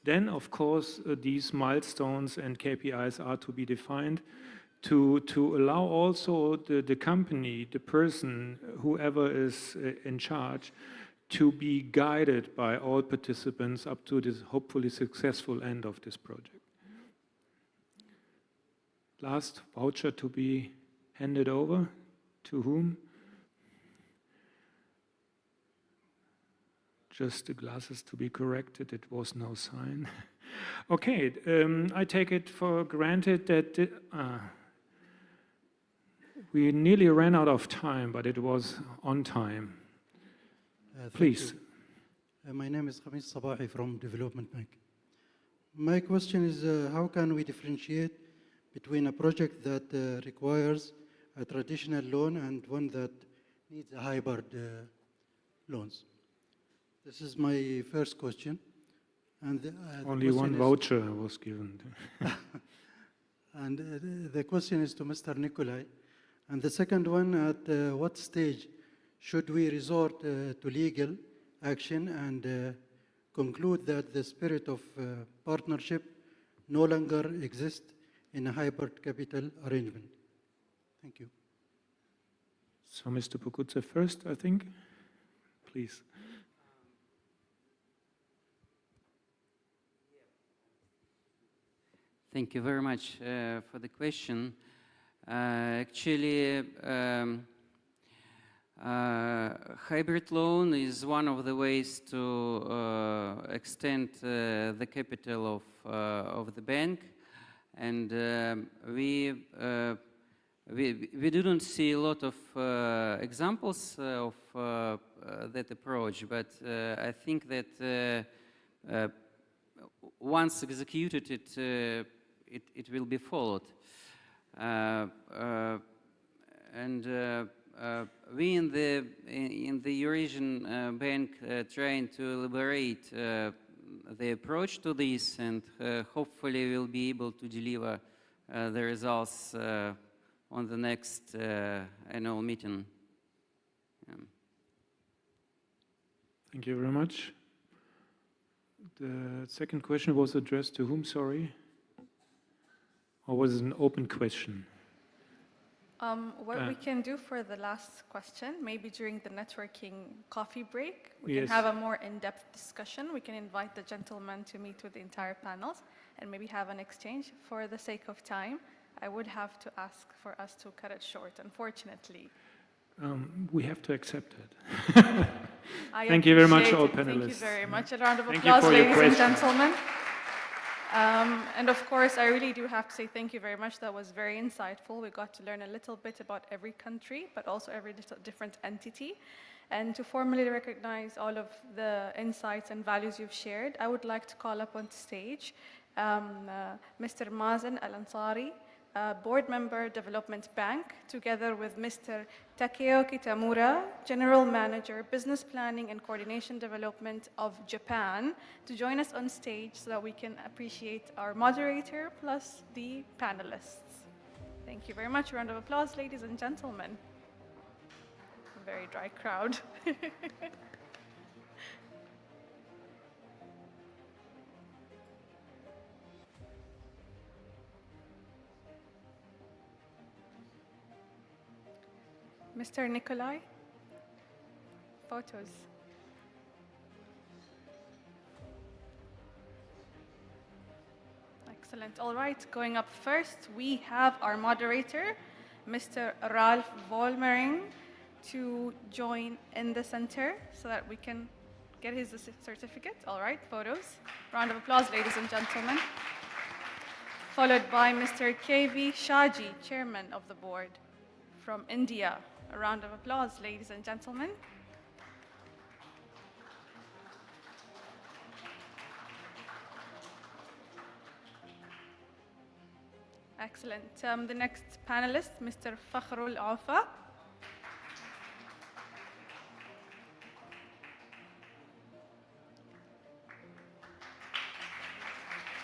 then of course these milestones and KPIs are to be defined to allow also the company, the person, whoever is in charge, to be guided by all participants up to this hopefully successful end of this project. Last voucher to be handed over to whom? Just the glasses to be corrected, it was no sign. Okay, I take it for granted that we nearly ran out of time, but it was on time. Please. My name is Khamis Sabahi from Development Bank. My question is, how can we differentiate between a project that requires a traditional loan and one that needs a hybrid loans? This is my first question. And only one voucher was given. And the question is to Mr. Nikolai. And the second one, at what stage should we resort to legal action and conclude that the spirit of partnership no longer exists in a hybrid capital arrangement? Thank you. So Mr. Pukutse first, I think. Please. Thank you very much for the question. Actually, hybrid loan is one of the ways to extend the capital of the bank, and we didn't see a lot of examples of that approach, but I think that once executed, it will be followed. And we in the Eurasian Bank trying to elaborate the approach to this, and hopefully we'll be able to deliver the results on the next annual meeting. Thank you very much. The second question was addressed to whom, sorry? Or was it an open question? What we can do for the last question, maybe during the networking coffee break, we Yes. can have a more in-depth discussion. We can invite the gentlemen to meet with the entire panels and maybe have an exchange. For the sake of time, I would have to ask for us to cut it short, unfortunately. We have to accept it. I Thank you very much, appreciate all it. panelists. Thank you very much. A round of Thank you applause, for your ladies and questions. gentlemen. And of course, I really do have to say thank you very much. That was very insightful. We got to learn a little bit about every country, but also every different entity. And to formally recognize all of the insights and values you've shared, I would like to call up on stage Mr. Mazen Al-Ansari, Board Member, Development Bank, together with Mr. Takeo Kitamura, General Manager, Business Planning and Coordination Development of Japan, to join us on stage so that we can appreciate our moderator plus the panelists. Thank you very much. A round of applause, ladies and gentlemen. A very dry crowd. Mr. Nikolai? photos. Excellent. All right, going up first, we have our moderator, Mr. Ralph Volmering, to join in the center so that we can get his certificate. All right, photos. Round of applause, ladies and gentlemen. Followed by Mr. K.V. Shaji, Chairman of the Board from India. A round of applause, ladies and gentlemen. Excellent. The next panelist, Mr. Fakhrul Afa.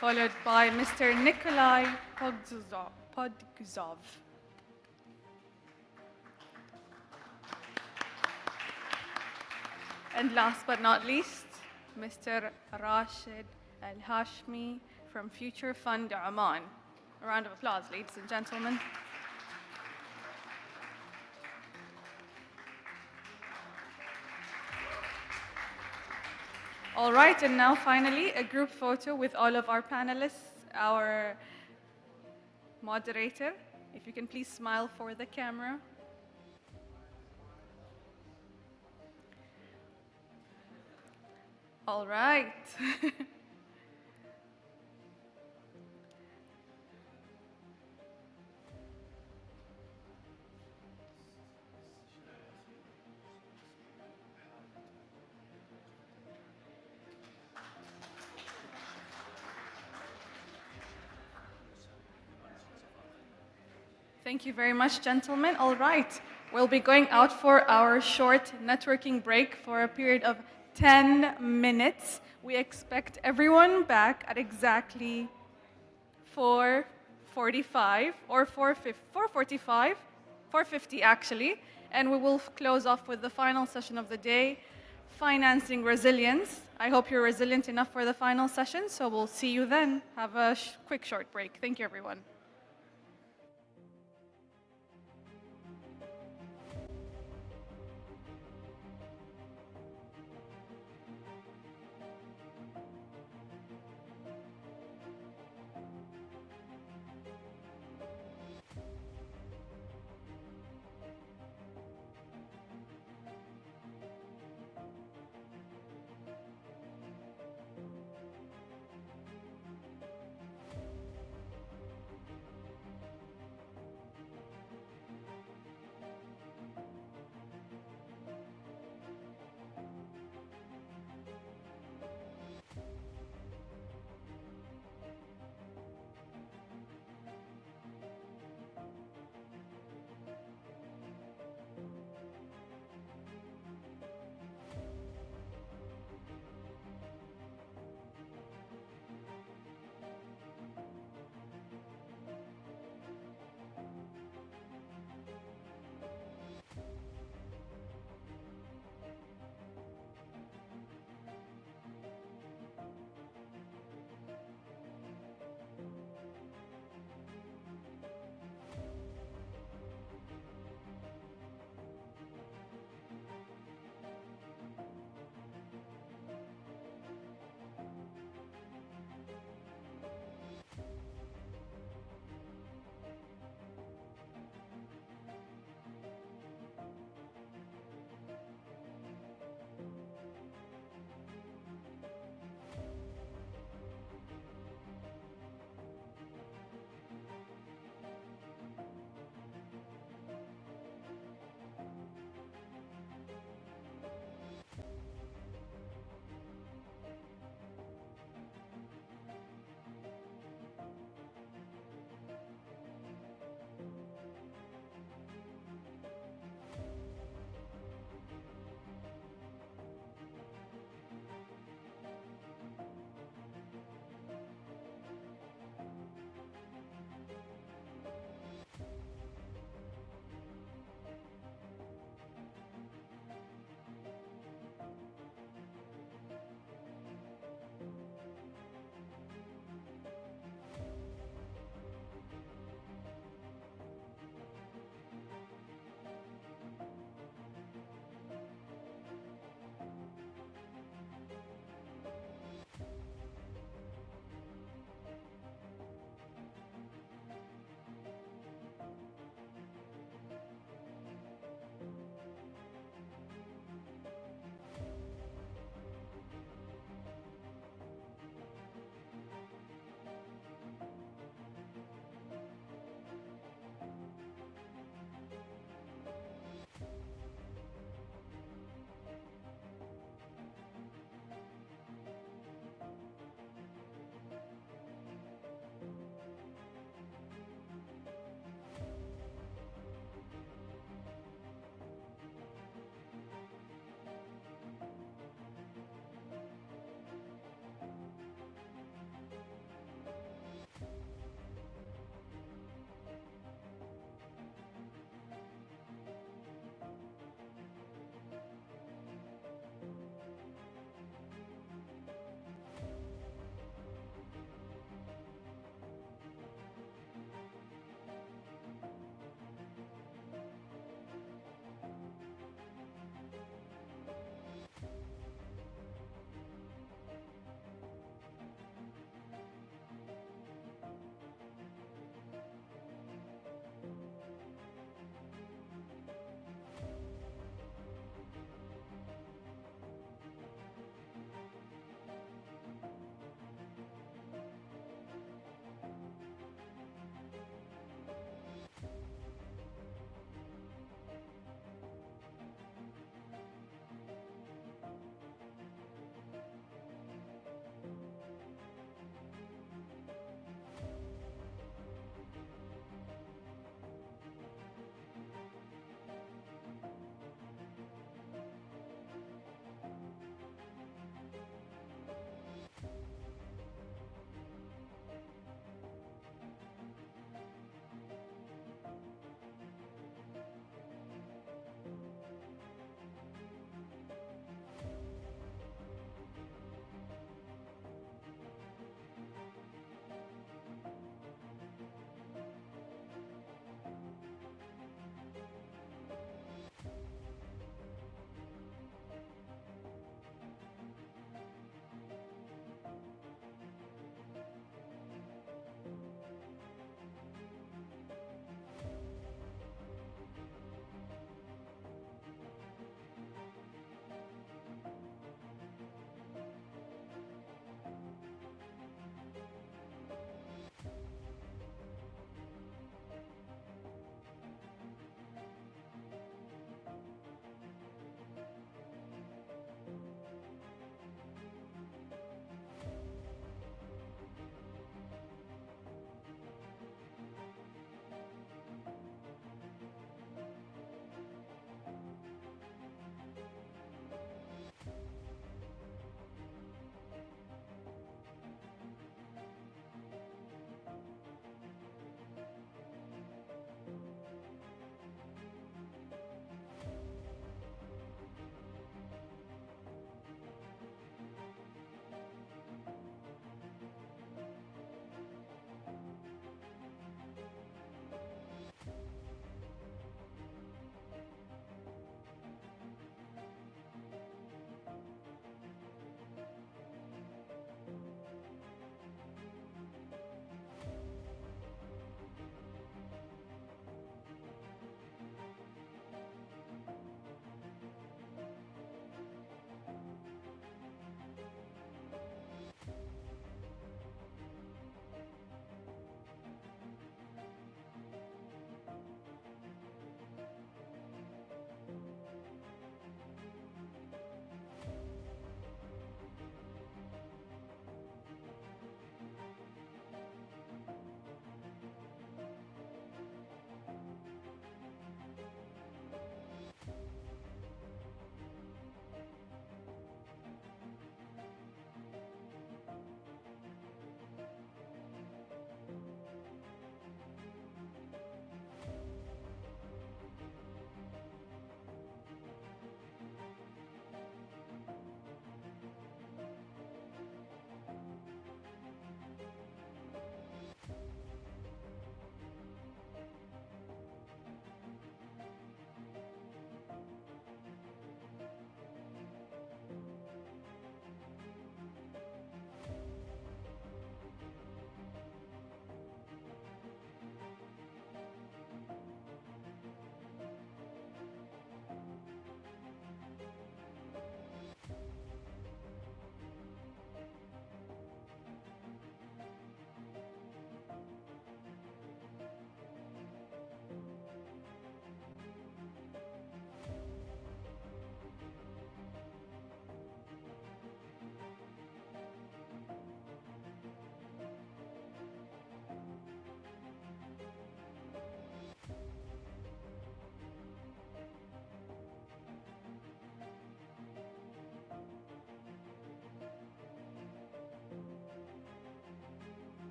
Followed by Mr. Nikolai Podguzov. And last but not least, Mr. Rashid Al-Hashmi from Future Fund Oman. A round of applause, ladies and gentlemen. All right, and now finally, a group photo with all of our panelists, our moderator. If you can please smile for the camera. All right. Thank you very much, gentlemen. All right, we'll be going out for our short networking break for a period of 10 minutes. We expect everyone back at exactly 4:45 or 4:45, 4:50 actually, and we will close off with the final session of the day, financing resilience. I hope you're resilient enough for the final session, so we'll see you then. Have a quick short break. Thank you, everyone.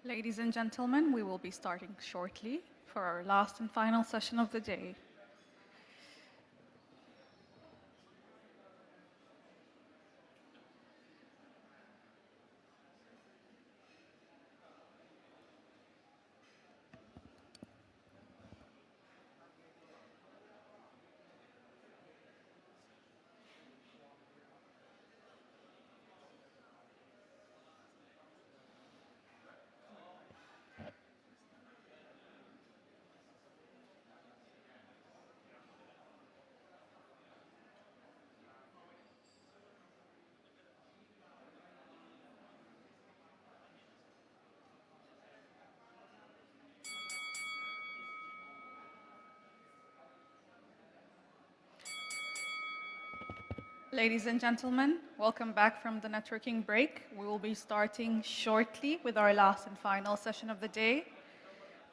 Ladies and gentlemen, we will be starting shortly for our last and final session of the day. Ladies and gentlemen, welcome back from the networking break. We will be starting shortly with our last and final session of the day.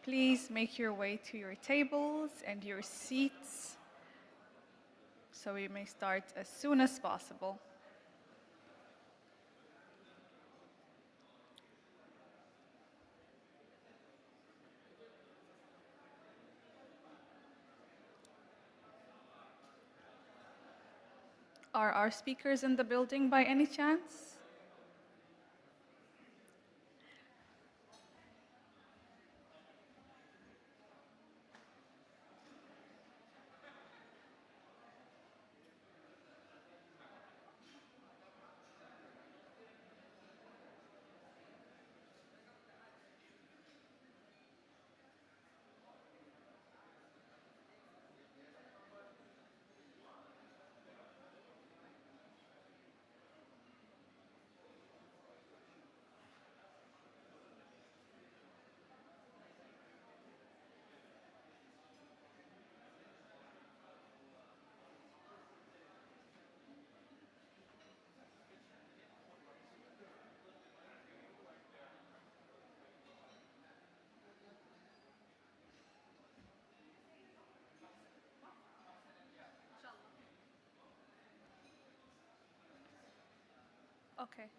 Please make your way to your tables and your seats so we may start as soon as possible. Are our speakers in the building by any chance? Okay.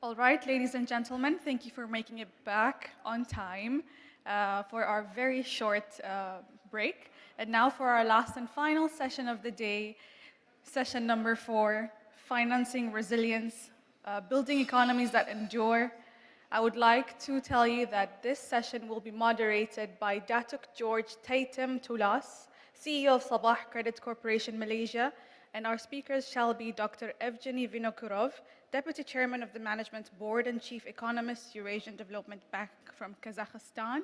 All right, ladies and gentlemen, thank you for making it back on time for our very short break. And now for our last and final session of the day, session number 4, Financing Resilience, Building Economies that Endure. I would like to tell you that this session will be moderated by Datuk George Tatum Tulas, CEO of Sabah Credit Corporation Malaysia, and our speakers shall be Dr. Evgeny Vinokurov, Deputy Chairman of the Management Board and Chief Economist, Eurasian Development Bank from Kazakhstan,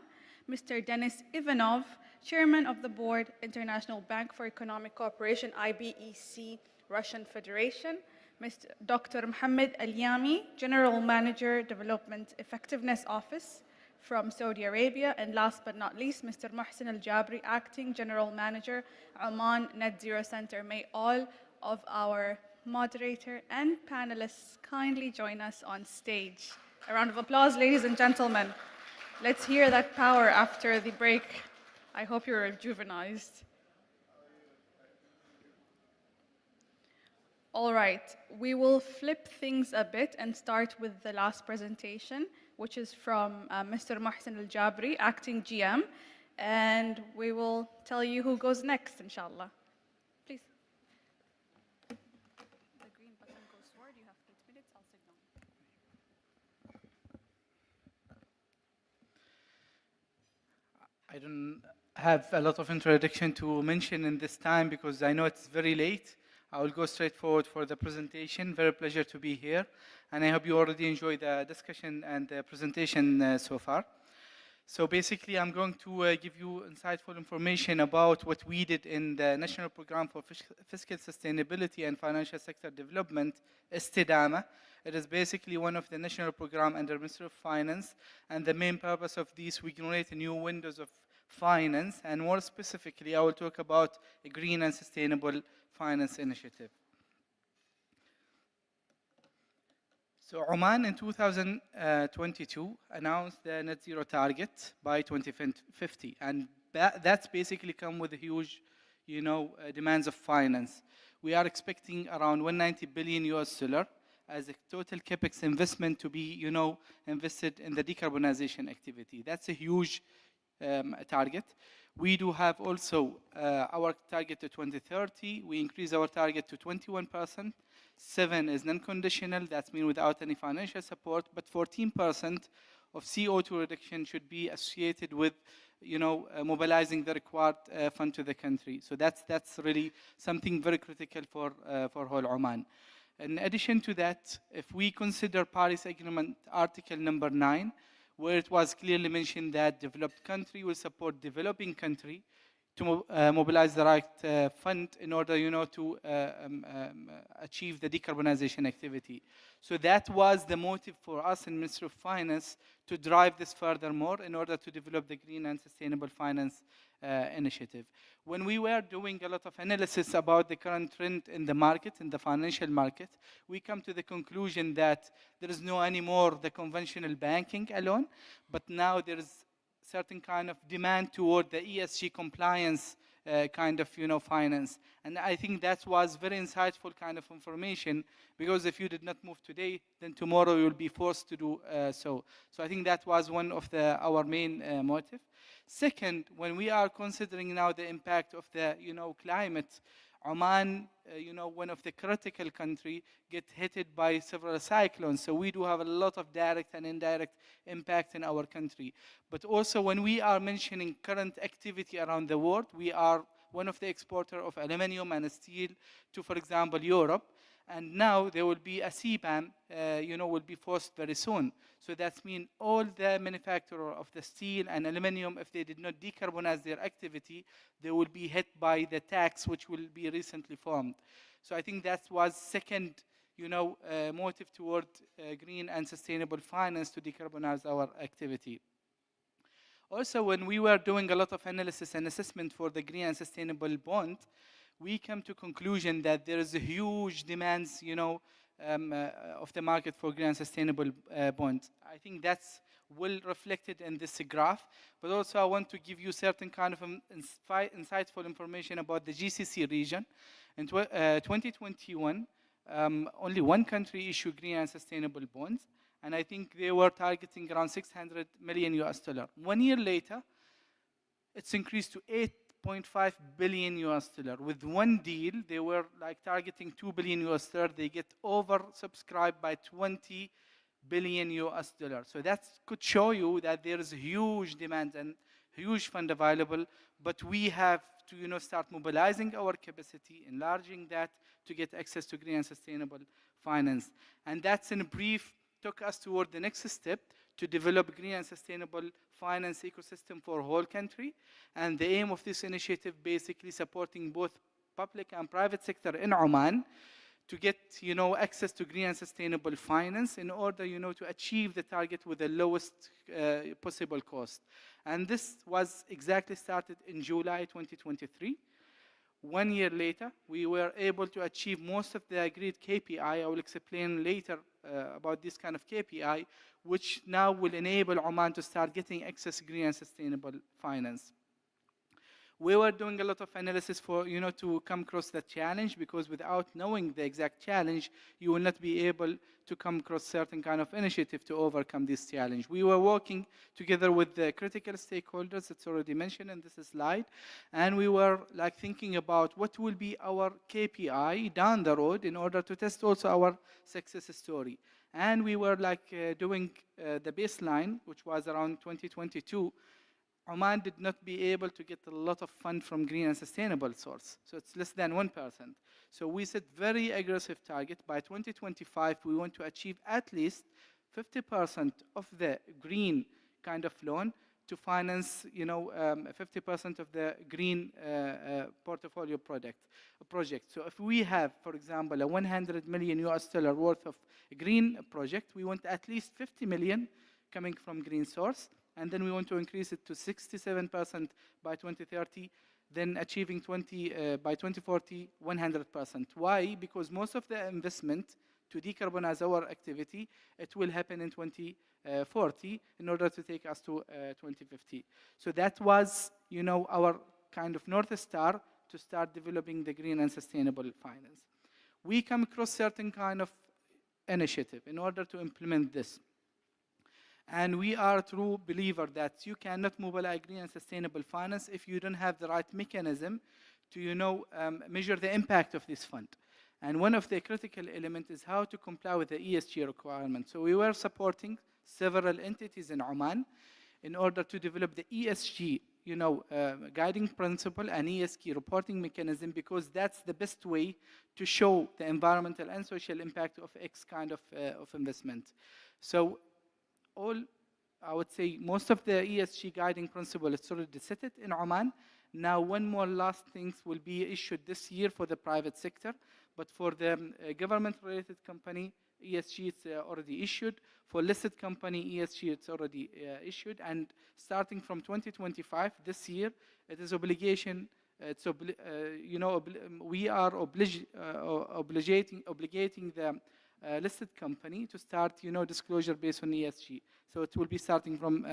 Mr. Denis Ivanov, Chairman of the Board, International Bank for Economic Cooperation, IBEC, Russian Federation, Mr. Dr. Mohammed Al-Yami, General Manager, Development Effectiveness Office from Saudi Arabia, and last but not least, Mr. Mohsen Al-Jabri, Acting General Manager, Oman Net Zero Center. May all of our moderator and panelists kindly join us on stage. A round of applause, ladies and gentlemen. Let's hear that power after the break. I hope you're rejuvenized. All right, we will flip things a bit and start with the last presentation, which is from Mr. Mohsen Al-Jabri, Acting GM, and we will tell you who goes next, inshallah. Please. The green button goes forward, you have 8 minutes, I'll signal. I don't have a lot of introduction to mention in this time because I know it's very late. I will go straight forward for the presentation. Very pleasure to be here. And I hope you already enjoyed the discussion and the presentation so far. So basically, I'm going to give you insightful information about what we did in the National Program for Fiscal Sustainability and Financial Sector Development, Istidama. It is basically one of the national program under Ministry of Finance. And the main purpose of this, we generate new windows of finance, and more specifically, I will talk about a green and sustainable finance initiative. So Oman in 2022 announced the net zero target by 2050, and that's basically come with a huge, demands of finance. We are expecting around 190 billion US dollar as a total capex investment to be, invested in the decarbonization activity. That's a huge target. We do have also our target to 2030. We increase our target to 21%. 7 is non-conditional. That means without any financial support. But 14% of CO2 reduction should be associated with, mobilizing the required fund to the country. So that's really something very critical for whole Oman. In addition to that, if we consider Paris Agreement Article number 9, where it was clearly mentioned that developed country will support developing country to mobilize the right fund in order, to achieve the decarbonization activity. So that was the motive for us in Ministry of Finance to drive this furthermore in order to develop the green and sustainable finance initiative. When we were doing a lot of analysis about the current trend in the market, in the financial market, we come to the conclusion that there is no anymore the conventional banking alone, but now there is certain kind of demand toward the ESG compliance kind of, finance. And I think that was very insightful kind of information, because if you did not move today, then tomorrow you will be forced to do so. So I think that was one of our main motive. Second, when we are considering now the impact of the, climate, Oman, one of the critical country, get hit by several cyclones. So we do have a lot of direct and indirect impact in our country. But also when we are mentioning current activity around the world, we are one of the exporter of aluminum and steel to, for example, Europe. And now there will be a CBAM, will be forced very soon. So that means all the manufacturer of the steel and aluminum, if they did not decarbonize their activity, they will be hit by the tax which will be recently formed. So I think that was second, motive toward green and sustainable finance to decarbonize our activity. Also, when we were doing a lot of analysis and assessment for the green and sustainable bond, we come to conclusion that there is a huge demands, of the market for green and sustainable bonds. I think that's well reflected in this graph, but also I want to give you certain kind of insightful information about the GCC region. In 2021, only one country issued green and sustainable bonds, and I think they were targeting around 600 million US dollar. 1 year later, it's increased to 8.5 billion US dollar. With one deal, they were like targeting 2 billion US dollar. They get oversubscribed by 20 billion US dollar. So that could show you that there is a huge demand and huge fund available, but we have to start mobilizing our capacity, enlarging that to get access to green and sustainable finance. And that's in brief took us toward the next step to develop green and sustainable finance ecosystem for whole country. And the aim of this initiative basically supporting both public and private sector in Oman to get access to green and sustainable finance in order to achieve the target with the lowest possible cost. And this was exactly started in July 2023. 1 year later, we were able to achieve most of the agreed KPI. I will explain later about this kind of KPI, which now will enable Oman to start getting access to green and sustainable finance. We were doing a lot of analysis for, to come across the challenge, because without knowing the exact challenge, you will not be able to come across certain kind of initiative to overcome this challenge. We were working together with the critical stakeholders, it's already mentioned in this slide, and we were thinking about what will be our KPI down the road in order to test also our success story. And we were doing the baseline, which was around 2022. Oman did not be able to get a lot of fund from green and sustainable source. So it's less than 1%. So we set very aggressive target. By 2025, we want to achieve at least 50% of the green kind of loan to finance, 50% of the green portfolio project. So if we have, for example, a 100 million US dollar worth of green project, we want at least 50 million coming from green source, and then we want to increase it to 67% by 2030, then achieving by 2040, 100%. Why? Because most of the investment to decarbonize our activity, it will happen in 2040 in order to take us to 2050. So that was, our kind of North Star to start developing the green and sustainable finance. We come across certain kind of initiative in order to implement this. And we are a true believer that you cannot mobilize green and sustainable finance if you don't have the right mechanism to, measure the impact of this fund. And one of the critical elements is how to comply with the ESG requirements. So we were supporting several entities in Oman in order to develop the ESG, guiding principle and ESG reporting mechanism, because that's the best way to show the environmental and social impact of X kind of investment. So I would say most of the ESG guiding principle is already set it in Oman. Now, one more last things will be issued this year for the private sector, but for the government-related company, ESG is already issued. For listed company, ESG it's already issued, and starting from 2025, this year, it is obligation. We are obligating the listed company to start, disclosure based on ESG. So it will be starting from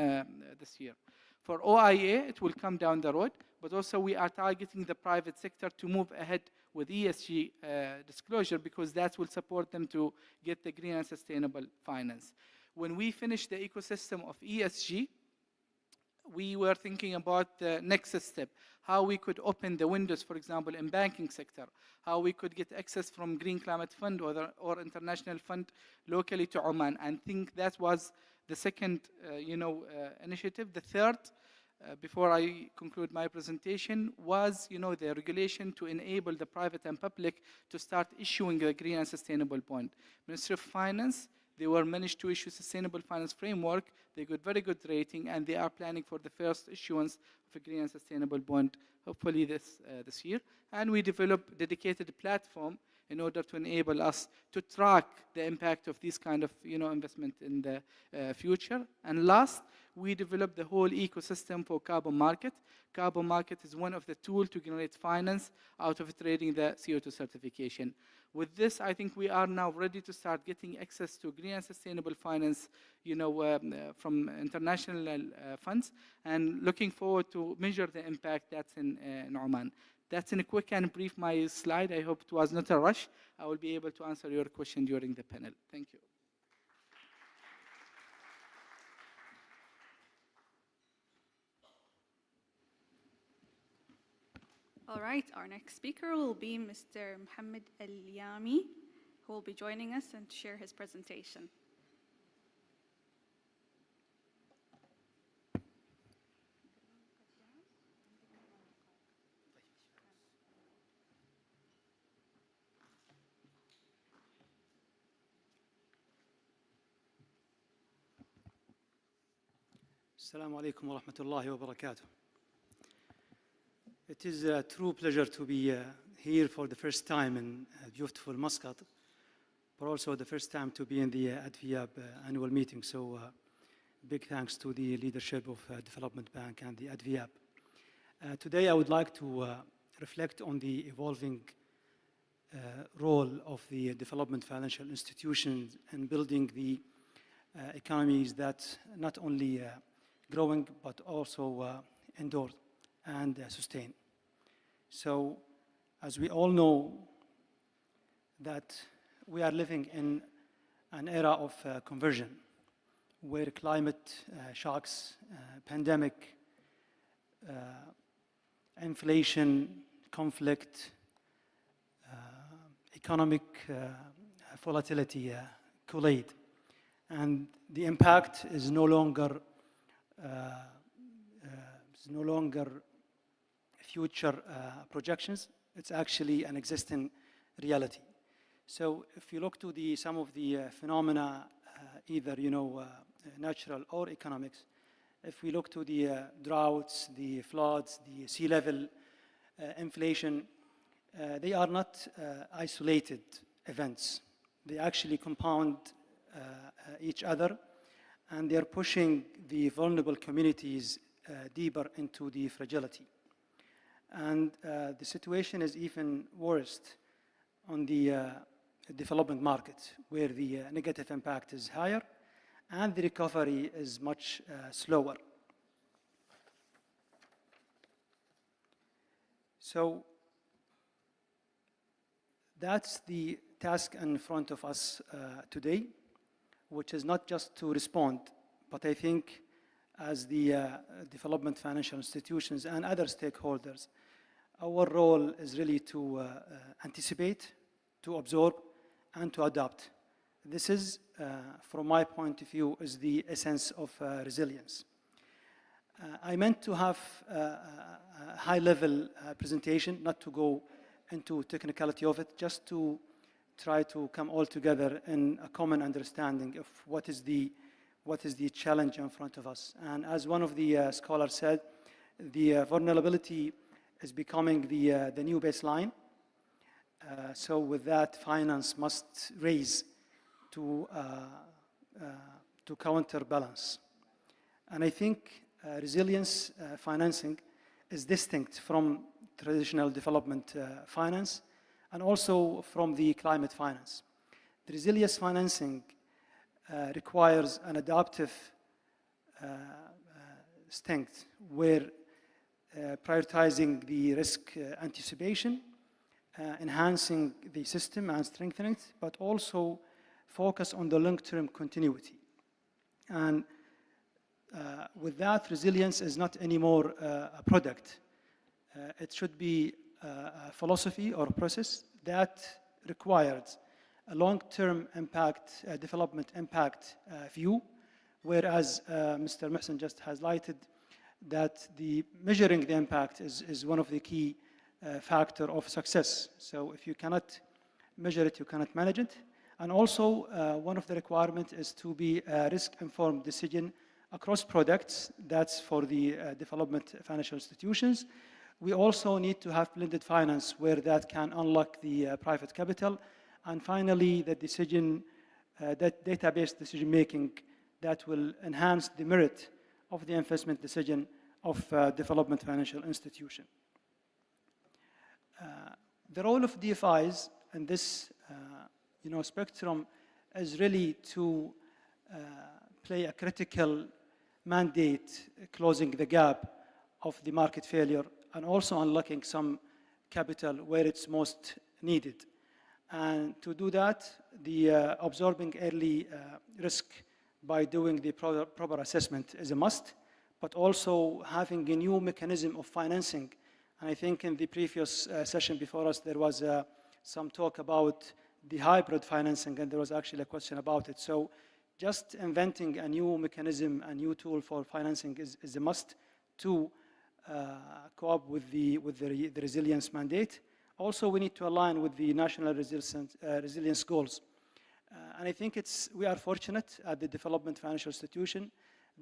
this year. For OIA, it will come down the road, but also we are targeting the private sector to move ahead with ESG disclosure, because that will support them to get the green and sustainable finance. When we finish the ecosystem of ESG, we were thinking about the next step, how we could open the windows, for example, in banking sector, how we could get access from Green Climate Fund or international fund locally to Oman. And think that was the second, initiative. The third, before I conclude my presentation, was, the regulation to enable the private and public to start issuing a green and sustainable bond. Ministry of Finance, they were managed to issue sustainable finance framework. They got very good rating, and they are planning for the first issuance of a green and sustainable bond, hopefully this year. And we developed dedicated platform in order to enable us to track the impact of this kind of, investment in the future. And last, we developed the whole ecosystem for carbon market. Carbon market is one of the tools to generate finance out of trading the CO2 certification. With this, I think we are now ready to start getting access to green and sustainable finance, from international funds, and looking forward to measure the impact that's in Oman. That's in a quick and brief my slide. I hope it was not a rush. I will be able to answer your question during the panel. Thank you. All right, our next speaker will be Mr. Mohammed Al-Yami, who will be joining us and share his presentation. Assalamu alaikum wa rahmatullahi wa barakatuh. It is a true pleasure to be here for the first time in beautiful Muscat, but also the first time to be in the ADFIAP annual meeting. So big thanks to the leadership of Development Bank and the ADFIAP. Today I would like to reflect on the evolving role of the development financial institutions in building the economies that not only growing but also endure and sustain. So, as we all know, that we are living in an era of conversion, where climate shocks, pandemic, inflation, conflict, economic volatility collide, and the impact is no longer future projections. It's actually an existing reality. So if you look to some of the phenomena, either natural or economics, if we look to the droughts, the floods, the sea level, inflation, they are not isolated events. They actually compound each other, and they are pushing the vulnerable communities deeper into the fragility. And the situation is even worse on the development market, where the negative impact is higher and the recovery is much slower. So that's the task in front of us today, which is not just to respond, but I think as the development financial institutions and other stakeholders, our role is really to anticipate, to absorb, and to adapt. This is, from my point of view, is the essence of resilience. I meant to have a high-level presentation, not to go into technicality of it, just to try to come all together in a common understanding of what is the challenge in front of us. And as one of the scholars said, the vulnerability is becoming the new baseline. So with that, finance must raise to counterbalance. And I think resilience financing is distinct from traditional development finance and also from the climate finance. The resilience financing requires an adaptive strength where prioritizing the risk anticipation, enhancing the system and strengthening it, but also focus on the long-term continuity. And with that, resilience is not anymore a product. It should be a philosophy or a process that requires a long-term impact, development impact view, whereas Mr. Mohsen just highlighted that the measuring the impact is one of the key factor of success. So if you cannot measure it, you cannot manage it. And also, one of the requirements is to be a risk-informed decision across products. That's for the development financial institutions. We also need to have blended finance where that can unlock the private capital. And finally, the decision, that database decision-making that will enhance the merit of the investment decision of development financial institution. The role of DFIs in this spectrum is really to play a critical mandate, closing the gap of the market failure and also unlocking some capital where it's most needed. And to do that, the absorbing early risk by doing the proper assessment is a must, but also having a new mechanism of financing. And I think in the previous session before us, there was some talk about the hybrid financing, and there was actually a question about it. So just inventing a new mechanism, a new tool for financing is a must to co-op with the resilience mandate. Also, we need to align with the national resilience goals. And I think we are fortunate at the development financial institution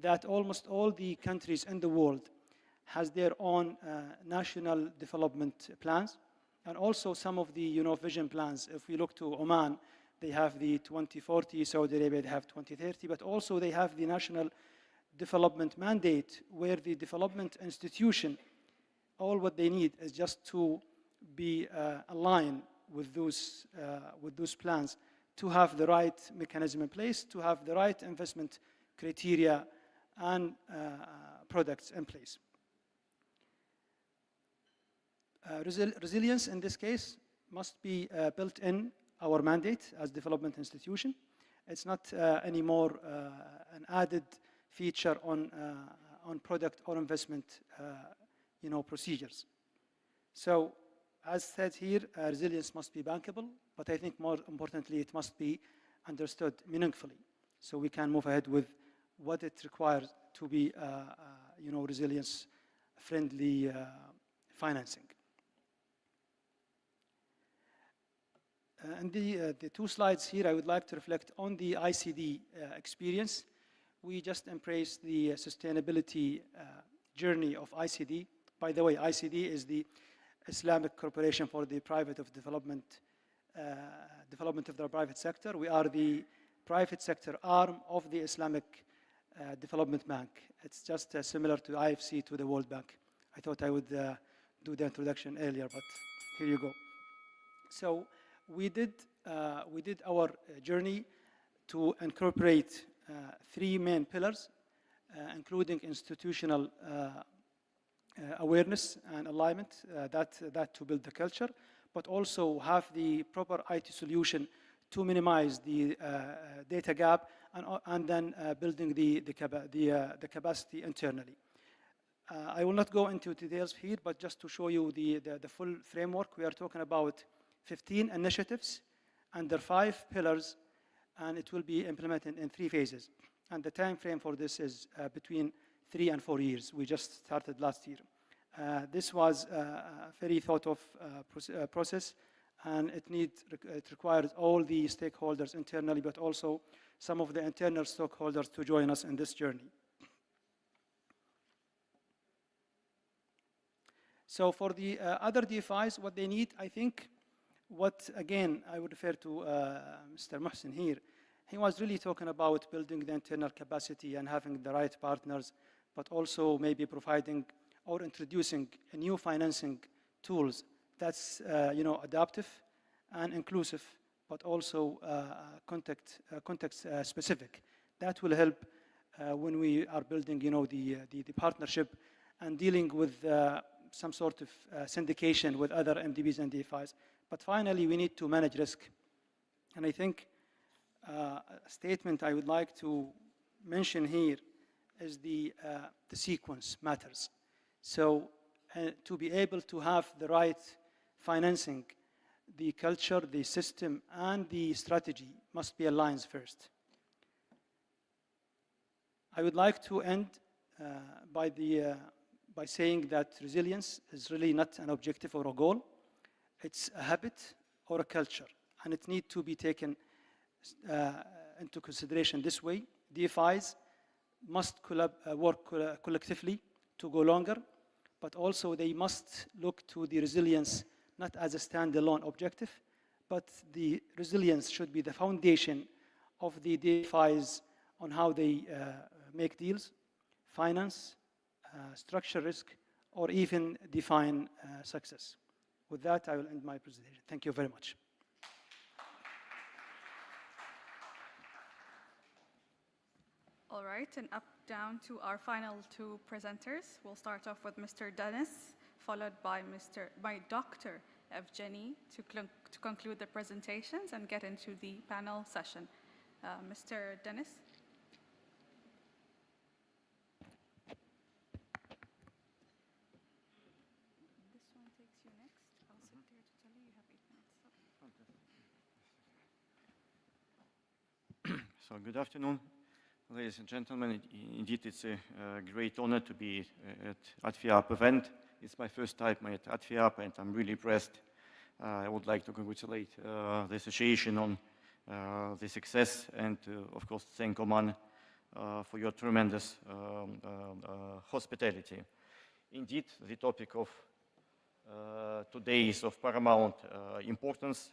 that almost all the countries in the world has their own national development plans, and also some of the vision plans. If we look to Oman, they have the 2040, Saudi Arabia, they have 2030, but also they have the national development mandate where the development institution, all what they need is just to be aligned with those plans, to have the right mechanism in place, to have the right investment criteria and products in place. Resilience in this case must be built in our mandate as development institution. It's not anymore an added feature on product or investment procedures. So as said here, resilience must be bankable, but I think more importantly, it must be understood meaningfully so we can move ahead with what it requires to be resilience-friendly financing. And the two slides here, I would like to reflect on the ICD experience. We just embraced the sustainability journey of ICD. By the way, ICD is the Islamic Corporation for the Development of the Private Sector. We are the private sector arm of the Islamic development bank. It's just similar to IFC, to the World Bank. I thought I would do the introduction earlier, but here you go. So we did our journey to incorporate three main pillars, including institutional awareness and alignment, that to build the culture, but also have the proper IT solution to minimize the data gap, and then building the capacity internally. I will not go into details here, but just to show you the full framework, we are talking about 15 initiatives under 5 pillars, and it will be implemented in 3 phases. And the time frame for this is between 3 and 4 years. We just started last year. This was a very thought of process, and it requires all the stakeholders internally, but also some of the internal stakeholders to join us in this journey. So for the other DFIs, what they need, I think, again, I would refer to Mr. Mohsen here. He was really talking about building the internal capacity and having the right partners, but also maybe providing or introducing new financing tools that's adaptive and inclusive, but also context specific. That will help when we are building the partnership and dealing with some sort of syndication with other MDBs and DFIs. But finally, we need to manage risk. And I think a statement I would like to mention here is the sequence matters. So to be able to have the right financing, the culture, the system, and the strategy must be aligned first. I would like to end by saying that resilience is really not an objective or a goal. It's a habit or a culture, and it needs to be taken into consideration this way. DFIs must work collectively to go longer, but also they must look to the resilience not as a standalone objective, but the resilience should be the foundation of the DFIs on how they make deals, finance, structure risk, or even define success. With that, I will end my presentation. Thank you very much. All right, and down to our final 2 presenters. We'll start off with Mr. Dennis, followed by Dr. Evgeny to conclude the presentations and get into the panel session. Mr. Dennis. This one takes you next. I'll sit there to tell you have 8 minutes. So good afternoon, ladies and gentlemen. Indeed, it's a great honor to be at ADFIAP event. It's my first time at ADFIAP, and I'm really impressed. I would like to congratulate the association on the success, and of course thank Oman for your tremendous hospitality. Indeed, the topic of today is of paramount importance,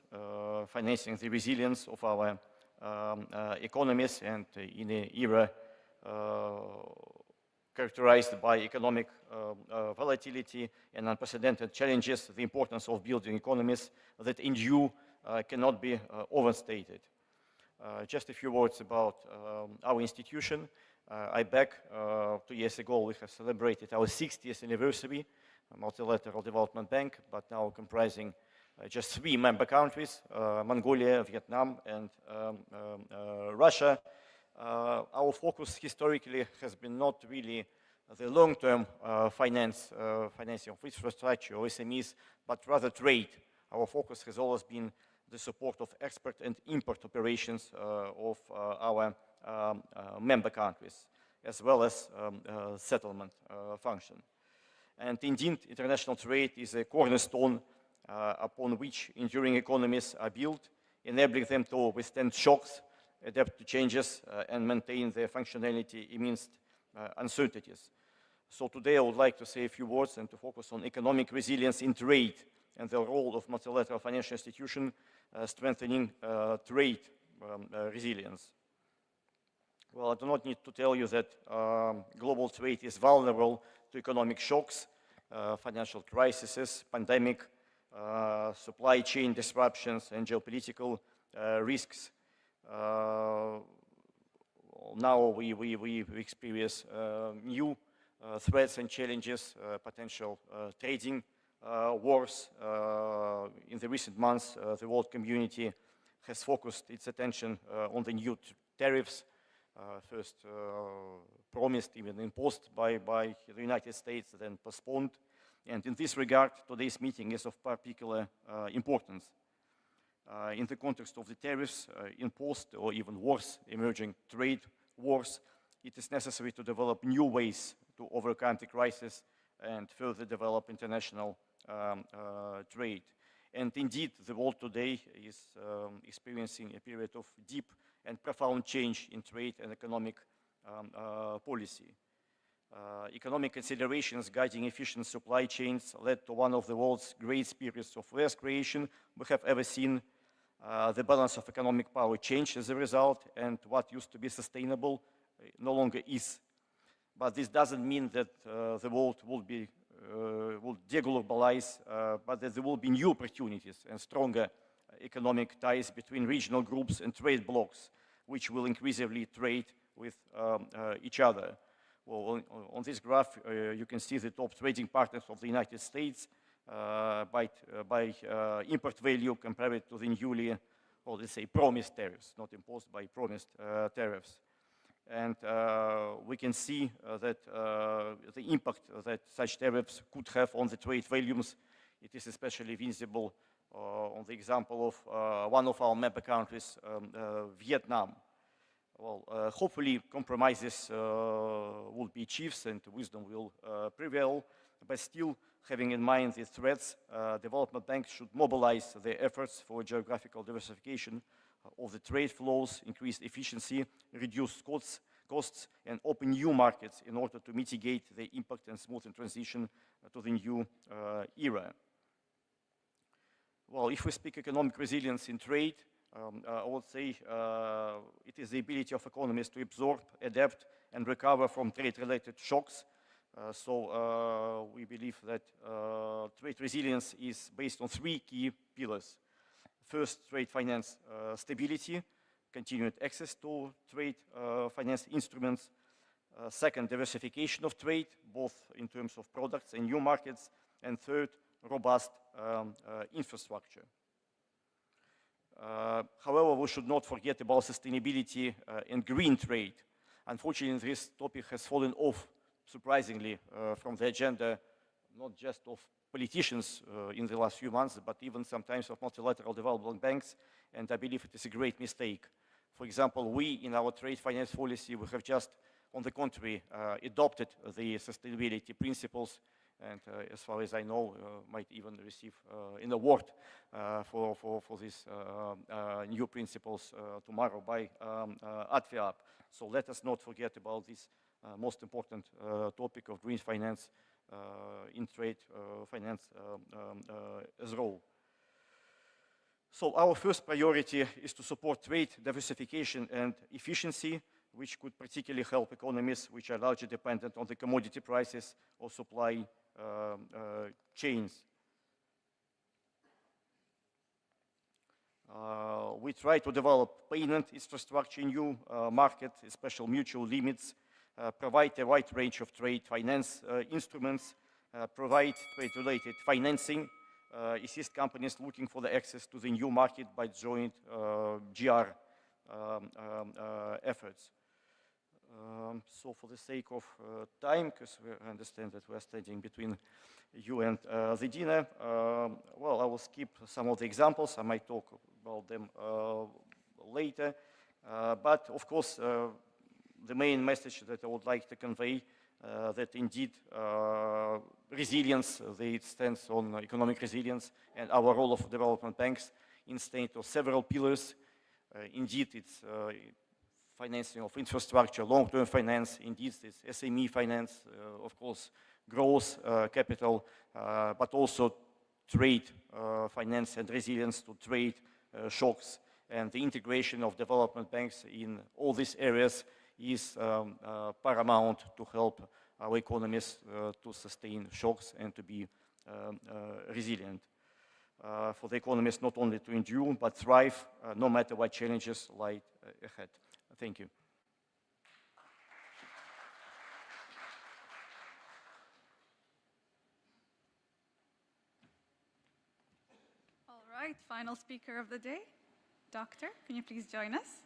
financing the resilience of our economies, and in an era characterized by economic volatility and unprecedented challenges, the importance of building economies that endure cannot be overstated. Just a few words about our institution. ADFIAP, 2 years ago, we have celebrated our 60th anniversary, a multilateral development bank, but now comprising just 3 member countries, Mongolia, Vietnam, and Russia. Our focus historically has been not really the long-term financing of infrastructure or SMEs, but rather trade. Our focus has always been the support of export and import operations of our member countries, as well as settlement function. And indeed, international trade is a cornerstone upon which enduring economies are built, enabling them to withstand shocks, adapt to changes, and maintain their functionality amidst uncertainties. So today I would like to say a few words and to focus on economic resilience in trade and the role of multilateral financial institutions strengthening trade resilience. Well, I do not need to tell you that global trade is vulnerable to economic shocks, financial crises, pandemic, supply chain disruptions, and geopolitical risks. Now we experience new threats and challenges, potential trading wars. In the recent months, the world community has focused its attention on the new tariffs, first promised, even imposed by the United States, then postponed. And in this regard, today's meeting is of particular importance. In the context of the tariffs imposed, or even worse, emerging trade wars, it is necessary to develop new ways to overcome the crisis and further develop international trade. And indeed, the world today is experiencing a period of deep and profound change in trade and economic policy. Economic considerations guiding efficient supply chains led to one of the world's great periods of wealth creation we have ever seen. The balance of economic power changed as a result, and what used to be sustainable no longer is. But this doesn't mean that the world will deglobalize, but that there will be new opportunities and stronger economic ties between regional groups and trade blocs, which will increasingly trade with each other. Well, on this graph, you can see the top trading partners of the United States by import value compared to the newly, or let's say, promised tariffs, not imposed by promised tariffs. And we can see that the impact that such tariffs could have on the trade volumes, it is especially visible on the example of one of our member countries, Vietnam. Well, hopefully compromises will be achieved and wisdom will prevail, but still having in mind the threats, development banks should mobilize their efforts for geographical diversification of the trade flows, increase efficiency, reduce costs, and open new markets in order to mitigate the impact and smoothen transition to the new era. Well, if we speak economic resilience in trade, I would say it is the ability of economies to absorb, adapt, and recover from trade-related shocks. So we believe that trade resilience is based on three key pillars. First, trade finance stability, continued access to trade finance instruments. Second, diversification of trade, both in terms of products and new markets. And third, robust infrastructure. However, we should not forget about sustainability and green trade. Unfortunately, this topic has fallen off, surprisingly, from the agenda, not just of politicians in the last few months, but even sometimes of multilateral development banks, and I believe it is a great mistake. For example, we, in our trade finance policy, we have just, on the contrary, adopted the sustainability principles, and as far as I know, might even receive an award for these new principles tomorrow by ADFIAP. So let us not forget about this most important topic of green finance in trade finance as well. So our first priority is to support trade diversification and efficiency, which could particularly help economies which are largely dependent on the commodity prices or supply chains. We try to develop payment infrastructure in new markets, special mutual limits, provide a wide range of trade finance instruments, provide trade-related financing, assist companies looking for the access to the new market by joint GR efforts. So for the sake of time, because we understand that we're standing between you and the dinner, well, I will skip some of the examples. I might talk about them later. But of course, the main message that I would like to convey that indeed resilience, it stands on economic resilience and our role of development banks in state of several pillars. Indeed, it's financing of infrastructure, long-term finance, indeed it's SME finance, of course, growth capital, but also trade finance and resilience to trade shocks. And the integration of development banks in all these areas is paramount to help our economies to sustain shocks and to be resilient. For the economies not only to endure but thrive no matter what challenges lie ahead. Thank you. All right, final speaker of the day. Doctor, can you please join us?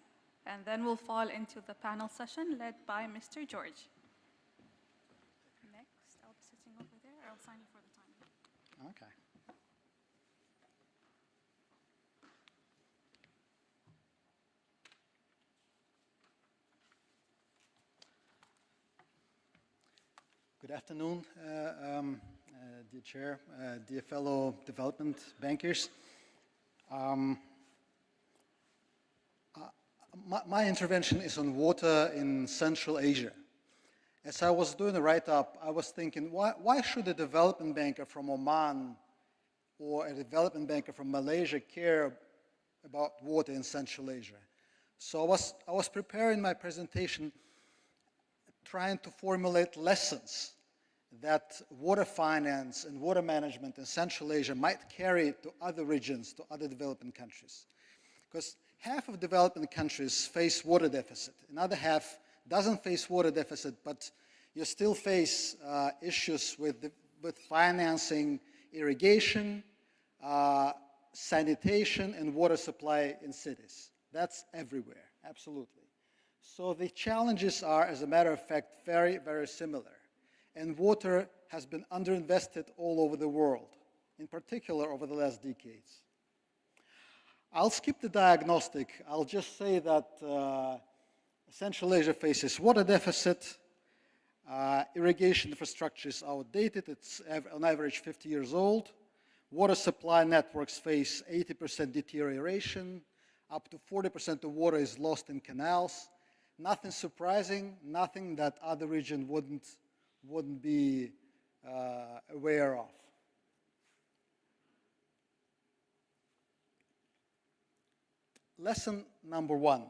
And then we'll fall into the panel session led by Mr. George. Next, I'll be sitting over there. I'll sign you for the time. Okay. Good afternoon, dear Chair, dear fellow development bankers. My intervention is on water in Central Asia. As I was doing the write-up, I was thinking, why should a development banker from Oman or a development banker from Malaysia care about water in Central Asia? So I was preparing my presentation trying to formulate lessons that water finance and water management in Central Asia might carry to other regions, to other developing countries. Because half of developing countries face water deficit. Another half doesn't face water deficit, but you still face issues with financing irrigation, sanitation, and water supply in cities. That's everywhere, absolutely. So the challenges are, as a matter of fact, very, very similar. And water has been underinvested all over the world, in particular over the last decades. I'll skip the diagnostic. I'll just say that Central Asia faces water deficit, irrigation infrastructure is outdated, it's on average 50 years old, water supply networks face 80% deterioration, up to 40% of water is lost in canals. Nothing surprising, nothing that other regions wouldn't be aware of. Lesson number one.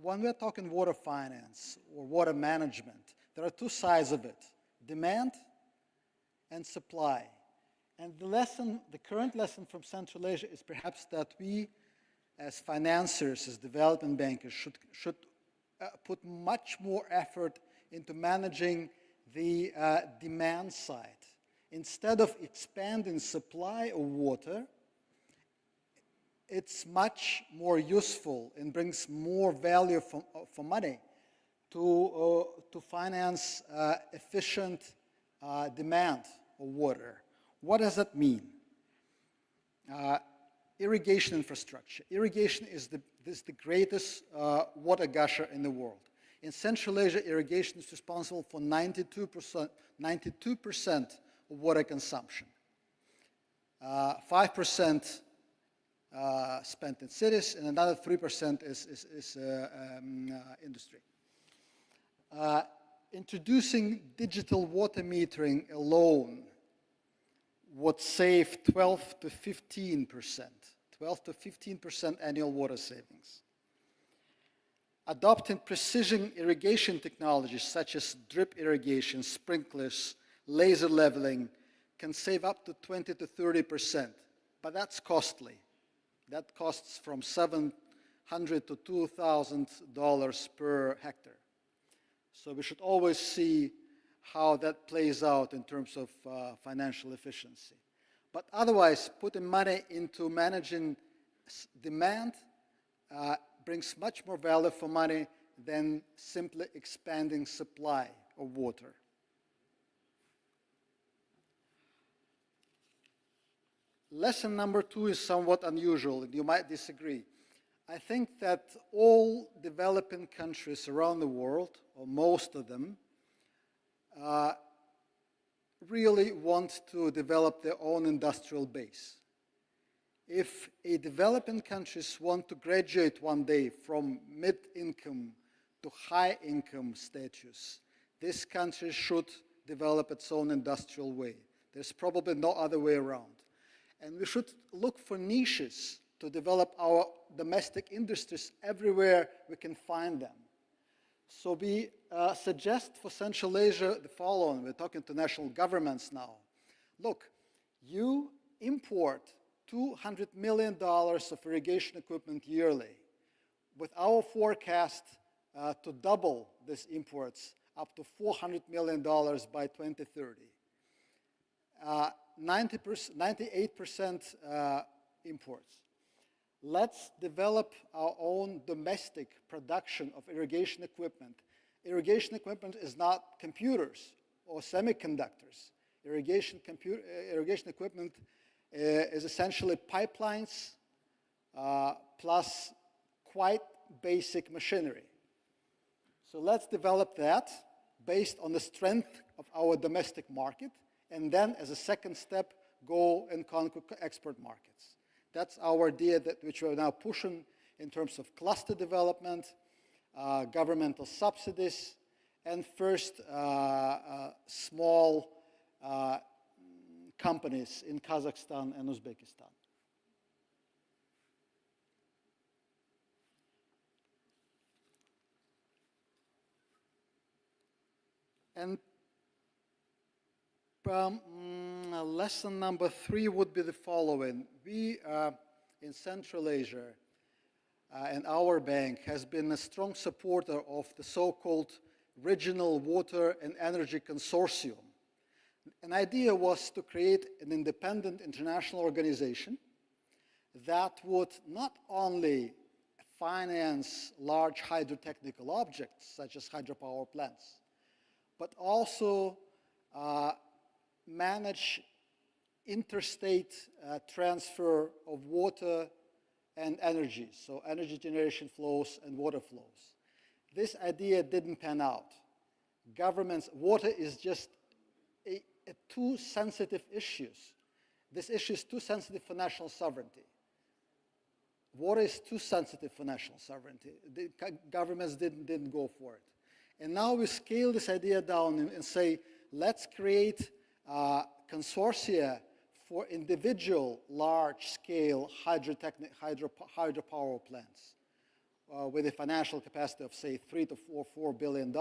When we're talking water finance or water management, there are two sides of it, demand and supply. And the current lesson from Central Asia is perhaps that we, as financiers, as development bankers, should put much more effort into managing the demand side. Instead of expanding supply of water, it's much more useful and brings more value for money to finance efficient demand of water. What does that mean? Irrigation infrastructure. Irrigation is the greatest water gusher in the world. In Central Asia, irrigation is responsible for 92% of water consumption. 5% spent in cities, and another 3% is industry. Introducing digital water metering alone would save 12 to 15% annual water savings. Adopting precision irrigation technologies such as drip irrigation, sprinklers, laser leveling can save up to 20 to 30%, but that's costly. That costs from $700 to $2,000 per hectare. So we should always see how that plays out in terms of financial efficiency. But otherwise, putting money into managing demand brings much more value for money than simply expanding supply of water. Lesson number two is somewhat unusual, and you might disagree. I think that all developing countries around the world, or most of them, really want to develop their own industrial base. If a developing countries want to graduate one day from mid-income to high-income status, this country should develop its own industrial way. There's probably no other way around. And we should look for niches to develop our domestic industries everywhere we can find them. So we suggest for Central Asia the following. We're talking to national governments now. Look, you import $200 million of irrigation equipment yearly. With our forecast to double these imports up to $400 million by 2030. 98% imports. Let's develop our own domestic production of irrigation equipment. Irrigation equipment is not computers or semiconductors. Irrigation equipment is essentially pipelines plus quite basic machinery. So let's develop that based on the strength of our domestic market, and then as a second step, go and conquer export markets. That's our idea which we're now pushing in terms of cluster development, governmental subsidies, and first small companies in Kazakhstan and Uzbekistan. And lesson number 3 would be the following. We in Central Asia and our bank has been a strong supporter of the so-called Regional Water and Energy Consortium. An idea was to create an independent international organization that would not only finance large hydrotechnical objects such as hydropower plants, but also manage interstate transfer of water and energy, so energy generation flows and water flows. This idea didn't pan out. Water is just a too sensitive issue. This issue is too sensitive for national sovereignty. Water is too sensitive for national sovereignty. The governments didn't go for it. And now we scale this idea down and say, let's create consortia for individual large-scale hydropower plants with a financial capacity of, say, $3 to $4 billion,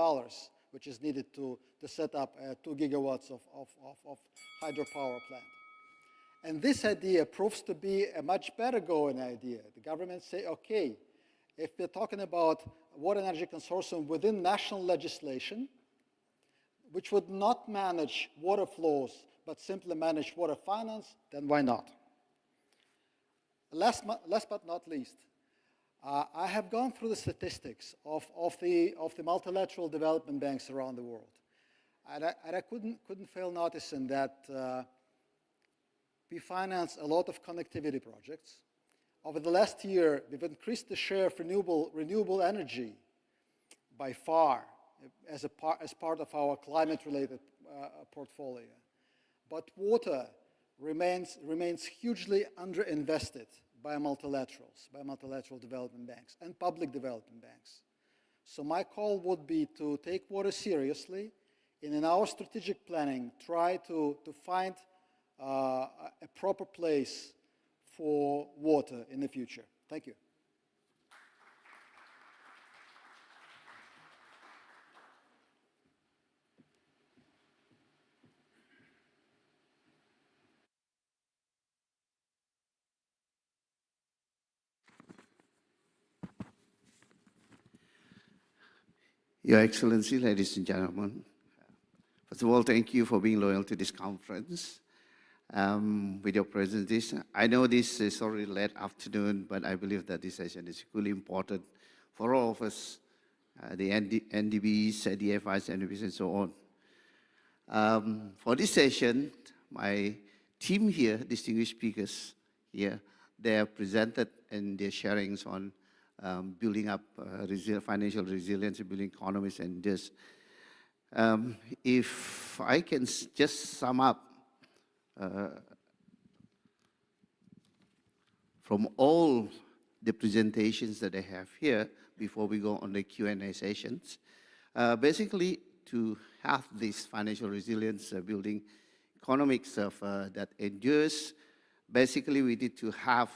which is needed to set up 2 gigawatts of hydropower plant. And this idea proves to be a much better going idea. The government say, okay, if we're talking about water energy consortium within national legislation, which would not manage water flows, but simply manage water finance, then why not? Last but not least, I have gone through the statistics of the multilateral development banks around the world. And I couldn't fail noticing that we finance a lot of connectivity projects. Over the last year, we've increased the share of renewable energy by far as part of our climate-related portfolio. But water remains hugely underinvested by multilateral development banks and public development banks. So my call would be to take water seriously, and in our strategic planning, try to find a proper place for water in the future. Thank you. Your Excellency, ladies and gentlemen, first of all, thank you for being loyal to this conference with your presentation. I know this is already late afternoon, but I believe that this session is equally important for all of us, the NDBs, ADFIs, NDBs, and so on. For this session, my team here, distinguished speakers here, they have presented and their sharings on building up financial resilience, building economies, and this. If I can just sum up from all the presentations that I have here before we go on the Q&A sessions, basically to have this financial resilience building economics of that endures, basically we need to have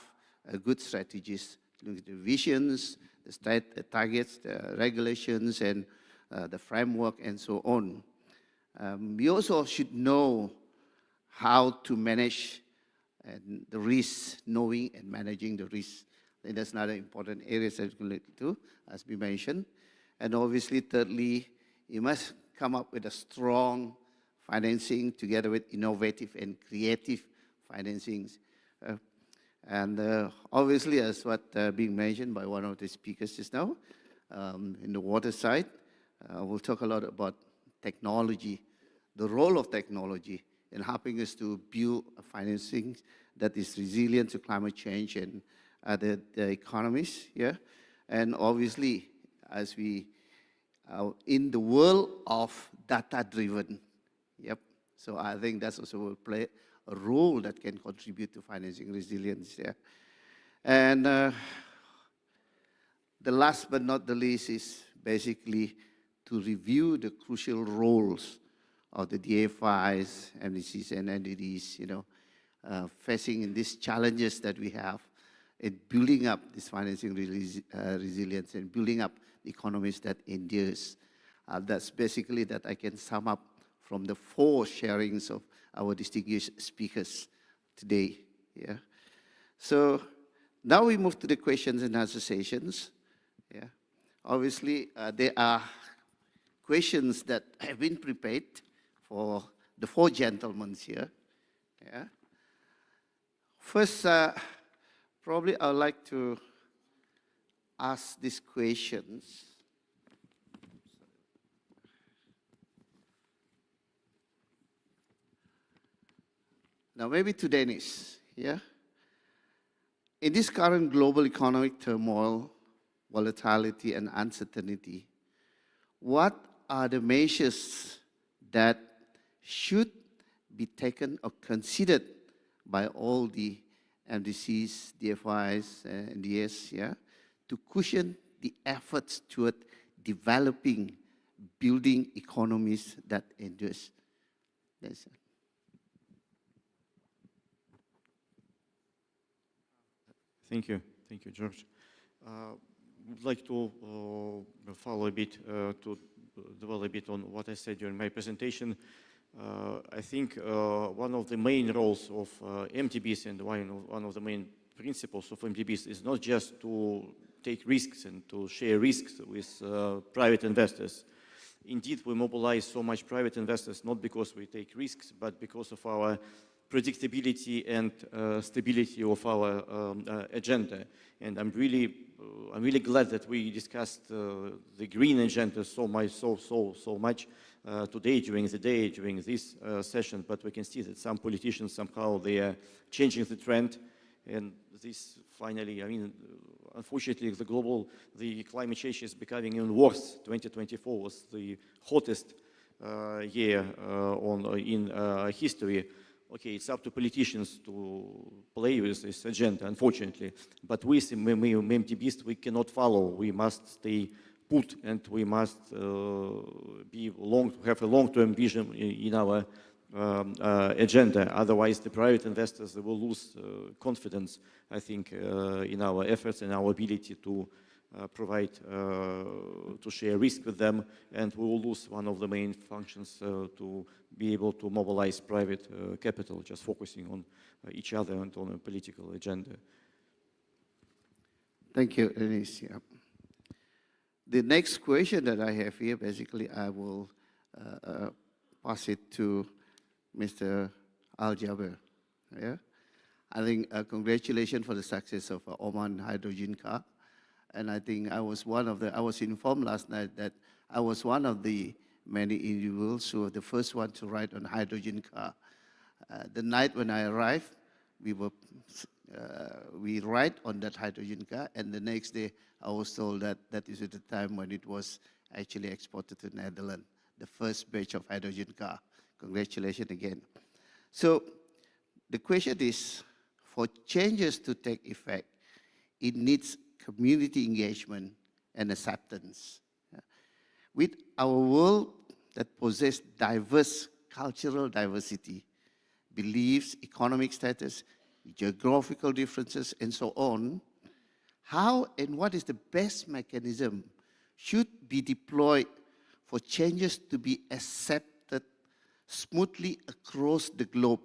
good strategies, look at the visions, the targets, the regulations, and the framework, and so on. We also should know how to manage the risks, knowing and managing the risks. I think that's another important area that we relate to, as we mentioned. And obviously, thirdly, you must come up with a strong financing together with innovative and creative financings. Obviously, as what being mentioned by one of the speakers just now, in the water side, we'll talk a lot about technology, the role of technology in helping us to build a financing that is resilient to climate change and the economies, yeah? And obviously, as we in the world of data-driven, yep. So I think that's also will play a role that can contribute to financing resilience, yeah? And the last but not the least is basically to review the crucial roles of the DFIs, MDCs, and NDDs, you know, facing in these challenges that we have in building up this financing resilience and building up economies that endures. That's basically that I can sum up from the 4 sharings of our distinguished speakers today. Yeah. So now we move to the questions and answer sessions. Yeah. Obviously, there are questions that have been prepared for the 4 gentlemen here. Yeah. First, probably I would like to ask these questions. Now, maybe to Dennis, yeah? In this current global economic turmoil, volatility, and uncertainty, what are the measures that should be taken or considered by all the MDCs, DFIs, and NDS, yeah, to cushion the efforts toward developing, building economies that endures? That's it. Thank you, George. Would like to follow a bit, to dwell a bit on what I said during my presentation. I think one of the main roles of MTBs and one of the main principles of MTBs is not just to take risks and to share risks with private investors. Indeed, we mobilize so much private investors not because we take risks, but because of our predictability and stability of our agenda. And I'm really glad that we discussed the green agenda so much today during this session. But we can see that some politicians somehow they are changing the trend, and this finally, I mean, unfortunately, the climate change is becoming even worse. 2024 was the hottest year in history. Okay, it's up to politicians to play with this agenda, unfortunately. But we, MTBs, we cannot follow. We must stay put, and we must have a long-term vision in our agenda. Otherwise, the private investors will lose confidence, I think, in our efforts and our ability to provide, to share risk with them, and we will lose one of the main functions to be able to mobilize private capital, just focusing on each other and on a political agenda. Thank you, Dennis. Yeah. The next question that I have here, basically, I will pass it to Mr. Al-Jaber. Yeah? I think congratulations for the success of Oman hydrogen car. And I think I was informed last night that I was one of the many individuals who were the first one to ride on a hydrogen car. The night when I arrived, we ride on that hydrogen car, and the next day I was told that that is at the time when it was actually exported to Netherlands, the first batch of hydrogen car. Congratulations again. So the question is, for changes to take effect, it needs community engagement and acceptance. With our world that possesses diverse cultural diversity, beliefs, economic status, geographical differences, and so on, how and what is the best mechanism should be deployed for changes to be accepted smoothly across the globe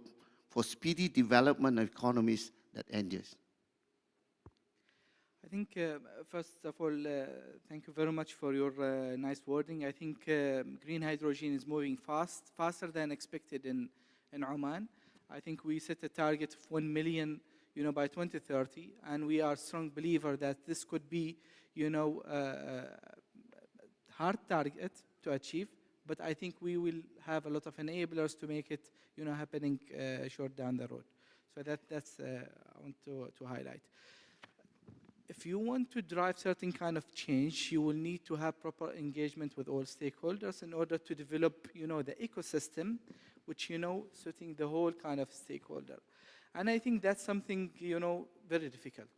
for speedy development of economies that endures? I think, first of all, thank you very much for your nice wording. I think green hydrogen is moving faster than expected in Oman. I think we set a target of 1 million, by 2030, and we are strong believer that this could be, hard target to achieve, but I think we will have a lot of enablers to make it, happening short down the road. So that's I want to highlight. If you want to drive certain kind of change, you will need to have proper engagement with all stakeholders in order to develop, the ecosystem, which, suiting the whole kind of stakeholder. And I think that's something, very difficult.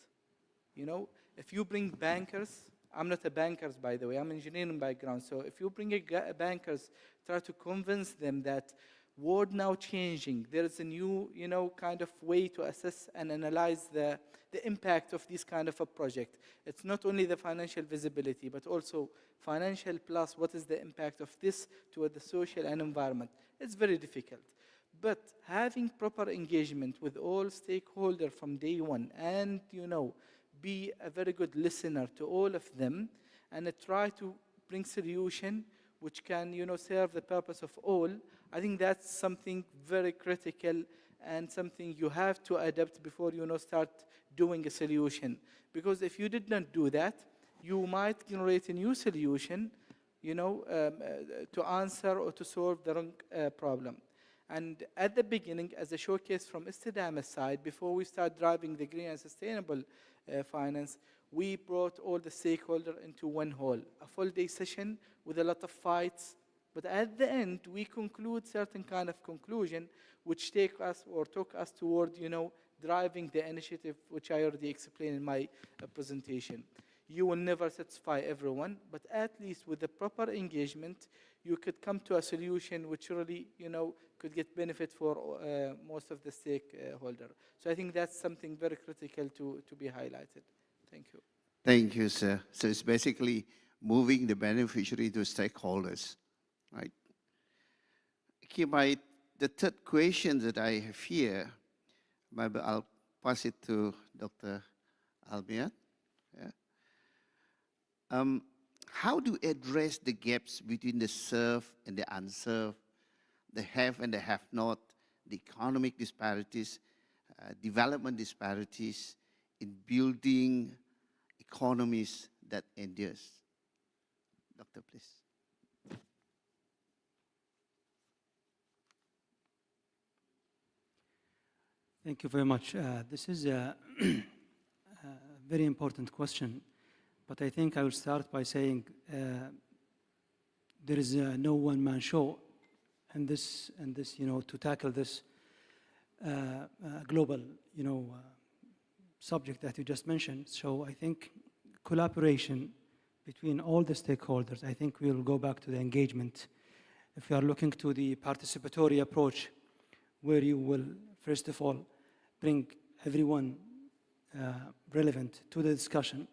If you bring bankers, I'm not a banker, by the way, I'm engineering background. So if you bring bankers, try to convince them that world now changing, there is a new, kind of way to assess and analyze the impact of this kind of a project. It's not only the financial visibility, but also financial plus what is the impact of this toward the social and environment. It's very difficult. But having proper engagement with all stakeholders from day one and, be a very good listener to all of them and try to bring solution which can, serve the purpose of all. I think that's something very critical and something you have to adapt before, start doing a solution. Because if you did not do that, you might generate a new solution, to answer or to solve the wrong problem. And at the beginning, as a showcase from Istidama's side, before we start driving the green and sustainable finance, we brought all the stakeholders into one hall, a full day session with a lot of fights. But at the end, we conclude certain kind of conclusion, which took us toward, driving the initiative, which I already explained in my presentation. You will never satisfy everyone, but at least with the proper engagement, you could come to a solution which really, could get benefit for most of the stakeholders. So I think that's something very critical to be highlighted. Thank you. Thank you, sir. So it's basically moving the beneficiary to stakeholders, right? Okay, the third question that I have here, maybe I'll pass it to Dr. Almiat. Yeah. How do you address the gaps between the served and the unserved, the have and the have not, the economic disparities, development disparities in building economies that endures? Doctor, please. Thank you very much. This is a very important question, but I think I will start by saying there is no one-man show in this, to tackle this global, subject that you just mentioned. So I think collaboration between all the stakeholders, I think we'll go back to the engagement. If you are looking to the participatory approach, where you will, first of all, bring everyone relevant to the discussion,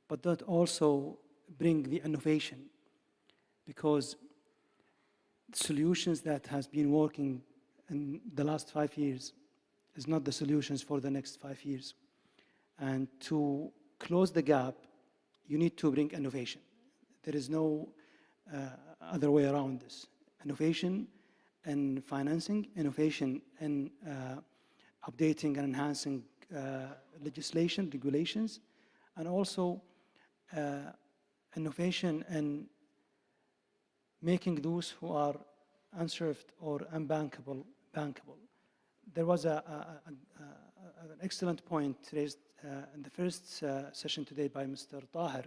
but that also bring the innovation, because solutions that has been working in the last 5 years is not the solutions for the next 5 years. And to close the gap, you need to bring innovation. There is no other way around this. Innovation and financing, innovation and updating and enhancing legislation, regulations, and also innovation and making those who are unserved or unbankable, bankable. There was an excellent point raised in the first session today by Mr. Tahir,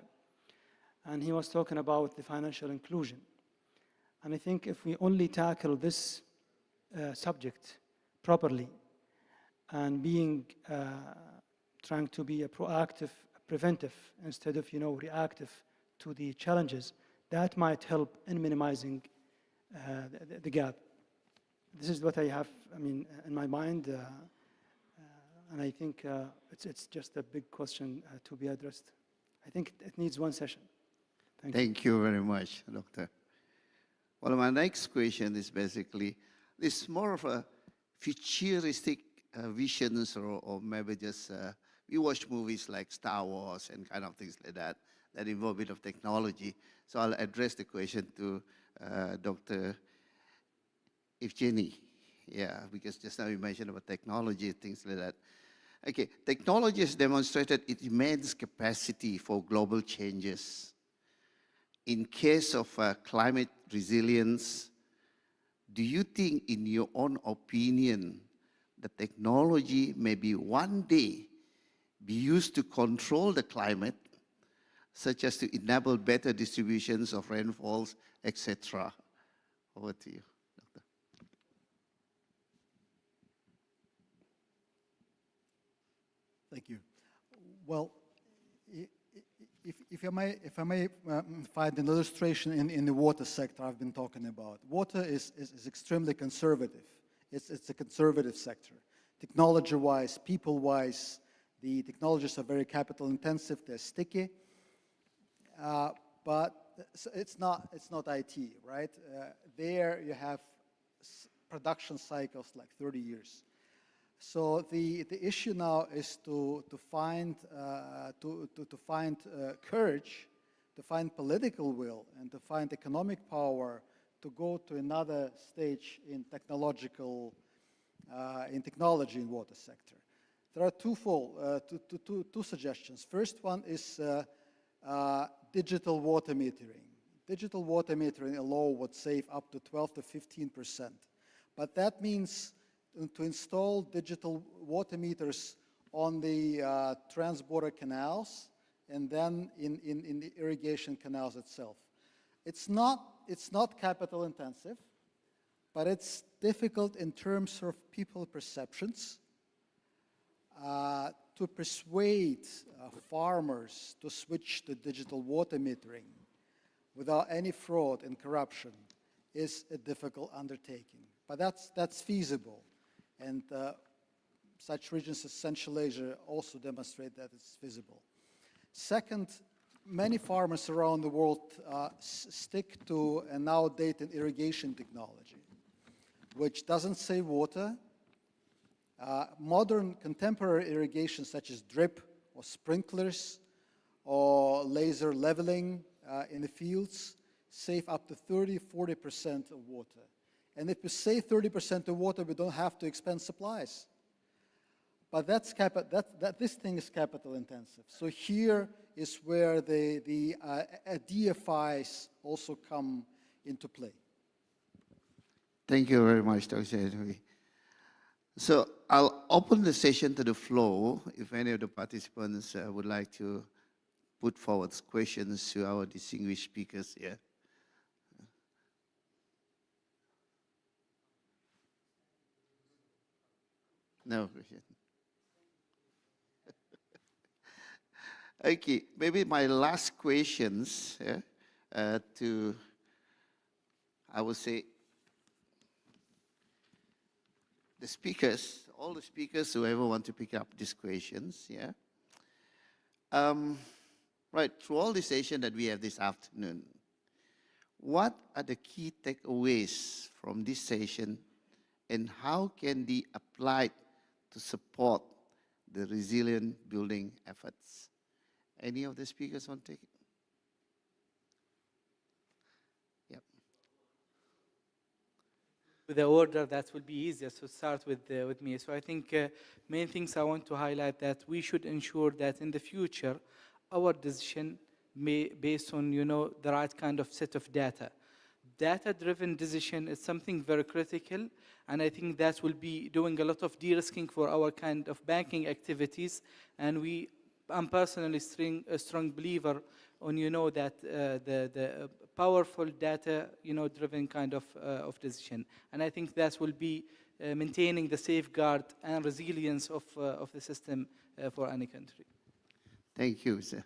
and he was talking about the financial inclusion. And I think if we only tackle this subject properly and trying to be a proactive, preventive, instead of, reactive to the challenges, that might help in minimizing the gap. This is what I have, in my mind. and I think it's just a big question to be addressed. I think it needs one session. Thank you. Thank you very much, Doctor. Well, my next question is basically, this more of a futuristic visions or maybe just, we watch movies like Star Wars and kind of things like that involve a bit of technology. So I'll address the question to Dr. Evgeny. Yeah, because just now you mentioned about technology, things like that. Okay, technology has demonstrated its immense capacity for global changes. In case of climate resilience, do you think, in your own opinion, the technology may be one day be used to control the climate, such as to enable better distributions of rainfalls, etc.? Over to you, Doctor. Thank you. Well, if I may find an illustration in the water sector I've been talking about. Water is extremely conservative. It's a conservative sector. Technology-wise, people-wise, the technologies are very capital intensive, they're sticky, but it's not IT, right? There you have production cycles like 30 years. So the issue now is to find courage, to find political will, and to find economic power to go to another stage in technology in water sector. There are two suggestions. First one is digital water metering. Digital water metering alone would save up to 12 to 15%, but that means to install digital water meters on the transborder canals and then in the irrigation canals itself. It's not capital intensive, but it's difficult in terms of people perceptions to persuade farmers to switch to digital water metering without any fraud and corruption is a difficult undertaking. But that's feasible. And such regions as Central Asia also demonstrate that it's feasible. Second, many farmers around the world stick to an outdated irrigation technology, which doesn't save water. Modern contemporary irrigation, such as drip or sprinklers or laser leveling in the fields, save up to 30–40% of water. And if we save 30% of water, we don't have to expend supplies. But this thing is capital intensive. So here is where the ADFIs also come into play. Thank you very much, Dr. Edwi. So I'll open the session to the floor if any of the participants would like to put forward questions to our distinguished speakers here. No question. Okay, maybe my last questions to, I would say, the speakers, all the speakers, whoever want to pick up these questions, yeah. Right, through all the session that we have this afternoon, what are the key takeaways from this session and how can they apply to support the resilient building efforts? Any of the speakers want to take it? Yep. With the order, that will be easier. So start with me. So I think main things I want to highlight that we should ensure that in the future, our decision may based on the right kind of set of data. Data-driven decision is something very critical, and I think that will be doing a lot of de-risking for our kind of banking activities. And I'm personally a strong believer on that the powerful data driven kind of decision. And I think that will be maintaining the safeguard and resilience of the system for any country. Thank you, sir.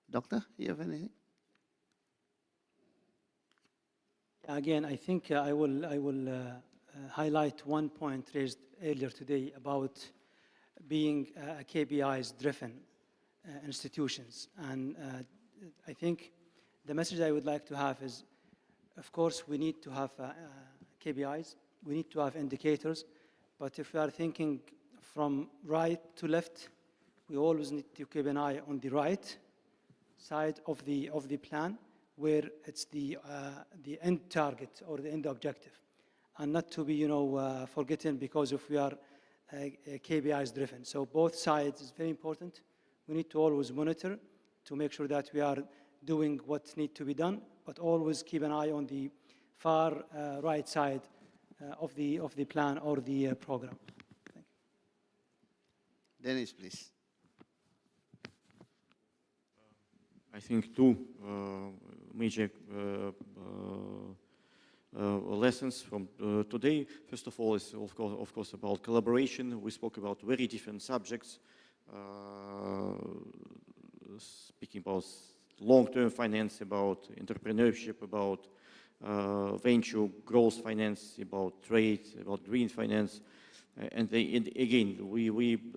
Doctor, you have anything? Again, I think I will highlight one point raised earlier today about being KPIs-driven institutions. And I think the message I would like to have is, of course, we need to have KPIs, we need to have indicators, but if we are thinking from right to left, we always need to keep an eye on the right side of the plan, where it's the end target or the end objective, and not to be forgotten because if we are KPIs driven. So both sides is very important. We need to always monitor to make sure that we are doing what needs to be done, but always keep an eye on the far right side of the plan or the program. Thank you. Dennis, please. I think two major lessons from today. First of all, is of course about collaboration. We spoke about very different subjects, speaking about long-term finance, about entrepreneurship, about venture growth finance, about trade, about green finance. And again,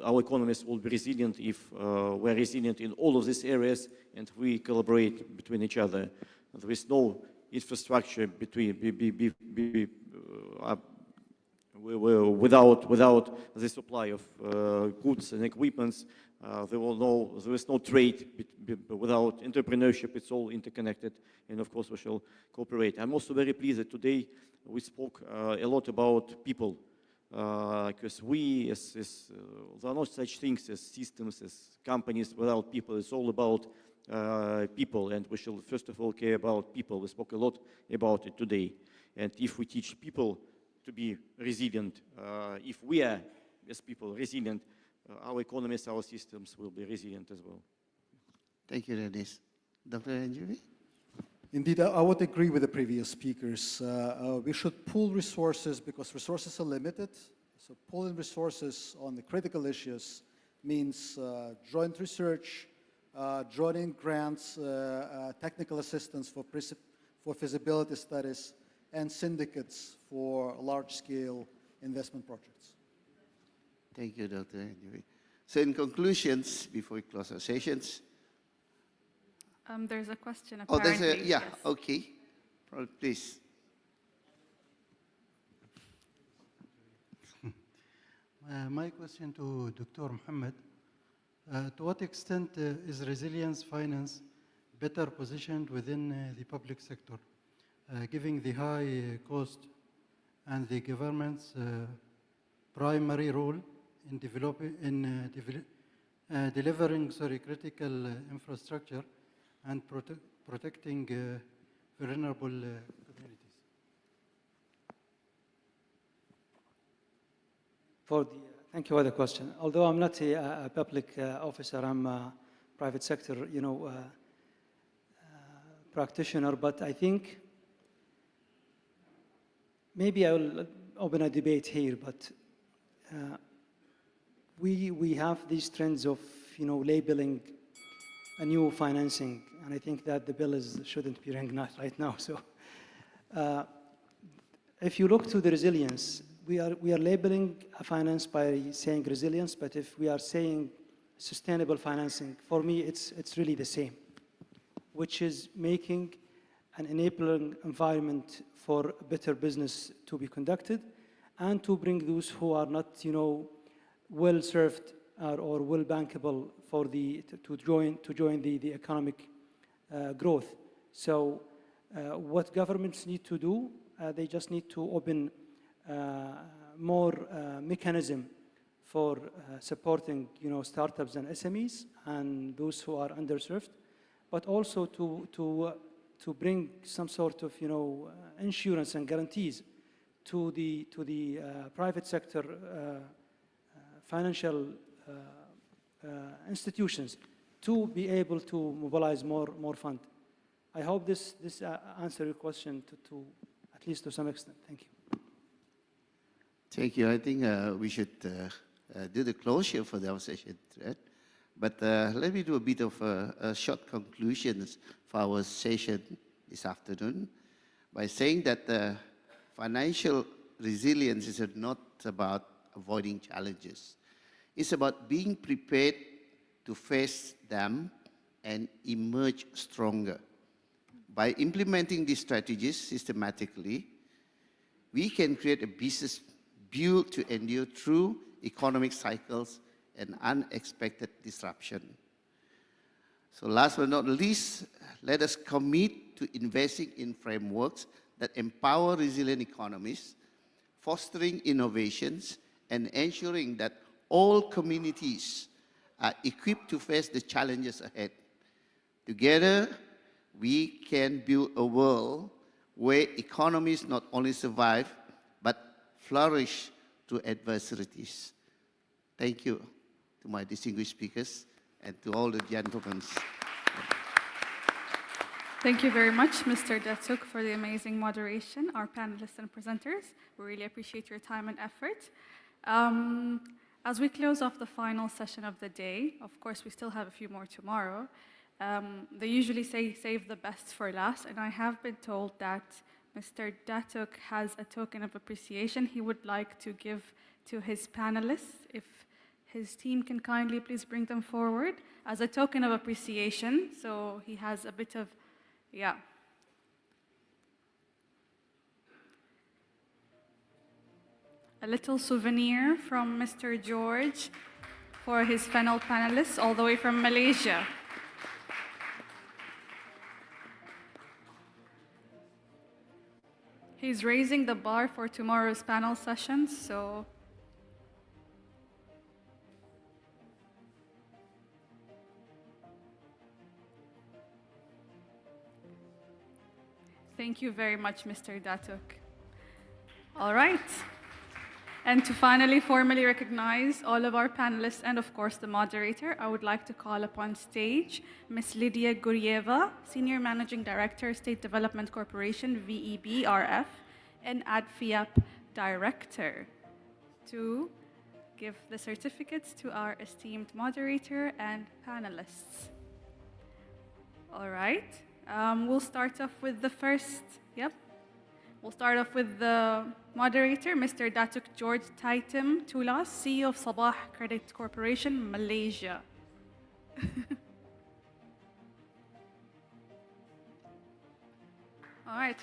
our economies will be resilient if we're resilient in all of these areas and we collaborate between each other. There is no infrastructure without the supply of goods and equipments. There is no trade without entrepreneurship. It's all interconnected, and of course we shall cooperate. I'm also very pleased that today we spoke a lot about people. Because there are no such things as systems, as companies without people. It's all about people, and we shall first of all care about people. We spoke a lot about it today. And if we teach people to be resilient, if we are, as people, resilient, our economies, our systems will be resilient as well. Thank you, Dennis. Dr. Anjali? Indeed, I would agree with the previous speakers. We should pool resources because resources are limited. So pooling resources on the critical issues means joint research, joining grants, technical assistance for feasibility studies, and syndicates for large-scale investment projects. Thank you, Dr. Anjali. So in conclusions, before we close our sessions, there's a question oh, apparently. there's a, yeah, yes. okay. Please. My question to Dr. Mohammed, to what extent is resilience finance better positioned within the public sector, given the high cost and the government's primary role in delivering critical infrastructure and protecting vulnerable communities? Thank you for the question. Although I'm not a public officer, I'm a private sector, practitioner, but I think maybe I will open a debate here, but we have these trends of, labeling a new financing, and I think that the bill shouldn't be recognized right now. So if you look to the resilience, we are labeling a finance by saying resilience, but if we are saying sustainable financing, for me, it's really the same, which is making an enabling environment for better business to be conducted and to bring those who are not, well served or well bankable for to join the economic growth. So what governments need to do, they just need to open more mechanism for supporting, startups and SMEs and those who are underserved, but also to bring some sort of, insurance and guarantees to the private sector financial institutions to be able to mobilize more fund. I hope this answers your question to at least to some extent. Thank you. Thank you. I think we should do the closure for our session, right? But let me do a bit of a short conclusions for our session this afternoon by saying that financial resilience is not about avoiding challenges. It's about being prepared to face them and emerge stronger. By implementing these strategies systematically, we can create a business built to endure through economic cycles and unexpected disruption. So last but not least, let us commit to investing in frameworks that empower resilient economies, fostering innovations, and ensuring that all communities are equipped to face the challenges ahead. Together, we can build a world where economies not only survive, but flourish through adversities. Thank you to my distinguished speakers and to all the gentlemen. Thank you very much, Mr. Datuk, for the amazing moderation, our panelists and presenters. We really appreciate your time and effort. As we close off the final session of the day, of course, we still have a few more tomorrow. They usually say save the best for last, and I have been told that Mr. Datuk has a token of appreciation he would like to give to his panelists. If his team can kindly please bring them forward as a token of appreciation. So he has a bit of, yeah. A little souvenir from Mr. George for his panel panelists all the way from Malaysia. He's raising the bar for tomorrow's panel sessions, so thank you very much, Mr. Datuk. All right. And to finally formally recognize all of our panelists and, of course, the moderator, I would like to call upon stage Ms. Lydia Guryeva, Senior Managing Director, State Development Corporation, VEB RF, and ADFIAP Director, to give the certificates to our esteemed moderator and panelists. All right. We'll start off with the first, We'll start off with the moderator, Mr. Datuk George Taitim Tulas, CEO of Sabah Credit Corporation, Malaysia. All right.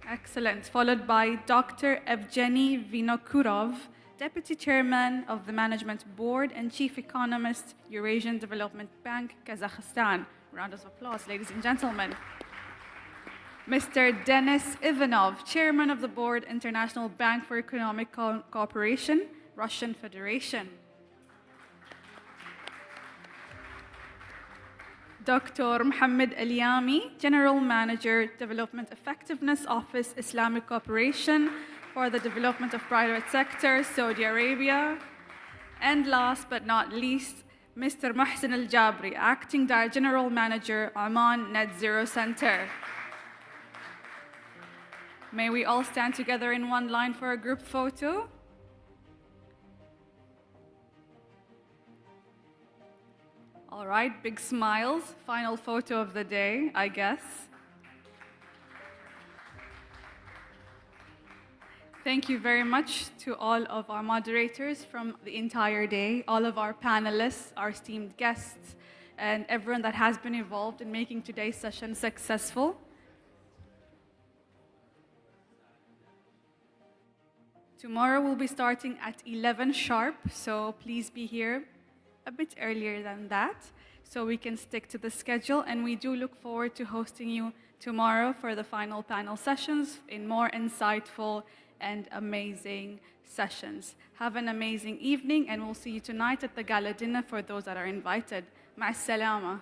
Excellent. Followed by Dr. Evgeny Vinokurov, Deputy Chairman of the Management Board and Chief Economist, Eurasian Development Bank, Kazakhstan. Round of applause, ladies and gentlemen. Mr. Denis Ivanov, Chairman of the Board, International Bank for Economic Cooperation, Russian Federation. Dr. Mohammed Aliami, General Manager, Development Effectiveness Office, Islamic Cooperation for the Development of Private Sector, Saudi Arabia. And last but not least, Mr. Mohsen Al-Jabri, Acting General Manager, Oman Net Zero Center. May we all stand together in one line for a group photo? All right, big smiles. Final photo of the day, I guess. Thank you very much to all of our moderators from the entire day, all of our panelists, our esteemed guests, and everyone that has been involved in making today's session successful. Tomorrow we'll be starting at 11 sharp, so please be here a bit earlier than that so we can stick to the schedule, and we do look forward to hosting you tomorrow for the final panel sessions in more insightful and amazing sessions. Have an amazing evening, and we'll see you tonight at the gala dinner for those that are invited. Ma'as salama.